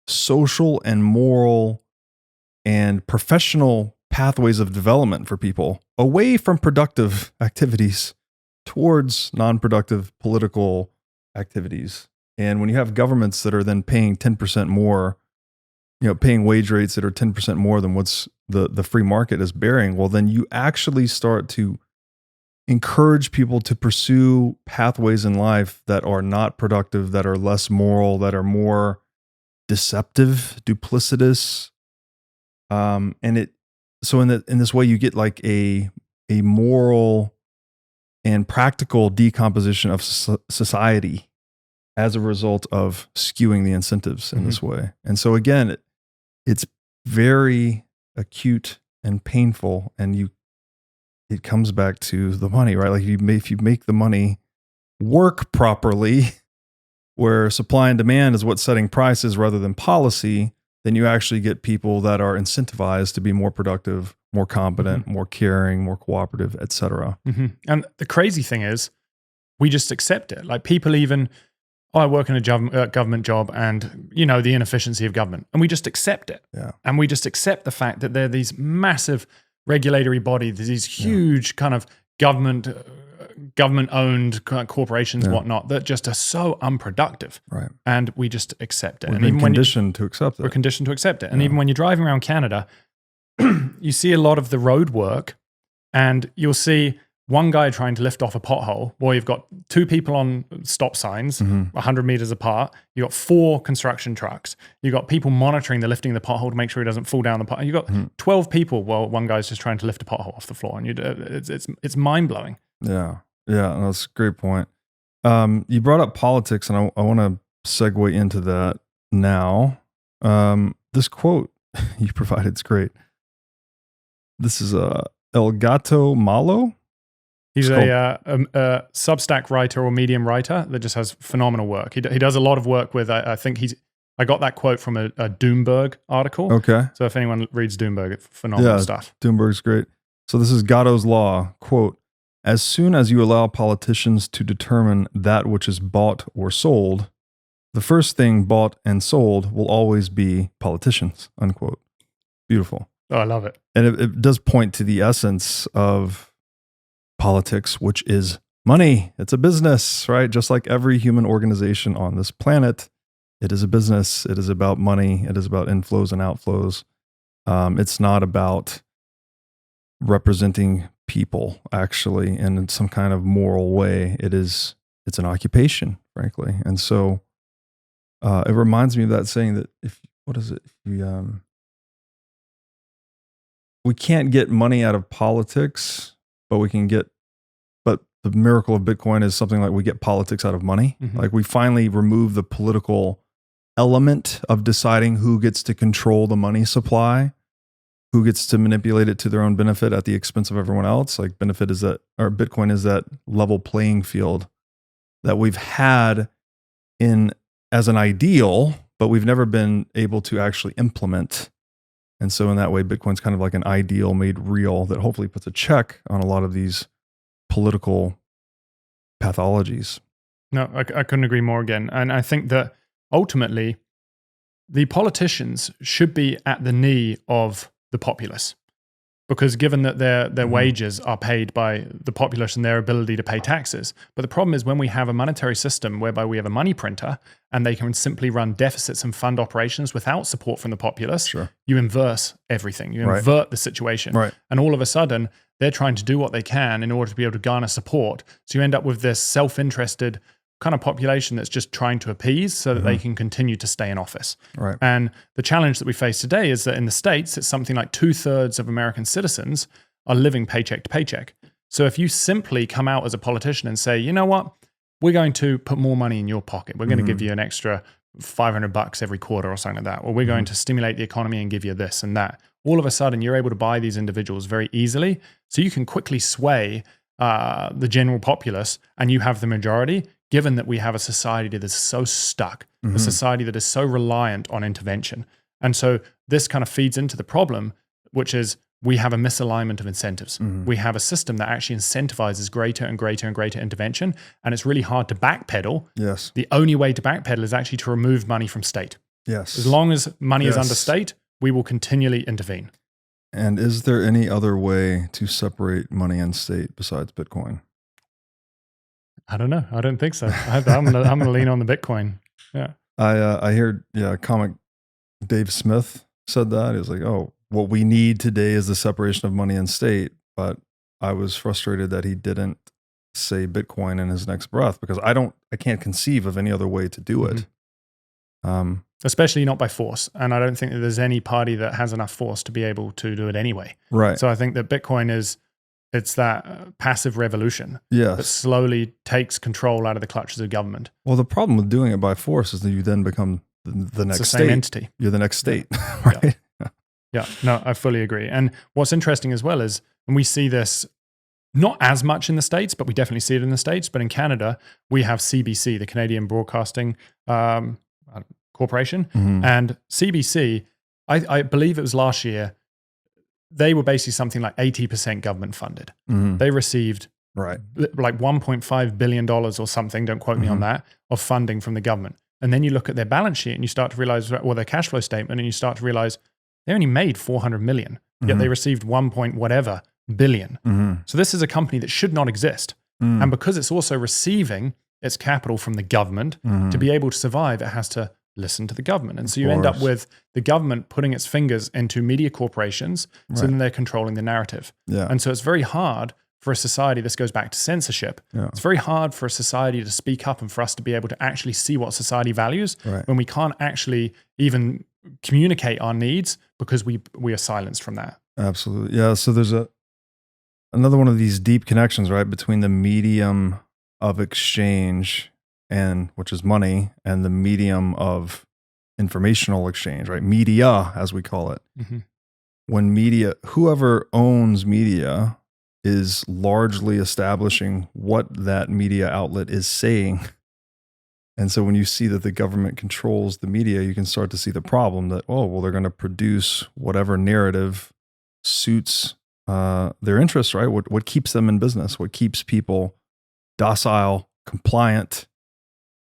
social and moral and professional pathways of development for people away from productive activities towards non-productive political activities. And when you have governments that are then paying 10% more, paying wage rates that are 10% more than what's the free market is bearing, well, then you actually start to encourage people to pursue pathways in life that are not productive, that are less moral, that are more deceptive, duplicitous. So in this way, you get like a moral and practical decomposition of society. as a result of skewing the incentives in this way. And so again, it's very acute and painful, and it comes back to the money, right? Like if you make the money work properly, where supply and demand is what's setting prices rather than policy, then you actually get people that are incentivized to be more productive, more competent, more caring, more cooperative, et cetera. And the crazy thing is, we just accept it. Like people even, I work in a government job, and the inefficiency of government, and we just accept it. Yeah. And we just accept the fact that there are these massive regulatory bodies, these huge kind of government-owned corporations, whatnot, that just are so unproductive. Right. And we just accept it. We've been conditioned to accept it. We're conditioned to accept it. And even when you're driving around Canada, you see a lot of the road work, and you'll see one guy trying to lift off a pothole, or you've got two people on stop signs 100 meters apart. You've got 4 construction trucks. You've got people monitoring the lifting of the pothole to make sure he doesn't fall down the pothole. You've got 12 people while one guy's just trying to lift a pothole off the floor. And it's mind-blowing. Yeah. Yeah, that's a great point. You brought up politics, and I want to segue into that now. This quote you provided is great. This is El Gato Malo. He's a Substack writer or Medium writer that just has phenomenal work. He does a lot of work with, I got that quote from a Doomberg article. Okay. So if anyone reads Doomberg, it's phenomenal stuff. Doomberg's great. So this is Gatto's law, quote, "As soon as you allow politicians to determine that which is bought or sold, the first thing bought and sold will always be politicians," unquote. Beautiful. Oh, I love it. And it does point to the essence of politics, which is money. It's a business, right? Just like every human organization on this planet, it is a business. It is about money. It is about inflows and outflows. It's not about representing people actually in some kind of moral way. It's an occupation, frankly. And so it reminds me of that saying that we can't get money out of politics, but the miracle of Bitcoin is something like we get politics out of money. Like we finally remove the political element of deciding who gets to control the money supply, who gets to manipulate it to their own benefit at the expense of everyone else. Like Bitcoin is that level playing field that we've had as an ideal, but we've never been able to actually implement. And so in that way, Bitcoin's kind of like an ideal made real that hopefully puts a check on a lot of these political pathologies. No, I couldn't agree more again. And I think that ultimately, the politicians should be at the knee of the populace. Because given that their wages are paid by the populace and their ability to pay taxes. But the problem is when we have a monetary system whereby we have a money printer and they can simply run deficits and fund operations without support from the populace, you inverse everything. You invert the situation. Right. And all of a sudden, they're trying to do what they can in order to be able to garner support. So you end up with this self-interested kind of population that's just trying to appease so that they can continue to stay in office. Right. And the challenge that we face today is that in the States, it's something like 2/3 of American citizens are living paycheck to paycheck. So if you simply come out as a politician and say, you know what, we're going to put more money in your pocket. We're going to give you an extra $500 every quarter or something like that. Or we're going to stimulate the economy and give you this and that. All of a sudden, you're able to buy these individuals very easily. So you can quickly sway the general populace and you have the majority, given that we have a society that is so stuck, a society that is so reliant on intervention. And so this kind of feeds into the problem, which is we have a misalignment of incentives. We have a system that actually incentivizes greater and greater and greater intervention, and it's really hard to backpedal. Yes. The only way to backpedal is actually to remove money from state. Yes. As long as money is under state, we will continually intervene. And is there any other way to separate money and state besides Bitcoin? I don't know. I don't think so. I'm gonna lean on the Bitcoin. Yeah. I heard comic Dave Smith said that. He was like, "Oh, what we need today is the separation of money and state." But I was frustrated that he didn't say Bitcoin in his next breath because I can't conceive of any other way to do it. Especially not by force. And I don't think that there's any party that has enough force to be able to do it anyway. Right. So I think that Bitcoin is It's that passive revolution that Yes. slowly takes control out of the clutches of government. Well, the problem with doing it by force is that you then become the next It's the same state. entity. You're the next state, right? Yeah, no, I fully agree. And what's interesting as well is, and we see this not as much in the States, but we definitely see it in the States. But in Canada, we have CBC, the Canadian Broadcasting Corporation. Mhm. And CBC, I believe it was last year, they were basically something like 80% government funded. Mhm. They received Right. like $1.5 billion or something, don't quote me on that, of funding from the government. And then you look at their balance sheet and you start to realize, or their cash flow statement, and you start to realize they only made 400 million, yet they received 1 point whatever billion. So this is a company that should not exist. And because it's also receiving its capital from the government, to be able to survive, it has to listen to the government. And so you end up with the government putting its fingers into media corporations, so then they're controlling the narrative. Yeah. And so it's very hard for a society, this goes back to censorship, it's very hard for a society to speak up and for us to be able to actually see what society values when we can't actually even communicate our needs because we are silenced from that. Absolutely. Yeah. So there's another one of these deep connections, right, between the medium of exchange and which is money, and the medium of informational exchange, right? Media, as we call it. When media, whoever owns media is largely establishing what that media outlet is saying. And so when you see that the government controls the media, you can start to see the problem that, oh, well, they're going to produce whatever narrative suits their interests, right? What keeps them in business? What keeps people docile, compliant,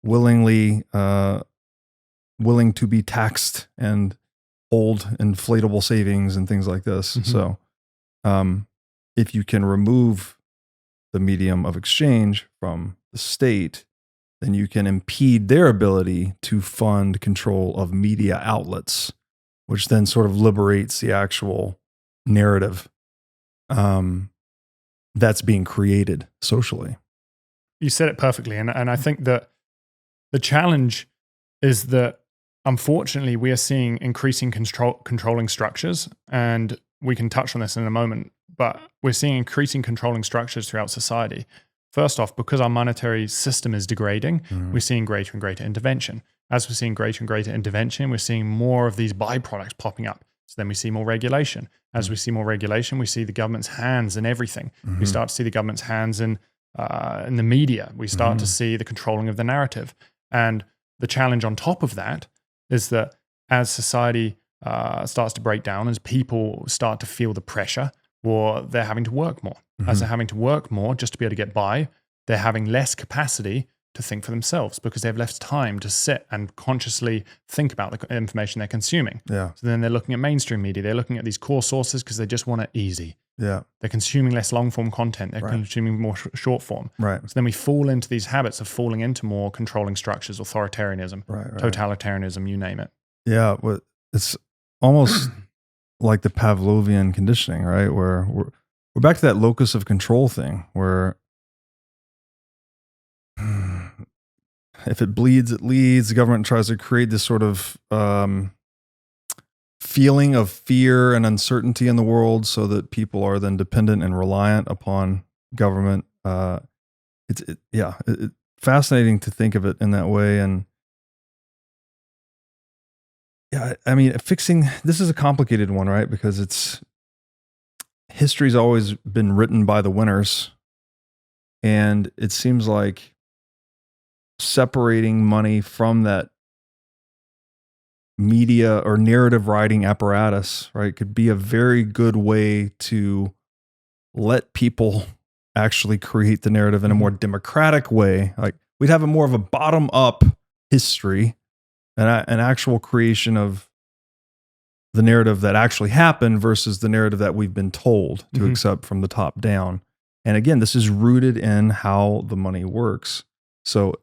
willing to be taxed and hold inflatable savings and things like this. So if you can remove the medium of exchange from the state, then you can impede their ability to fund control of media outlets, which then sort of liberates the actual narrative that's being created socially. You said it perfectly. And I think that the challenge is that, unfortunately, we are seeing increasing controlling structures. And we can touch on this in a moment, but we're seeing increasing controlling structures throughout society. First off, because our monetary system is degrading, we're seeing greater and greater intervention. As we're seeing greater and greater intervention, we're seeing more of these byproducts popping up. So then we see more regulation. As we see more regulation, we see the government's hands in everything. We start to see the government's hands in the media. We start to see the controlling of the narrative. And the challenge on top of that is that as society starts to break down, as people start to feel the pressure, or they're having to work more. As they're having to work more just to be able to get by, they're having less capacity to think for themselves because they have less time to sit and consciously think about the information they're consuming. Yeah. So then they're looking at mainstream media. They're looking at these core sources because they just want it easy. Yeah. They're consuming less long form content. They're consuming more short form. Right. So then we fall into these habits of falling into more controlling structures, authoritarianism, totalitarianism, you name it. Yeah. Well, it's almost like the Pavlovian conditioning, right? Where we're back to that locus of control thing where if it bleeds, it leads. The government tries to create this sort of feeling of fear and uncertainty in the world so that people are then dependent and reliant upon government. It's fascinating to think of it in that way. And yeah, I mean, this is a complicated one, right? Because history's always been written by the winners. And it seems like separating money from that media or narrative writing apparatus, right, could be a very good way to let people actually create the narrative in a more democratic way. Like we'd have a more of a bottom up history, an actual creation of the narrative that actually happened versus the narrative that we've been told to accept from the top down. And again, this is rooted in how the money works. So,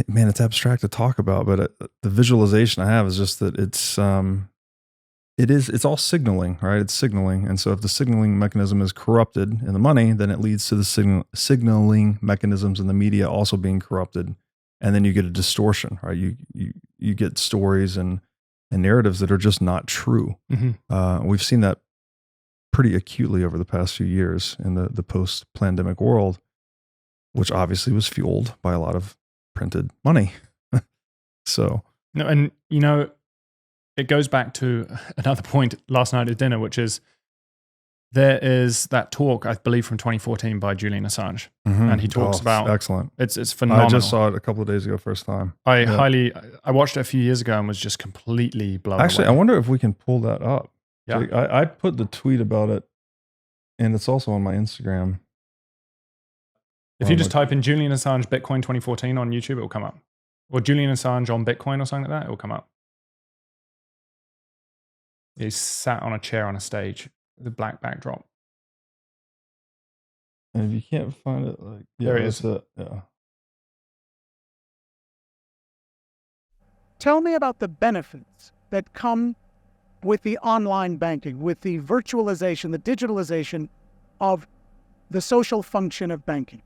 man, it's abstract to talk about, but the visualization I have is just that it's all signaling, right? It's signaling. And so if the signaling mechanism is corrupted in the money, then it leads to the signaling mechanisms in the media also being corrupted. And then you get a distortion, right? You get stories and narratives that are just not true. We've seen that pretty acutely over the past few years in the post-pandemic world, which obviously was fueled by a lot of printed money. So, no, and it goes back to another point last night at dinner, which is there is that talk, I believe, from 2014 by Julian Assange, and he talks about excellent. It's phenomenal. I just saw it a couple of days ago, first time. I watched it a few years ago and was just completely blown Actually, away. I wonder if we can pull that up. Yeah. So I put the tweet about it, and it's also on my Instagram. If you just type in Julian Assange Bitcoin 2014 on YouTube, it will come up. Or Julian Assange on Bitcoin or something like that, it will come up. He's sat on a chair on a stage with a black backdrop. And if you can't find it, like there it is. Yeah. Tell me about the benefits that come with the online banking, with the virtualization, the digitalization of the social function of banking.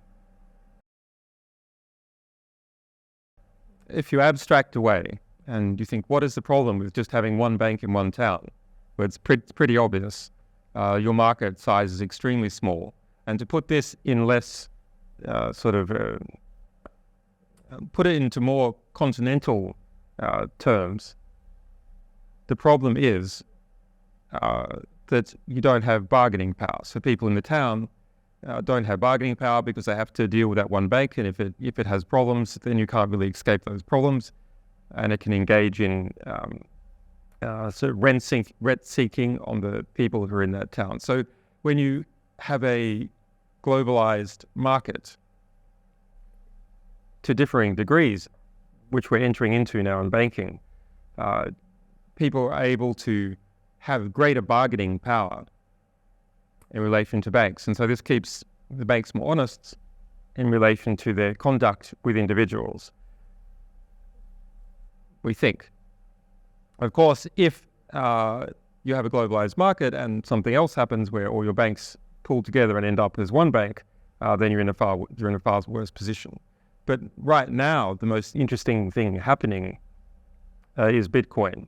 If you abstract away and you think, what is the problem with just having one bank in one town? Well, it's pretty obvious. Your market size is extremely small. And to put this in less put it into more continental terms, the problem is that you don't have bargaining power. So people in the town don't have bargaining power because they have to deal with that one bank, and if it has problems, then you can't really escape those problems, and it can engage in rent seeking on the people who are in that town. So when you have a globalized market to differing degrees, which we're entering into now in banking, people are able to have greater bargaining power in relation to banks. And so this keeps the banks more honest in relation to their conduct with individuals, we think. Of course, if you have a globalized market and something else happens where all your banks pull together and end up as one bank, then you're in a far worse position. But right now, the most interesting thing happening is Bitcoin.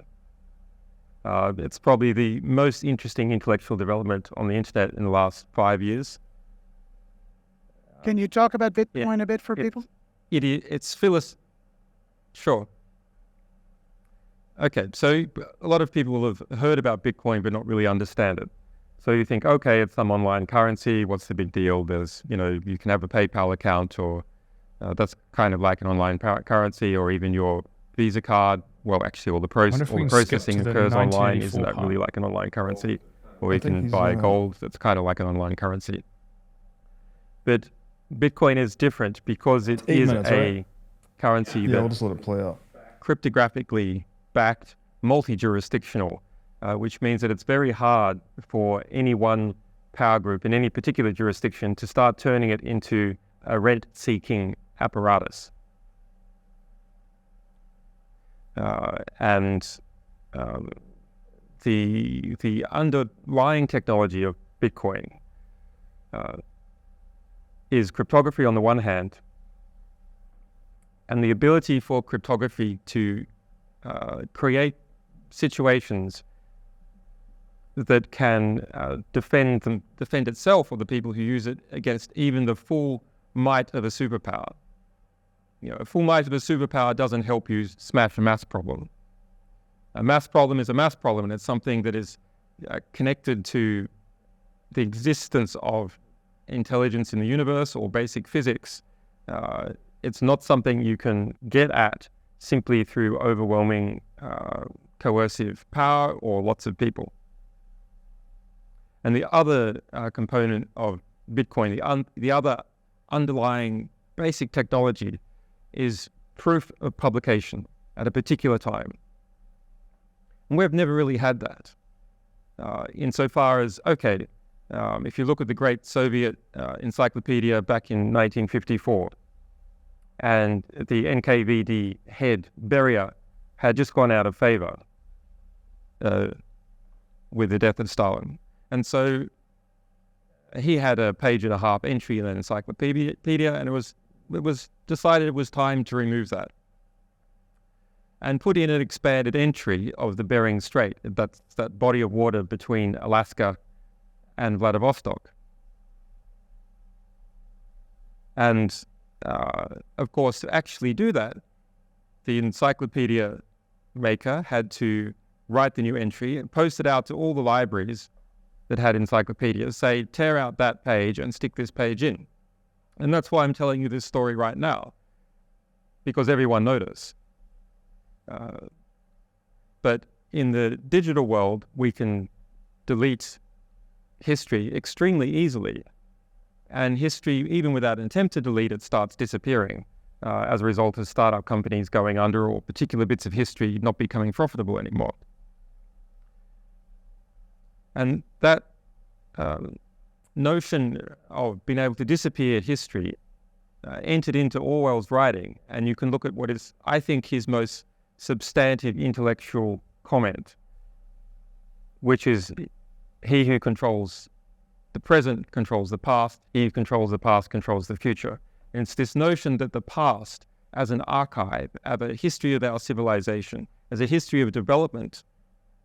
It's probably the most interesting intellectual development on the internet in the last 5 years. Can you talk about Bitcoin a bit for people? Sure. Okay, so a lot of people will have heard about Bitcoin but not really understand it. So you think, okay, it's some online currency. What's the big deal? There's, you can have a PayPal account, or that's kind of like an online currency, or even your Visa card. Well, actually, all the processing occurs online. Isn't that really like an online currency? Or you can buy gold. That's kind of like an online currency. But Bitcoin is different because it is a currency we'll just let it play out. Cryptographically backed, multi-jurisdictional, which means that it's very hard for any one power group in any particular jurisdiction to start turning it into a rent-seeking apparatus. And the underlying technology of Bitcoin is cryptography on the one hand, and the ability for cryptography to create situations that can defend itself or the people who use it against even the full might of a superpower. A full might of a superpower doesn't help you smash a maths problem. A maths problem is a maths problem, and it's something that is connected to the existence of intelligence in the universe or basic physics. It's not something you can get at simply through overwhelming coercive power or lots of people. And the other component of Bitcoin, the other underlying basic technology, is proof of publication at a particular time. And we've never really had that. Insofar as, if you look at the great Soviet encyclopedia back in 1954, and the NKVD head, Beria, had just gone out of favor with the death of Stalin. And so he had a 1.5-page entry in an encyclopedia, and it was decided it was time to remove that and put in an expanded entry of the Bering Strait. That's that body of water between Alaska and Vladivostok. And of course, to actually do that, the encyclopedia maker had to write the new entry and post it out to all the libraries that had encyclopedias, say, tear out that page and stick this page in. And that's why I'm telling you this story right now, because everyone noticed. But in the digital world, we can delete history extremely easily. And history, even without an attempt to delete it, starts disappearing as a result of startup companies going under or particular bits of history not becoming profitable anymore. And that notion of being able to disappear history entered into Orwell's writing. And you can look at what is, I think, his most substantive intellectual comment, which is he who controls the present controls the past, he who controls the past controls the future. And it's this notion that the past as an archive, as a history of our civilization, as a history of development,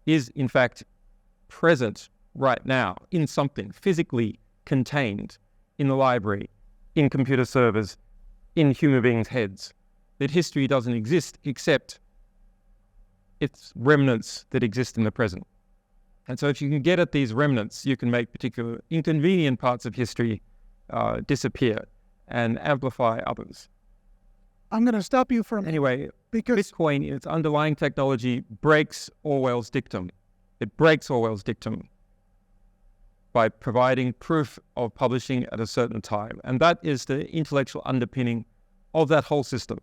is in fact present right now in something physically contained in the library, in computer servers, in human beings' heads. That history doesn't exist except its remnants that exist in the present. And so if you can get at these remnants, you can make particular inconvenient parts of history disappear and amplify others. I'm going to stop you for a minute. Anyway, because Bitcoin, its underlying technology, breaks Orwell's dictum. It breaks Orwell's dictum by providing proof of publishing at a certain time. And that is the intellectual underpinning of that whole system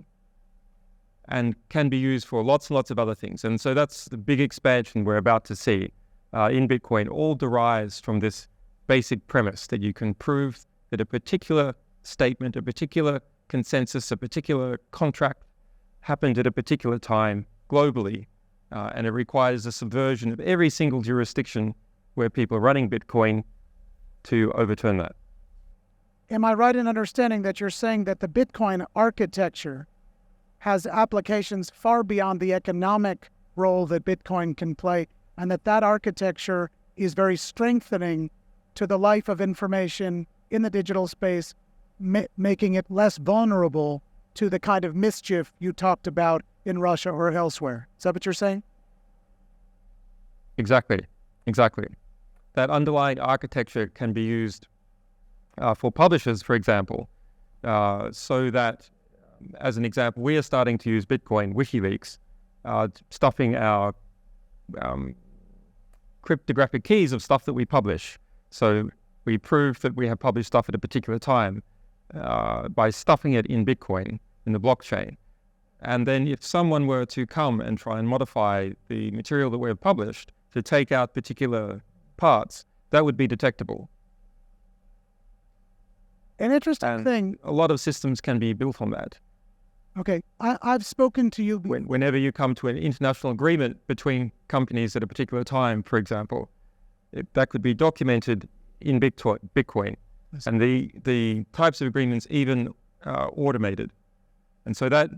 and can be used for lots and lots of other things. And so that's the big expansion we're about to see in Bitcoin. All derives from this basic premise that you can prove that a particular statement, a particular consensus, a particular contract happened at a particular time globally, and it requires a subversion of every single jurisdiction where people are running Bitcoin to overturn that. Am I right in understanding that you're saying that the Bitcoin architecture has applications far beyond the economic role that Bitcoin can play, and that architecture is very strengthening to the life of information in the digital space, making it less vulnerable to the kind of mischief you talked about in Russia or elsewhere? Is that what you're saying? Exactly. That underlying architecture can be used for publishers, for example, so that, as an example, we are starting to use Bitcoin, WikiLeaks, stuffing our cryptographic keys of stuff that we publish. So we prove that we have published stuff at a particular time by stuffing it in Bitcoin, in the blockchain. And then if someone were to come and try and modify the material that we have published to take out particular parts, that would be detectable. An interesting thing. A lot of systems can be built on that. Okay, I've spoken to you. Whenever you come to an international agreement between companies at a particular time, for example, that could be documented in Bitcoin. And the types of agreements even automated. And so that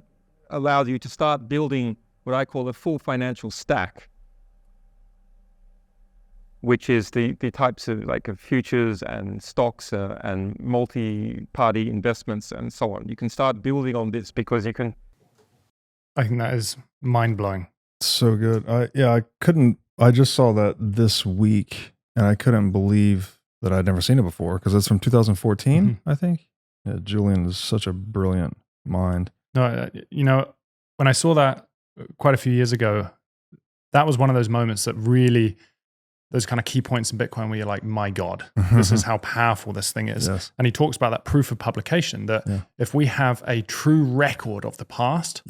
allows you to start building what I call a full financial stack, which is the types of of futures and stocks and multi-party investments and so on. You can start building on this because you can. I think that is mind-blowing. So good. I just saw that this week and I couldn't believe that I'd never seen it before because it's from 2014, I think. Yeah, Julian is such a brilliant mind. No, when I saw that quite a few years ago, that was one of those moments that really, those kind of key points in Bitcoin where you're like, my God, this is how powerful this thing is. Yes. And he talks about that proof of publication, that if we have a true record of the past,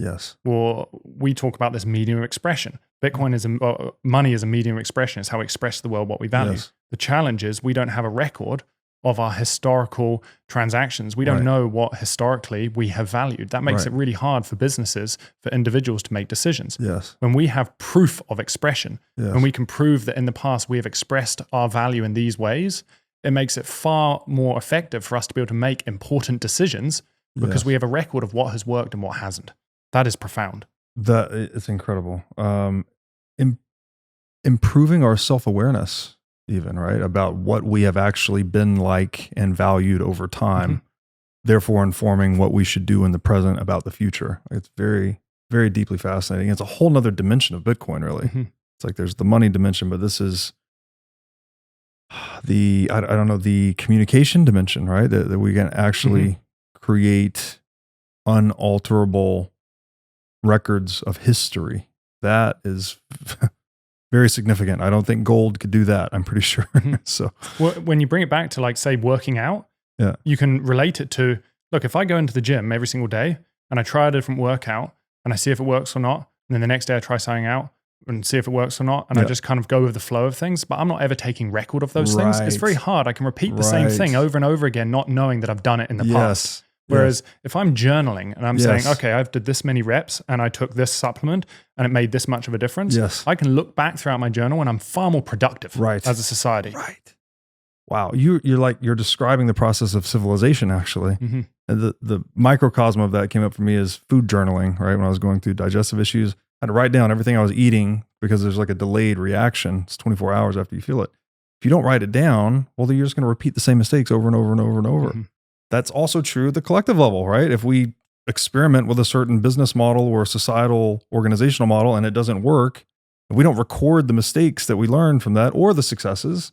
or we talk about this medium of expression. Bitcoin is money is a medium of expression. It's how we express to the world what we value. Yes. The challenge is we don't have a record of our historical transactions. We don't know what historically we have valued. That makes it really hard for businesses, for individuals to make decisions. Yes. When we have proof of expression, when we can prove that in the past we have expressed our value in these ways, it makes it far more effective for us to be able to make important decisions because we have a record of what has worked and what hasn't. That is profound. It's incredible. Improving our self-awareness. even, right? About what we have actually been like and valued over time, therefore informing what we should do in the present about the future. It's very, very deeply fascinating. It's a whole nother dimension of Bitcoin, really. It's like there's the money dimension, but this is the, I don't know, the communication dimension, right? That we can actually create unalterable records of history. That is very significant. I don't think gold could do that, I'm pretty sure. So, well, when you bring it back to, like, say, working out, you can relate it to, look, if I go into the gym every single day and I try a different workout and I see if it works or not, and then the next day I try something out and see if it works or not, and I just kind of go with the flow of things, but I'm not ever taking record of those things. It's very hard. I can repeat the same thing over and over again, not knowing that I've done it in the past. Whereas if I'm journaling and I'm saying, okay, I've did this many reps and I took this supplement and it made this much of a difference, I can look back throughout my journal and I'm far more productive as a society. Wow. You're describing the process of civilization, actually. And the microcosm of that came up for me as food journaling, right? When I was going through digestive issues, I had to write down everything I was eating because there's like a delayed reaction. It's 24 hours after you feel it. If you don't write it down, well, then you're just going to repeat the same mistakes over and over and over and over. That's also true at the collective level, right? If we experiment with a certain business model or societal organizational model and it doesn't work, and we don't record the mistakes that we learn from that or the successes,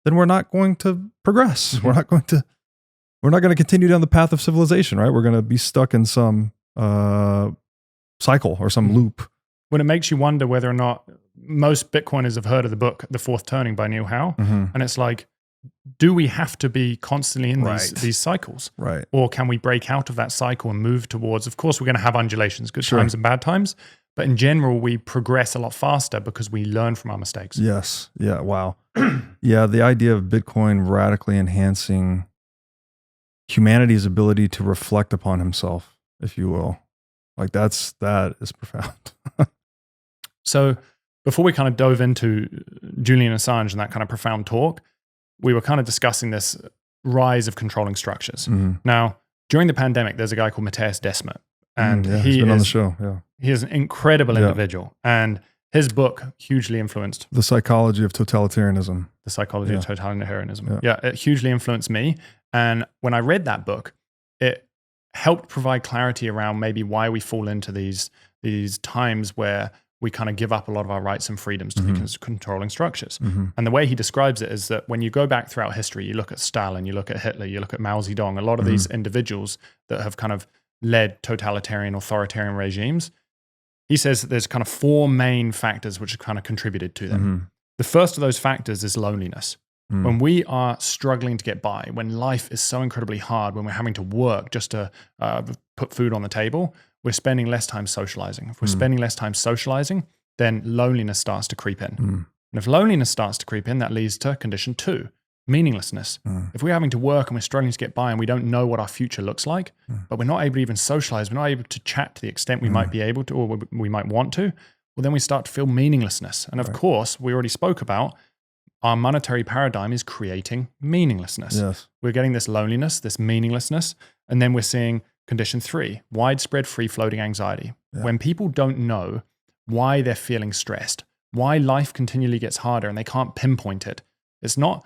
then we're not going to progress. We're not going to continue down the path of civilization, right? We're going to be stuck in some cycle or some loop. When it makes you wonder whether or not most Bitcoiners have heard of the book, The Fourth Turning by Neil Howe. And it's like, do we have to be constantly in these cycles? Or can we break out of that cycle and move towards, of course, we're going to have undulations, good times and bad times, but in general, we progress a lot faster because we learn from our mistakes. Yes. Yeah. Wow. The idea of Bitcoin radically enhancing humanity's ability to reflect upon himself, if you will. Like that is profound. So before we kind of dove into Julian Assange and that kind of profound talk, we were kind of discussing this rise of controlling structures. Now, during the pandemic, there's a guy called Matthias Desmet, and he's been on the show. He is an incredible individual, and his book hugely influenced The Psychology of Totalitarianism. The Psychology of Totalitarianism. It hugely influenced me, and when I read that book, it helped provide clarity around maybe why we fall into these times where we kind of give up a lot of our rights and freedoms to these controlling structures. And the way he describes it is that when you go back throughout history, you look at Stalin, you look at Hitler, you look at Mao Zedong, a lot of these individuals that have kind of led totalitarian, authoritarian regimes, he says that there's kind of four main factors which have kind of contributed to them. The first of those factors is loneliness. When we are struggling to get by, when life is so incredibly hard, when we're having to work just to put food on the table, we're spending less time socializing. If we're spending less time socializing, then loneliness starts to creep in. And if loneliness starts to creep in, that leads to condition 2, meaninglessness. If we're having to work and we're struggling to get by and we don't know what our future looks like, but we're not able to even socialize, we're not able to chat to the extent we might be able to or we might want to, well, then we start to feel meaninglessness. And of course, we already spoke about our monetary paradigm is creating meaninglessness. We're getting this loneliness, this meaninglessness, and then we're seeing condition 3, widespread free-floating anxiety. When people don't know why they're feeling stressed, why life continually gets harder and they can't pinpoint it. It's not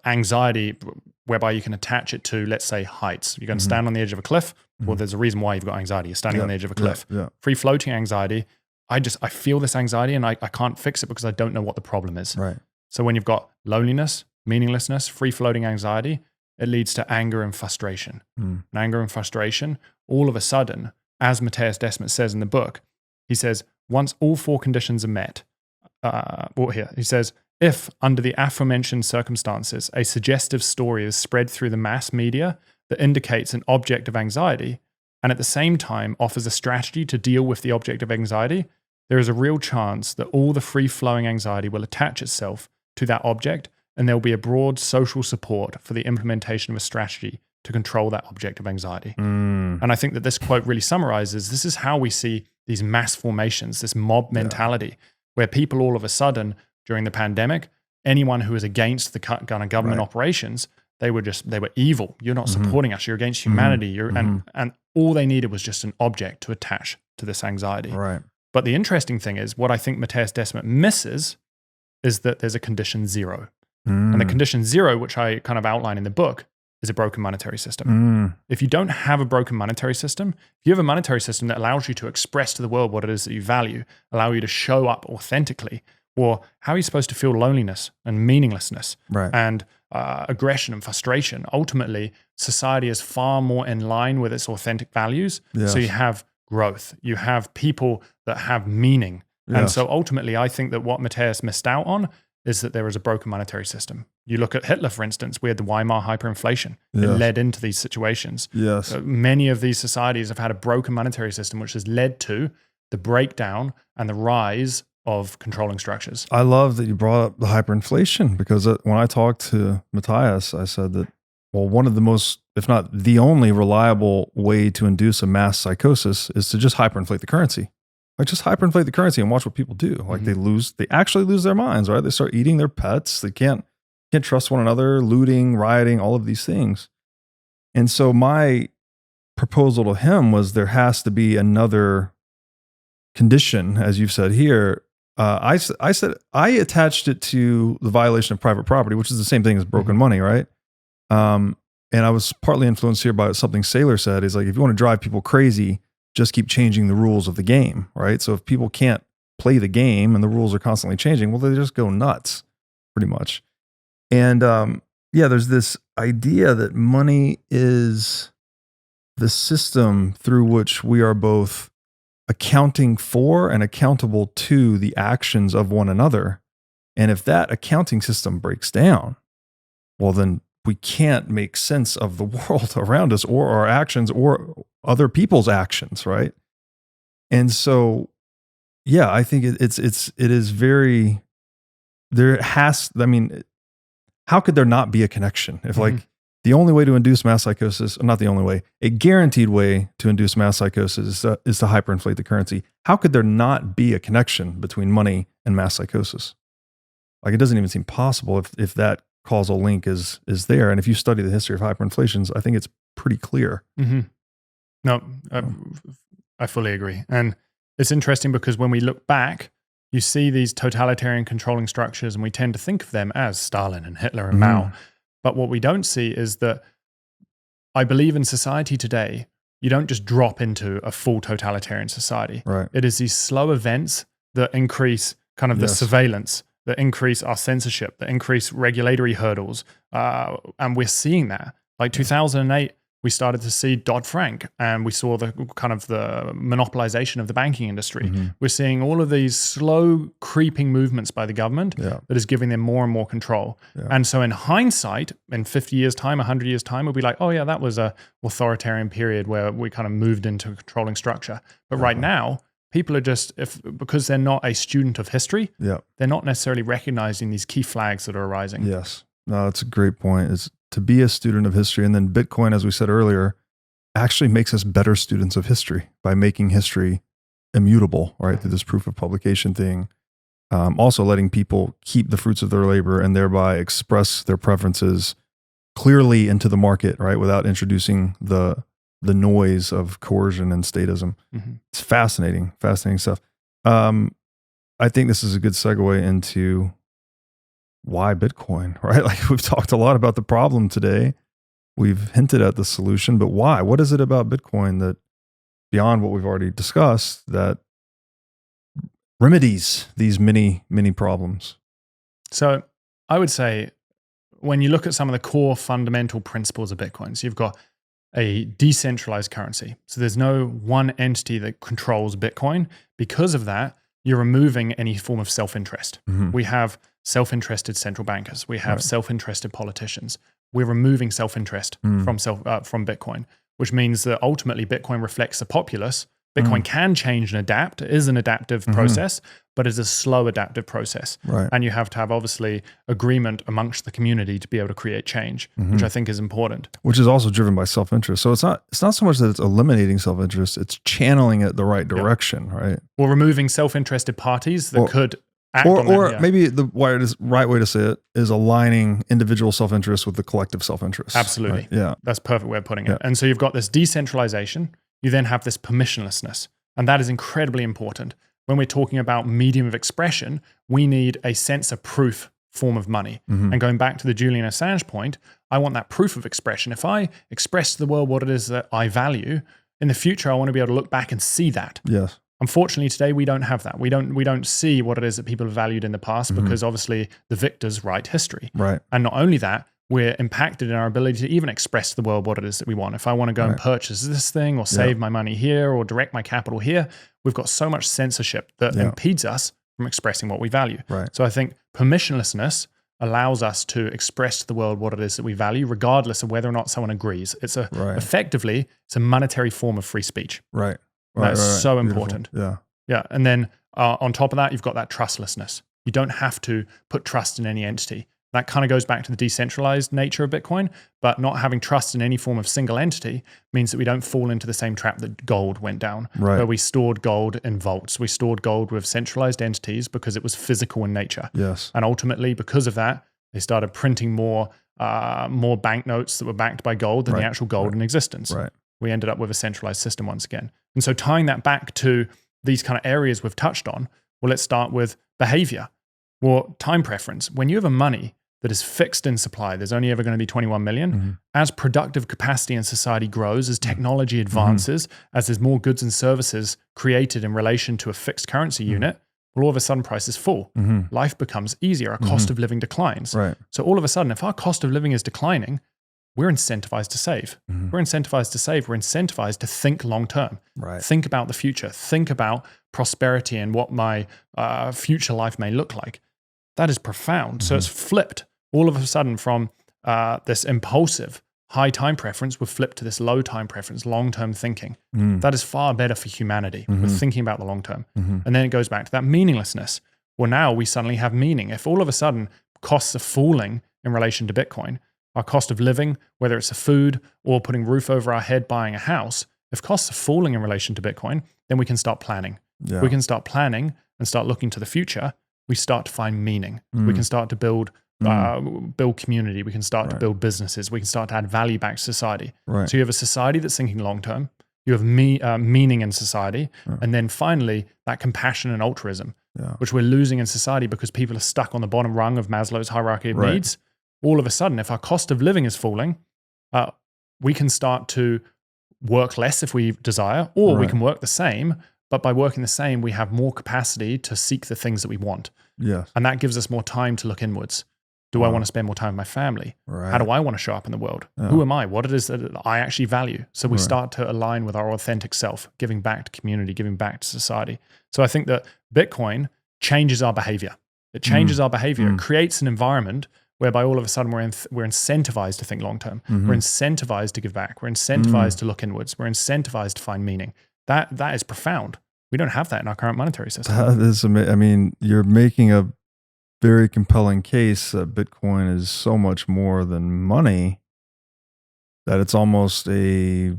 anxiety whereby you can attach it to, let's say, heights. You're going to stand on the edge of a cliff. Well, there's a reason why you've got anxiety. You're standing on the edge of a cliff. Free-floating anxiety, I feel this anxiety and I can't fix it because I don't know what the problem is. So when you've got loneliness, meaninglessness, free-floating anxiety, it leads to anger and frustration. And anger and frustration, all of a sudden, as Matthias Desmet says in the book, he says, once all 4 conditions are met, he says, if under the aforementioned circumstances, a suggestive story is spread through the mass media that indicates an object of anxiety, and at the same time offers a strategy to deal with the object of anxiety, there is a real chance that all the free-flowing anxiety will attach itself to that object, and there will be a broad social support for the implementation of a strategy to control that object of anxiety. And I think that this quote really summarizes, this is how we see these mass formations, this mob mentality, where people all of a sudden, during the pandemic, anyone who was against the kind of government operations, they were evil. You're not supporting us. You're against humanity. And all they needed was just an object to attach to this anxiety. But the interesting thing is, what I think Matthias Desmet misses is that there's a condition 0. And the condition 0, which I kind of outline in the book, is a broken monetary system. If you don't have a broken monetary system, if you have a monetary system that allows you to express to the world what it is that you value, allow you to show up authentically, or how are you supposed to feel loneliness and meaninglessness and aggression and frustration? Ultimately, society is far more in line with its authentic values. Yes. So you have growth. You have people that have meaning. Yes. And so ultimately, I think that what Matthias missed out on is that there is a broken monetary system. You look at Hitler, for instance, we had the Weimar hyperinflation. It led into these situations. Yes. Many of these societies have had a broken monetary system, which has led to the breakdown and the rise of controlling structures. I love that you brought up the hyperinflation, because when I talked to Matthias, I said that, well, one of the most, if not the only reliable way to induce a mass psychosis is to just hyperinflate the currency. Like, just hyperinflate the currency and watch what people do. Like, they actually lose their minds, right? They start eating their pets. They can't trust one another, looting, rioting, all of these things. And so my proposal to him was there has to be another condition, as you've said here. I said I attached it to the violation of private property, which is the same thing as broken money, right? And I was partly influenced here by something Saylor said. Is like, if you want to drive people crazy, just keep changing the rules of the game, right? So if people can't play the game and the rules are constantly changing, well, they just go nuts, pretty much. And there's this idea that money is the system through which we are both accounting for and accountable to the actions of one another. And if that accounting system breaks down, well, then we can't make sense of the world around us or our actions or other people's actions, right? And so, yeah, I think it is very, there has, I mean, how could there not be a connection? If like the only way to induce mass psychosis, not the only way, a guaranteed way to induce mass psychosis is to hyperinflate the currency. How could there not be a connection between money and mass psychosis? Like, it doesn't even seem possible if that causal link is there. And if you study the history of hyperinflations, I think it's pretty clear. No, I fully agree. And it's interesting because when we look back, you see these totalitarian controlling structures, and we tend to think of them as Stalin and Hitler and Mao. But what we don't see is that I believe in society today, you don't just drop into a full totalitarian society. Right. It is these slow events that increase kind of the surveillance, that increase our censorship, that increase regulatory hurdles. And we're seeing that. Like 2008, we started to see Dodd-Frank, and we saw the kind of the monopolization of the banking industry. We're seeing all of these slow creeping movements by the government that is giving them more and more control. And so in hindsight, in 50 years time, 100 years time, we'll be like, oh yeah, that was a authoritarian period where we kind of moved into a controlling structure. But right now, people are just, because they're not a student of history, they're not necessarily recognizing these key flags that are arising. Yes. No, that's a great point. It's to be a student of history. And then Bitcoin, as we said earlier, actually makes us better students of history by making history immutable, right? Through this proof of publication thing. Also letting people keep the fruits of their labor and thereby express their preferences clearly into the market, right? Without introducing the noise of coercion and statism. It's fascinating stuff. I think this is a good segue into why Bitcoin, right? Like, we've talked a lot about the problem today. We've hinted at the solution, but why? What is it about Bitcoin that, beyond what we've already discussed, that remedies these many, many problems? So I would say, when you look at some of the core fundamental principles of Bitcoin, so you've got a decentralized currency. So there's no one entity that controls Bitcoin. Because of that, you're removing any form of self-interest. We have self-interested central bankers. We have self-interested politicians. We're removing self-interest from Bitcoin, which means that ultimately Bitcoin reflects the populace. Bitcoin can change and adapt. It is an adaptive process, but it's a slow adaptive process. And you have to have, obviously, agreement amongst the community to be able to create change, which I think is important. Which is also driven by self-interest. So it's not so much that it's eliminating self-interest, it's channeling it the right direction, right? Or removing self-interested parties that could act on or that, maybe the right way to say it is aligning individual self-interest with the collective self-interest. Absolutely. Right? Yeah. That's a perfect way of putting it. And so you've got this decentralization. You then have this permissionlessness. And that is incredibly important. When we're talking about medium of expression, we need a sense of proof form of money. Mhm. And going back to the Julian Assange point, I want that proof of expression. If I express to the world what it is that I value, in the future, I want to be able to look back and see that. Yes. Unfortunately, today we don't have that. We don't see what it is that people have valued in the past because obviously the victors write history. Right. And not only that, we're impacted in our ability to even express to the world what it is that we want. If I want to go and purchase this thing or save my money here or direct my capital here, we've got so much censorship that impedes us from expressing what we value. Right. So I think permissionlessness allows us to express to the world what it is that we value, regardless of whether or not someone agrees. It's effectively, it's a monetary form of free speech. Right. That's so Beautiful. important. Yeah. Yeah. And then on top of that, you've got that trustlessness. You don't have to put trust in any entity. That kind of goes back to the decentralized nature of Bitcoin, but not having trust in any form of single entity means that we don't fall into the same trap that gold went down, where we stored gold in vaults. We stored gold with centralized entities because it was physical in nature. Yes. And ultimately, because of that, they started printing more banknotes that were backed by gold than the actual gold in existence. Right. We ended up with a centralized system once again. And so tying that back to these kind of areas we've touched on, well, let's start with behavior or time preference. When you have a money that is fixed in supply, there's only ever going to be 21 million. As productive capacity in society grows, as technology advances, as there's more goods and services created in relation to a fixed currency unit, well, all of a sudden prices fall. Life becomes easier. Our cost of living declines. Right. So all of a sudden, if our cost of living is declining, we're incentivized to save. We're incentivized to save. We're incentivized to think long term. Right. Think about the future. Think about prosperity and what my future life may look like. That is profound. So it's flipped. All of a sudden from this impulsive high time preference, we've flipped to this low time preference, long-term thinking. That is far better for humanity. We're thinking about the long term. And then it goes back to that meaninglessness. Well, now we suddenly have meaning. If all of a sudden costs are falling in relation to Bitcoin, our cost of living, whether it's a food or putting roof over our head, buying a house, if costs are falling in relation to Bitcoin, then we can start planning. Yeah. We can start planning and start looking to the future. We start to find meaning. We can start to build community. We can start to build businesses. We can start to add value back to society. Right. So you have a society that's thinking long term. You have meaning in society. And then finally, that compassion and altruism, which we're losing in society because people are stuck on the bottom rung of Maslow's hierarchy of needs. All of a sudden, if our cost of living is falling, we can start to work less if we desire, or we can work the same. But by working the same, we have more capacity to seek the things that we want. Yes. And that gives us more time to look inwards. Do I want to spend more time with my family? Right. How do I want to show up in the world? Who am I? What it is that I actually value? So we start to align with our authentic self, giving back to community, giving back to society. So I think that Bitcoin changes our behavior. It changes our behavior. It creates an environment whereby all of a sudden we're incentivized to think long term. We're incentivized to give back. We're incentivized to look inwards. We're incentivized to find meaning. That is profound. We don't have that in our current monetary system. That is amazing. I mean, you're making a very compelling case that Bitcoin is so much more than money that it's almost a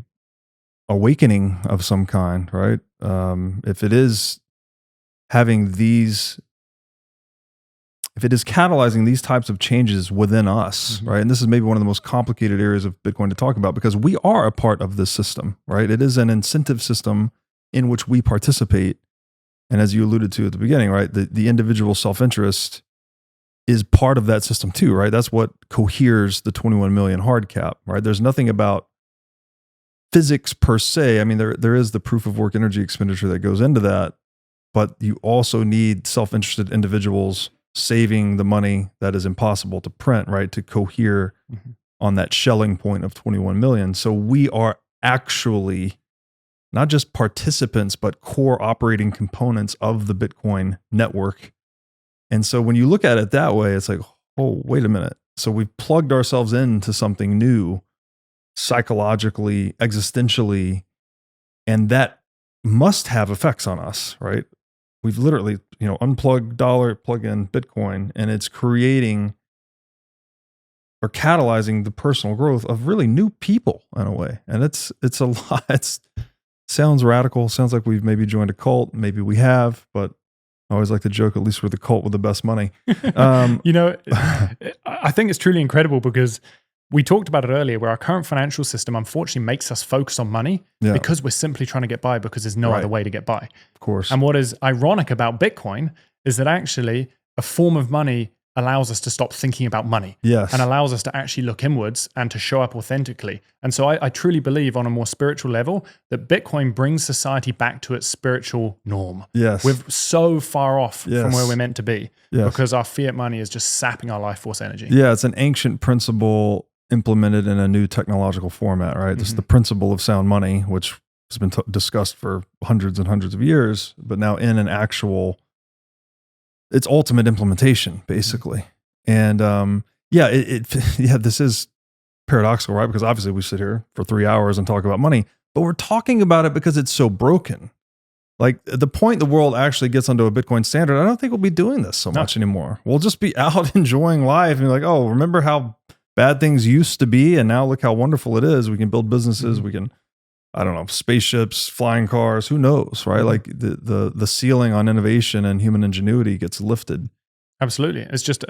awakening of some kind, right? If it is having these, if it is catalyzing these types of changes within us, right? And this is maybe one of the most complicated areas of Bitcoin to talk about because we are a part of this system, right? It is an incentive system in which we participate. And as you alluded to at the beginning, right? The individual self-interest is part of that system too, right? That's what coheres the 21 million hard cap, right? There's nothing about physics per se. I mean, there is the proof of work energy expenditure that goes into that, but you also need self-interested individuals saving the money that is impossible to print, right? To cohere on that Schelling point of 21 million. So we are actually not just participants, but core operating components of the Bitcoin network. And so when you look at it that way, it's like, oh, wait a minute. So we've plugged ourselves into something new, psychologically, existentially, and that must have effects on us, right? We've literally, unplug dollar, plug in Bitcoin, and it's creating or catalyzing the personal growth of really new people in a way. And it's a lot. It sounds radical. Sounds like we've maybe joined a cult. Maybe we have, but I always like to joke, at least we're the cult with the best money. I think it's truly incredible because we talked about it earlier where our current financial system unfortunately makes us focus on money because we're simply trying to get by because there's no other way to get by. Of course. And what is ironic about Bitcoin is that actually a form of money allows us to stop thinking about money. Yes. And allows us to actually look inwards and to show up authentically. And so I truly believe on a more spiritual level that Bitcoin brings society back to its spiritual norm. Yes. We're so far off from Yes. where we're meant to be Yes. because our fiat money is just sapping our life force energy. Yeah, it's an ancient principle implemented in a new technological format, right? This is the principle of sound money, which has been discussed for hundreds and hundreds of years, but now in an actual, its ultimate implementation, basically. And this is paradoxical, right? Because obviously we sit here for 3 hours and talk about money, but we're talking about it because it's so broken. Like the point the world actually gets onto a Bitcoin standard, I don't think we'll be doing this so much anymore. We'll just be out enjoying life and be like, oh, remember how bad things used to be, and now look how wonderful it is. We can build businesses. We can, I don't know, spaceships, flying cars. Who knows, right? Like the ceiling on innovation and human ingenuity gets lifted. Absolutely, it's just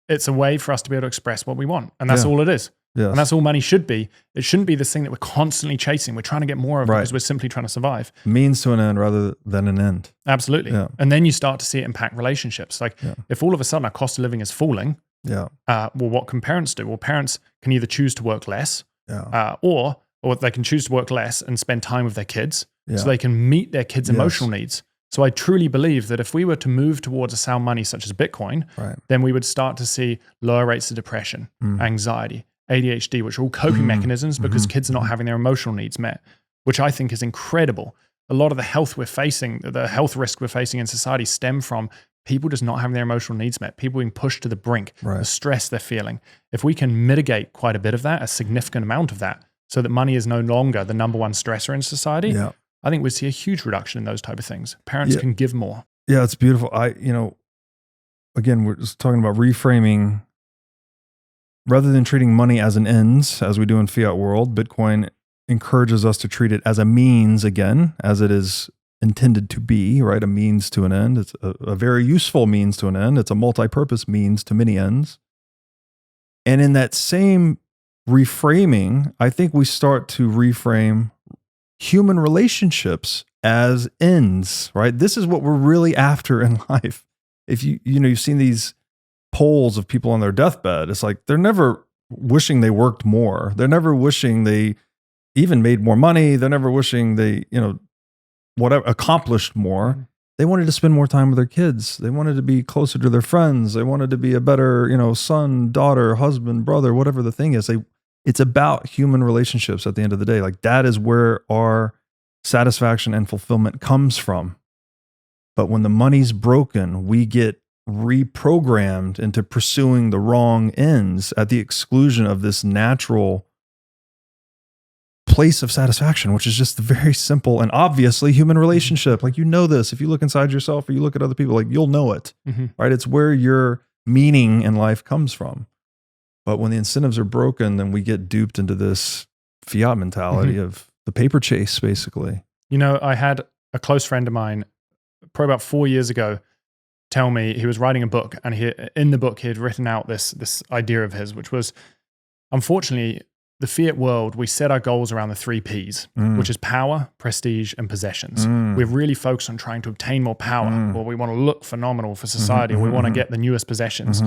it's a way for us to be able to express what we want, and that's all it is. Yes. And that's all money should be. It shouldn't be this thing that we're constantly chasing. We're trying to get more of because we're simply trying to survive. Means to an end rather than an end. Absolutely. Yeah. And then you start to see it impact relationships. Like if all of a sudden our cost of living is falling, well, what can parents do? Well, parents can either choose to work less or they can choose to work less and spend time with their kids so they can meet their kids' emotional needs. So I truly believe that if we were to move towards a sound money such as Bitcoin, then we would start to see lower rates of depression, anxiety, ADHD, which are all coping mechanisms because kids are not having their emotional needs met, which I think is incredible. A lot of the health we're facing, the health risk we're facing in society stem from people just not having their emotional needs met, people being pushed to the brink, the stress they're feeling. If we can mitigate quite a bit of that, a significant amount of that, so that money is no longer the number one stressor in society, I think we'd see a huge reduction in those type of things. Parents can give more. Yeah, it's beautiful. Again, we're just talking about reframing. Rather than treating money as an ends, as we do in fiat world, Bitcoin encourages us to treat it as a means again, as it is intended to be, right? A means to an end. It's a very useful means to an end. It's a multi-purpose means to many ends. And in that same reframing, I think we start to reframe human relationships as ends, right? This is what we're really after in life. If you've seen these polls of people on their deathbed, it's like they're never wishing they worked more. They're never wishing they even made more money. They're never wishing they, whatever, accomplished more. They wanted to spend more time with their kids. They wanted to be closer to their friends. They wanted to be a better, son, daughter, husband, brother, whatever the thing is. It's about human relationships at the end of the day. Like that is where our satisfaction and fulfillment comes from. But when the money's broken, we get reprogrammed into pursuing the wrong ends at the exclusion of this natural place of satisfaction, which is just the very simple and obviously human relationship. Like, this, if you look inside yourself or you look at other people, like you'll know it, right? It's where your meaning in life comes from. But when the incentives are broken, then we get duped into this fiat mentality of the paper chase, basically. I had a close friend of mine probably about 4 years ago tell me he was writing a book, and in the book he had written out this idea of his, which was, unfortunately, the fiat world, we set our goals around the 3 Ps, which is power, prestige, and possessions. We're really focused on trying to obtain more power, or we want to look phenomenal for society, or we want to get the newest possessions.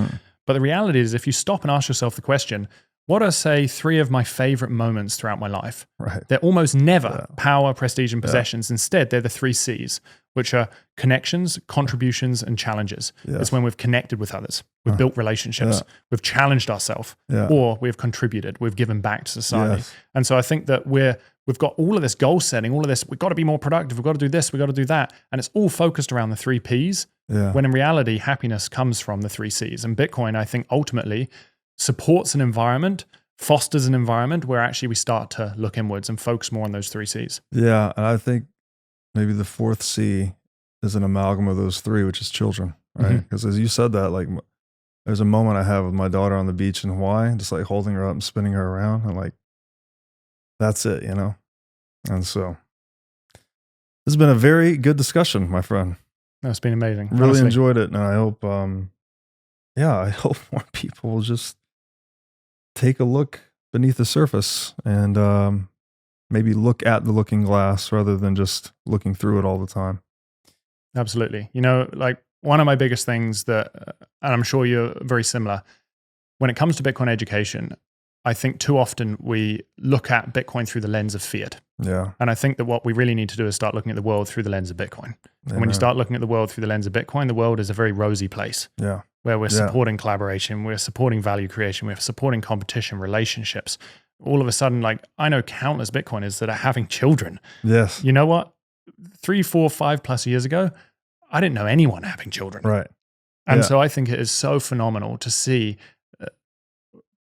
But the reality is, if you stop and ask yourself the question, what are, say, 3 of my favorite moments throughout my life? Right. They're almost never power, prestige, and possessions. Instead, they're the 3 Cs, which are connections, contributions, and challenges. It's when we've connected with others, we've built relationships, we've challenged ourselves, or we've contributed, we've given back to society. And so I think that we've got all of this goal setting, all of this, we've got to be more productive, we've got to do this, we've got to do that. And it's all focused around the 3 Ps, when in reality, happiness comes from the 3 Cs. And Bitcoin, I think, ultimately supports an environment, fosters an environment where actually we start to look inwards and focus more on those 3 Cs. Yeah. And I think maybe the 4th C is an amalgam of those 3, which is children, right? Because as you said that, like there's a moment I have with my daughter on the beach in Hawaii, just like holding her up and spinning her around. And like, that's it, And so this has been a very good discussion, my friend. It's been amazing. Really honestly. Enjoyed it. And I hope, I hope more people will just take a look beneath the surface and maybe look at the looking glass rather than just looking through it all the time. Absolutely. Like one of my biggest things that, and I'm sure you're very similar, when it comes to Bitcoin education, I think too often we look at Bitcoin through the lens of fiat. Yeah. And I think that what we really need to do is start looking at the world through the lens of Bitcoin. And when you Amen. start looking at the world through the lens of Bitcoin, the world is a very rosy place. Yeah. Where we're supporting collaboration, we're supporting value creation, we're supporting competition, relationships. All of a sudden, like, I know countless Bitcoiners that are having children. Yes. You know what? 3, 4, 5+ years ago, I didn't know anyone having children. Right. And Yeah. so I think it is so phenomenal to see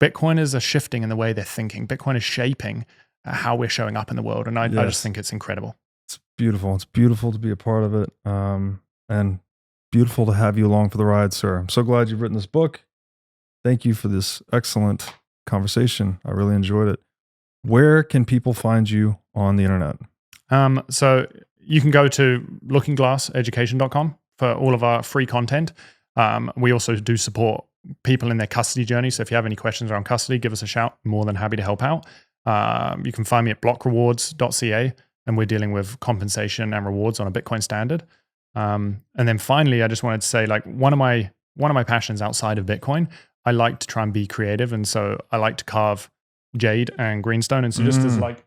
Bitcoiners are shifting in the way they're thinking. Bitcoin is shaping how we're showing up in the world. And I just think it's incredible. It's beautiful. It's beautiful to be a part of it. And beautiful to have you along for the ride, sir. I'm so glad you've written this book. Thank you for this excellent conversation. I really enjoyed it. Where can people find you on the internet? So you can go to lookingglasseducation.com for all of our free content. We also do support people in their custody journey. So if you have any questions around custody, give us a shout. More than happy to help out. You can find me at blockrewards.ca, and we're dealing with compensation and rewards on a Bitcoin standard. And then finally, I just wanted to say, like, one of my passions outside of Bitcoin, I like to try and be creative. And so I like to carve jade and greenstone. And so just as like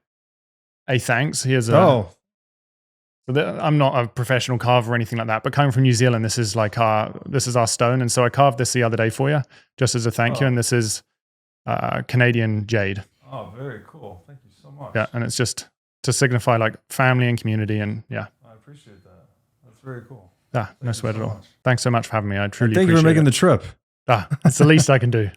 a thanks, here's a... I'm not a professional carver or anything like that, but coming from New Zealand, this is our stone. And so I carved this the other day for you, just as a thank you. And this is Canadian jade. Oh, very cool. Thank you so much. Yeah, and it's just to signify like family and community, and yeah. I appreciate that. That's very cool. Yeah, no sweat at all. Thanks so much for having me. I truly Thank you for making the trip. It's the least I can do.